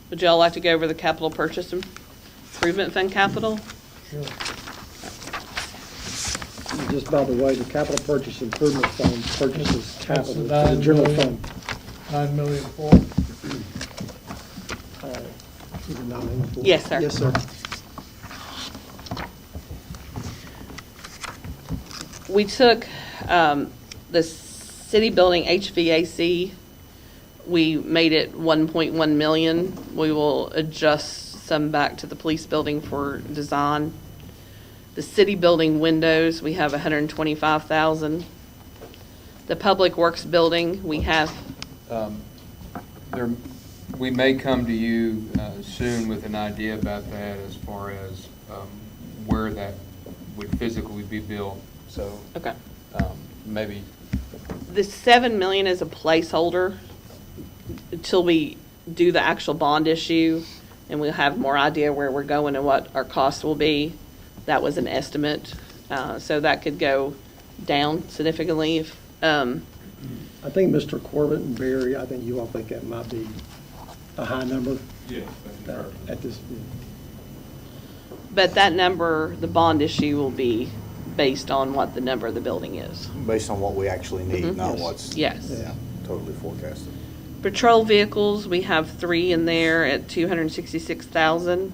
Would y'all like to go over the capital purchase improvement fund capital? Sure. Just by the way, the capital purchase improvement fund purchases capital for the 9 general million. fund. 9,000,004. Is it 9,004? Yes, sir. Yes, sir. We took the city building HVAC, we made it 1.1 million. We will adjust some back to the police building for design. The city building windows, we have 125,000. The public works building, we have, We may come to you soon with an idea about that as far as where that would physically be built, so. okay. Maybe, The 7 million is a placeholder until we do the actual bond issue, and we'll have more idea where we're going and what our costs will be. That was an estimate, so that could go down significantly. I think Mr. Corbett and Barry, I think you all think that might be a high number. Yeah. At this. But that number, the bond issue will be based on what the number of the building is. Based on what we actually need, Mhm. not Yes. what's. Yes. Yeah, totally forecasted. Patrol vehicles, we have 3 in there at 266,000.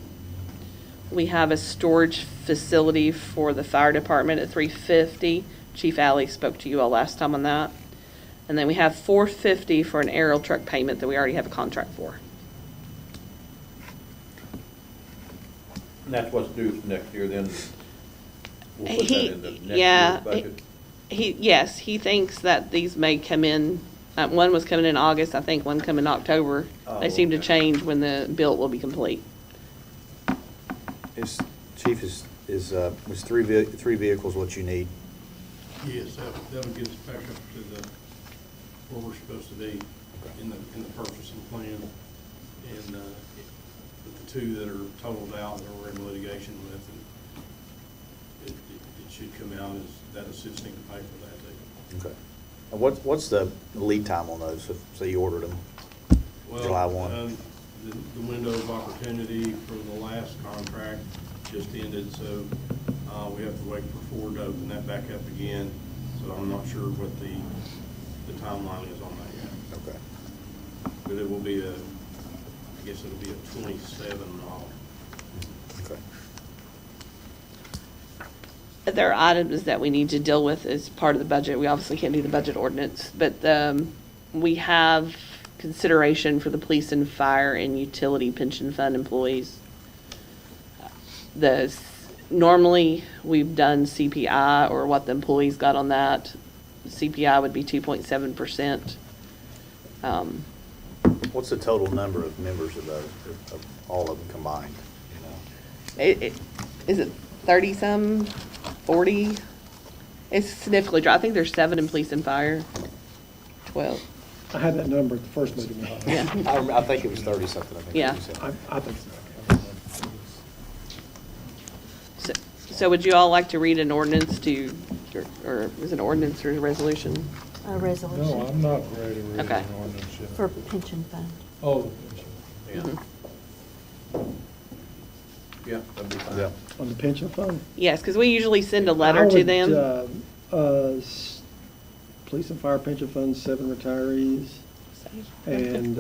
We have a storage facility for the fire department at 350. Chief Alley spoke to you all last time on that. And then we have 450 for an aerial truck payment that we already have a contract for. And that's what's due next year, then we'll put He- that in the next yeah, year's budget. Yes, he thinks that these may come in, one was coming in August, I think one come in October. Oh, They seem to okay. change when the build will be complete. Chief, was three vehicles what you need? Yes, that'll get us back up to where we're supposed to be in the purchasing plan. And with the 2 that are totaled out that we're in litigation with, and it should come out as that assisting to pay for that too. Okay. And what's the lead time on those, so you ordered them July 1? The window of opportunity for the last contract just ended, so we have to wait for Ford to open that back up again. So I'm not sure what the timeline is on that yet. Okay. But it will be I guess it'll be a 27 model. Okay. There are items that we need to deal with as part of the budget. We obviously can't do the budget ordinance, but we have consideration for the police and fire and utility pension fund employees. Normally, we've done CPI or what the employees got on that. CPI would be 2.7%. What's the total number of members of those, of all of them combined? You know? Is it 30-some, 40? It's significantly dropped. I think there's 7 in police and fire. 12. I had that number at the first meeting. Yeah. I think it was 30-something, I think. Yeah. you said. I think so. So would you all like to read an ordinance to, or is it an ordinance or a resolution? No, A resolution I'm not ready to read Okay. an ordinance yet. for pension fund. Oh, the pension. Yeah, that'd be fine. Yeah. On the pension fund? Yes, because we usually send a letter I to would, them. Police and fire pension fund, 7 retirees, and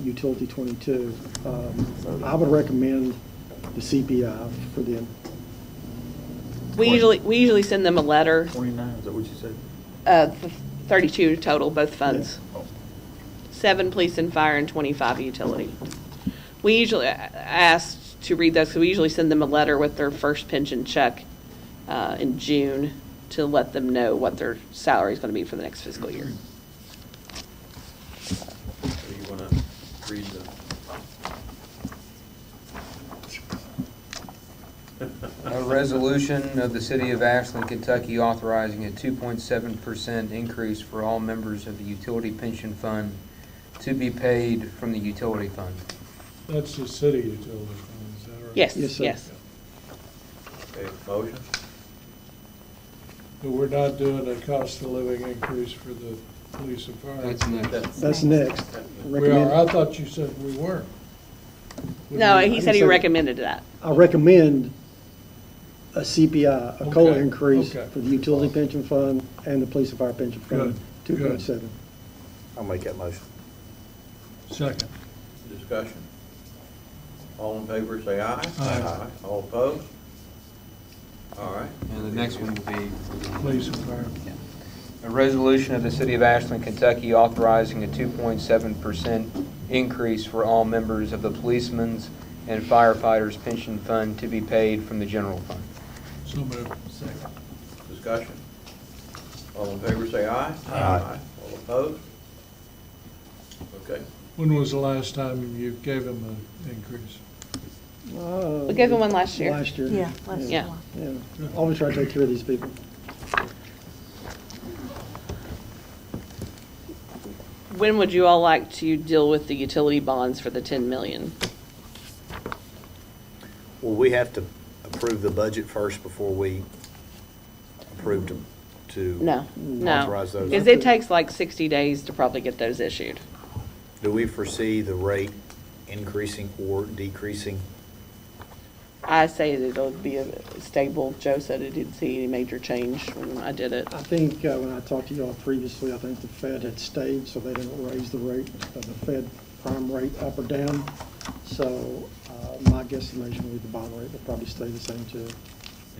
utility 22. I would recommend the CPI for them. We usually send them a letter, 29, is that what you said? 32 total, both funds. 7 police and fire and 25 utility. We usually ask to read those, because we usually send them a letter with their first pension check in June to let them know what their salary is going to be for the next fiscal year. So you want to read A resolution of the City of Ashland, Kentucky authorizing a 2.7% increase for all members of the utility pension fund to be paid from the utility fund. That's the city utility fund, is that right? Yes, Yes, sir. yes. Okay, motion? But we're not doing a cost of living increase for the police and fire. That's next. That's next. We are, I thought you said we weren't. No, he said he said- recommended that. I recommend a CPI, a COLA Okay, increase okay. for the utility pension fund and the police and fire pension fund, Good, good. 2.7. I'll make that motion. Second. Discussion. All in favor, say aye. Aye. All opposed? All right. And the next one will be Police and fire. a resolution of the City of Ashland, Kentucky authorizing a 2.7% increase for all members of the policemen's and firefighters' pension fund to be paid from the general fund. So moved. Second. Discussion. All in favor, say aye. Aye. All opposed? Okay. When was the last time you gave them an increase? We gave them one last year. Last year. Yeah, last Yeah. July. Yeah. Always try to take care of these people. When would you all like to deal with the utility bonds for the 10 million? Well, we have to approve the budget first before we approve to No, no. authorize those. Because it takes like 60 days to probably get those issued. Do we foresee the rate increasing or decreasing? I say that it'll be stable. Joe said he didn't see any major change when I did it. I think when I talked to y'all previously, I think the Fed had stayed, so they didn't raise the rate, the Fed prime rate up or down. So my guesstimation would be the bond rate will probably stay the same too.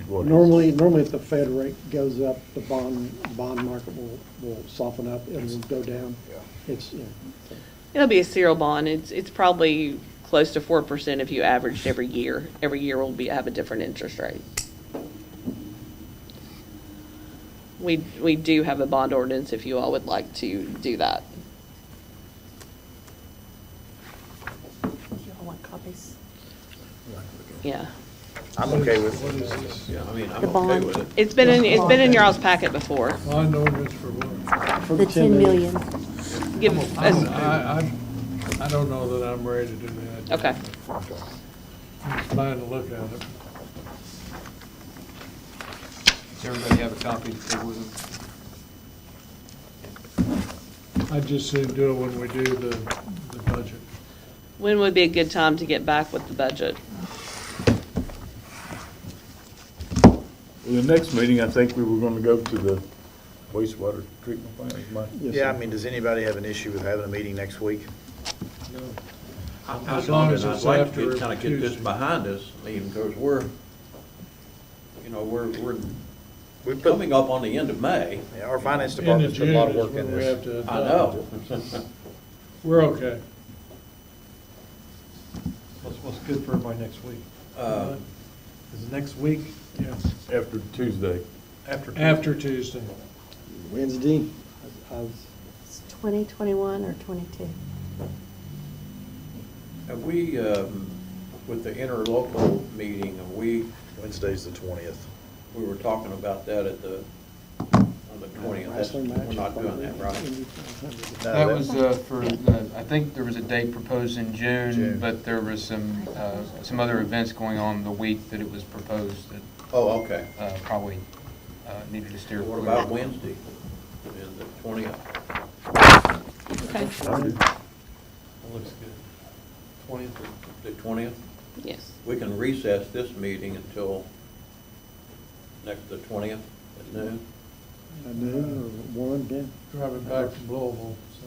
Normally if the Fed rate goes up, the bond market will soften up, it will go down. It's, It'll be a serial bond. It's probably close to 4% if you averaged every year. Every year will have a different interest rate. We do have a bond ordinance if you all would like to do that. You all want copies? Yeah. I'm okay with What it. is this? Yeah, I mean, I'm The okay bond. with it. It's been in your all's packet before. Bond ordinance for what? for The 10 million. Give us, I don't know that I'm ready to do that. okay. I'm fine to look at it. Does everybody have a copy to take with them? I just soon do it when we do the budget. When would be a good time to get back with the budget? Well, the next meeting, I think we were gonna go to the wastewater treatment plant, is my. yes, Yeah, I sir. mean, does anybody have an issue with having a meeting next week? As long as I'd it's like after to kind of get this Tuesday. behind us, I mean, because we're We put, coming up on the end of May. yeah, our finance End of department's put a June lot of is work in when we have this. to I adopt know. it. We're okay. What's good for everybody next week? Is it next week? Yeah, After Tuesday. after Tuesday. Wednesday, I was It's 2021 or 22? Have we, with the interlocal meeting, Wednesday's the 20th. we were talking about that at the on the 20th. That's, Wrestling match. we're not doing that, right? That was for, I think there was a date proposed in June, but there was some other events going on the week that it was proposed that Oh, okay. probably needed to steer What clear. about Wednesday, the 20th? Okay. That looks good. 20th? The 20th? Yes. We can recess this meeting until the 20th at noon. At noon or 1, yeah. Driving back from Louisville, so.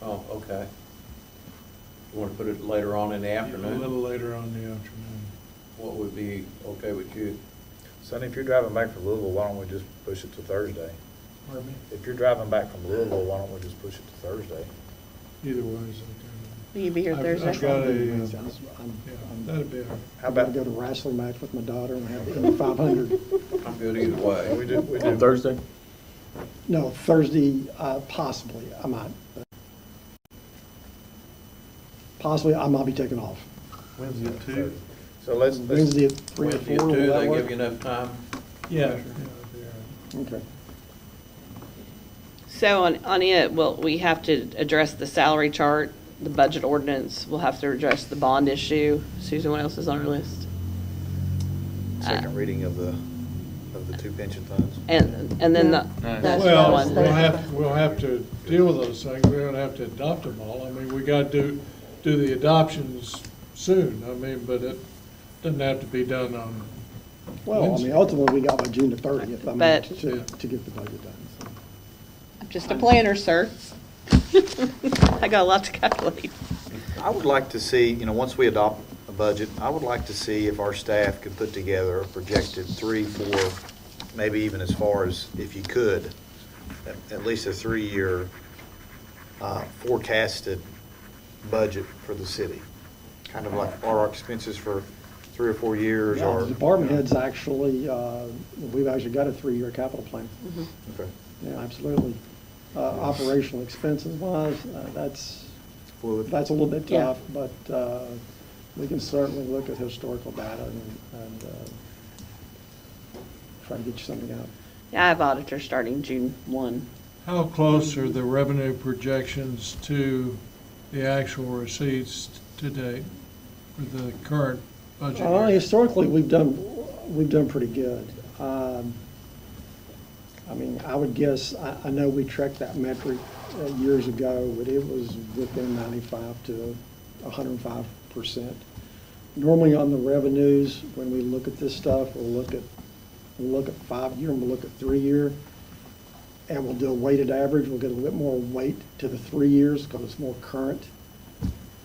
Oh, okay. You want to put it later on in the A afternoon? little later on in the afternoon. What would be okay with you? Sonny, if you're driving back from Louisville, why don't we just push it to Thursday? Pardon me? If you're driving back from Louisville, why don't we just push it to Thursday? Either way is okay. Will you be here Thursday? I've got a, I'm- yeah, that'd be all right. How I've got to about, go to a wrestling match with my daughter and have the Indy 500. I'm good either way. we do, On Thursday? No, Thursday, possibly, I might. Possibly, I might be taking off. Wednesday at 2? so let's, Wednesday at 3 or Wednesday 4, at will 2, that they work? give you enough time? Yeah. Okay. So on it, well, we have to address the salary chart, the budget ordinance. We'll have to address the bond issue. Susan, what else is on our list? second reading of the 2 pension funds. And then the, That's Well, what I was we'll have to deal with those things. We don't have to adopt them all. I mean, we got to do the adoptions soon. I mean, but it doesn't have to be done on Well, I mean, ultimately, we got by June the 30th, I mean, But- to get the budget done. so. I'm just a planner, sir. I got a lot to calculate. I would like to see, once we adopt a budget, I would like to see if our staff could put together a projected 3, 4, maybe even as far as, if you could, at least a 3-year forecasted budget for the city. Kind of like our expenses for 3 or 4 years, Yeah, or. the department heads actually, we've actually got a 3-year capital plan. Okay. Yeah, absolutely. Operational expenses wise, that's a little bit Yeah. tough, but we can certainly look at historical data and try to get you something out. Yeah, I have auditors starting June 1. how close are the revenue projections to the actual receipts to date for the current budget year? Historically, we've done pretty good. I mean, I would guess, I know we tracked that metric years ago, but it was within 95 to 105%. Normally on the revenues, when we look at this stuff, we'll look at 5-year and we'll look at 3-year, and we'll do a weighted average. We'll get a little bit more weight to the 3 years because it's more current.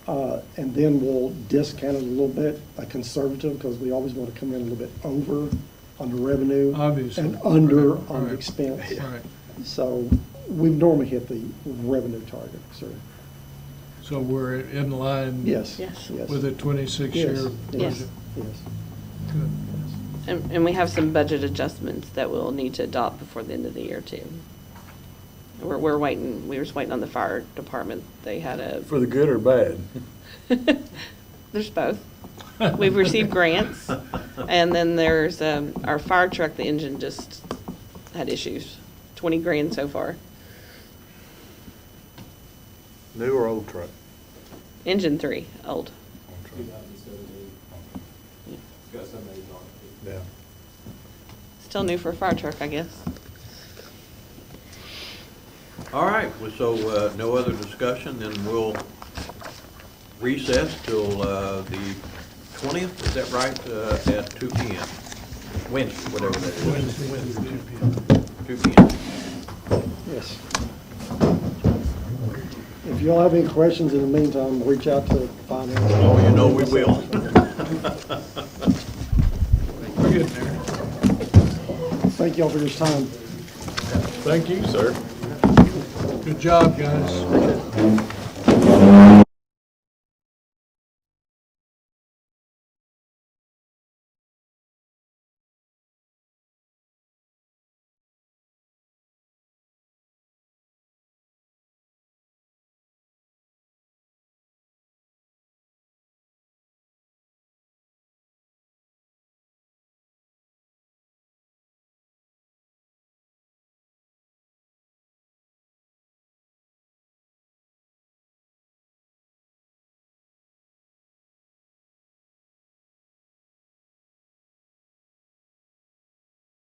And then we'll discount it a little bit, a conservative, because we always want to come in a little bit over on the revenue. Obviously. And under Right, on the right. expense. Right. So we've normally hit the revenue target, sir. So we're in line Yes. Yes. Yes. with a 26-year Yes, budget? yes, yes. Good. And we have some budget adjustments that we'll need to adopt before the end of the year too. We're waiting, we were just waiting on the fire department. They had a, For the good or bad? there's both. We've received grants, and then there's our fire truck, the engine just had issues. 20 grand so far. New or old truck? Engine 3, old. Yeah. Still new for a fire truck, I guess. All right, well, so no other discussion, then we'll recess till the 20th, is that right, at 2 p.m.? Wednesday, whatever that is. Wednesday, 2 p.m. 2 p.m. Yes. If you all have any questions in the meantime, reach out to finance. Oh, you know we will. We're getting there. Thank you all for your time. Thank you, Sir? Good job, guys.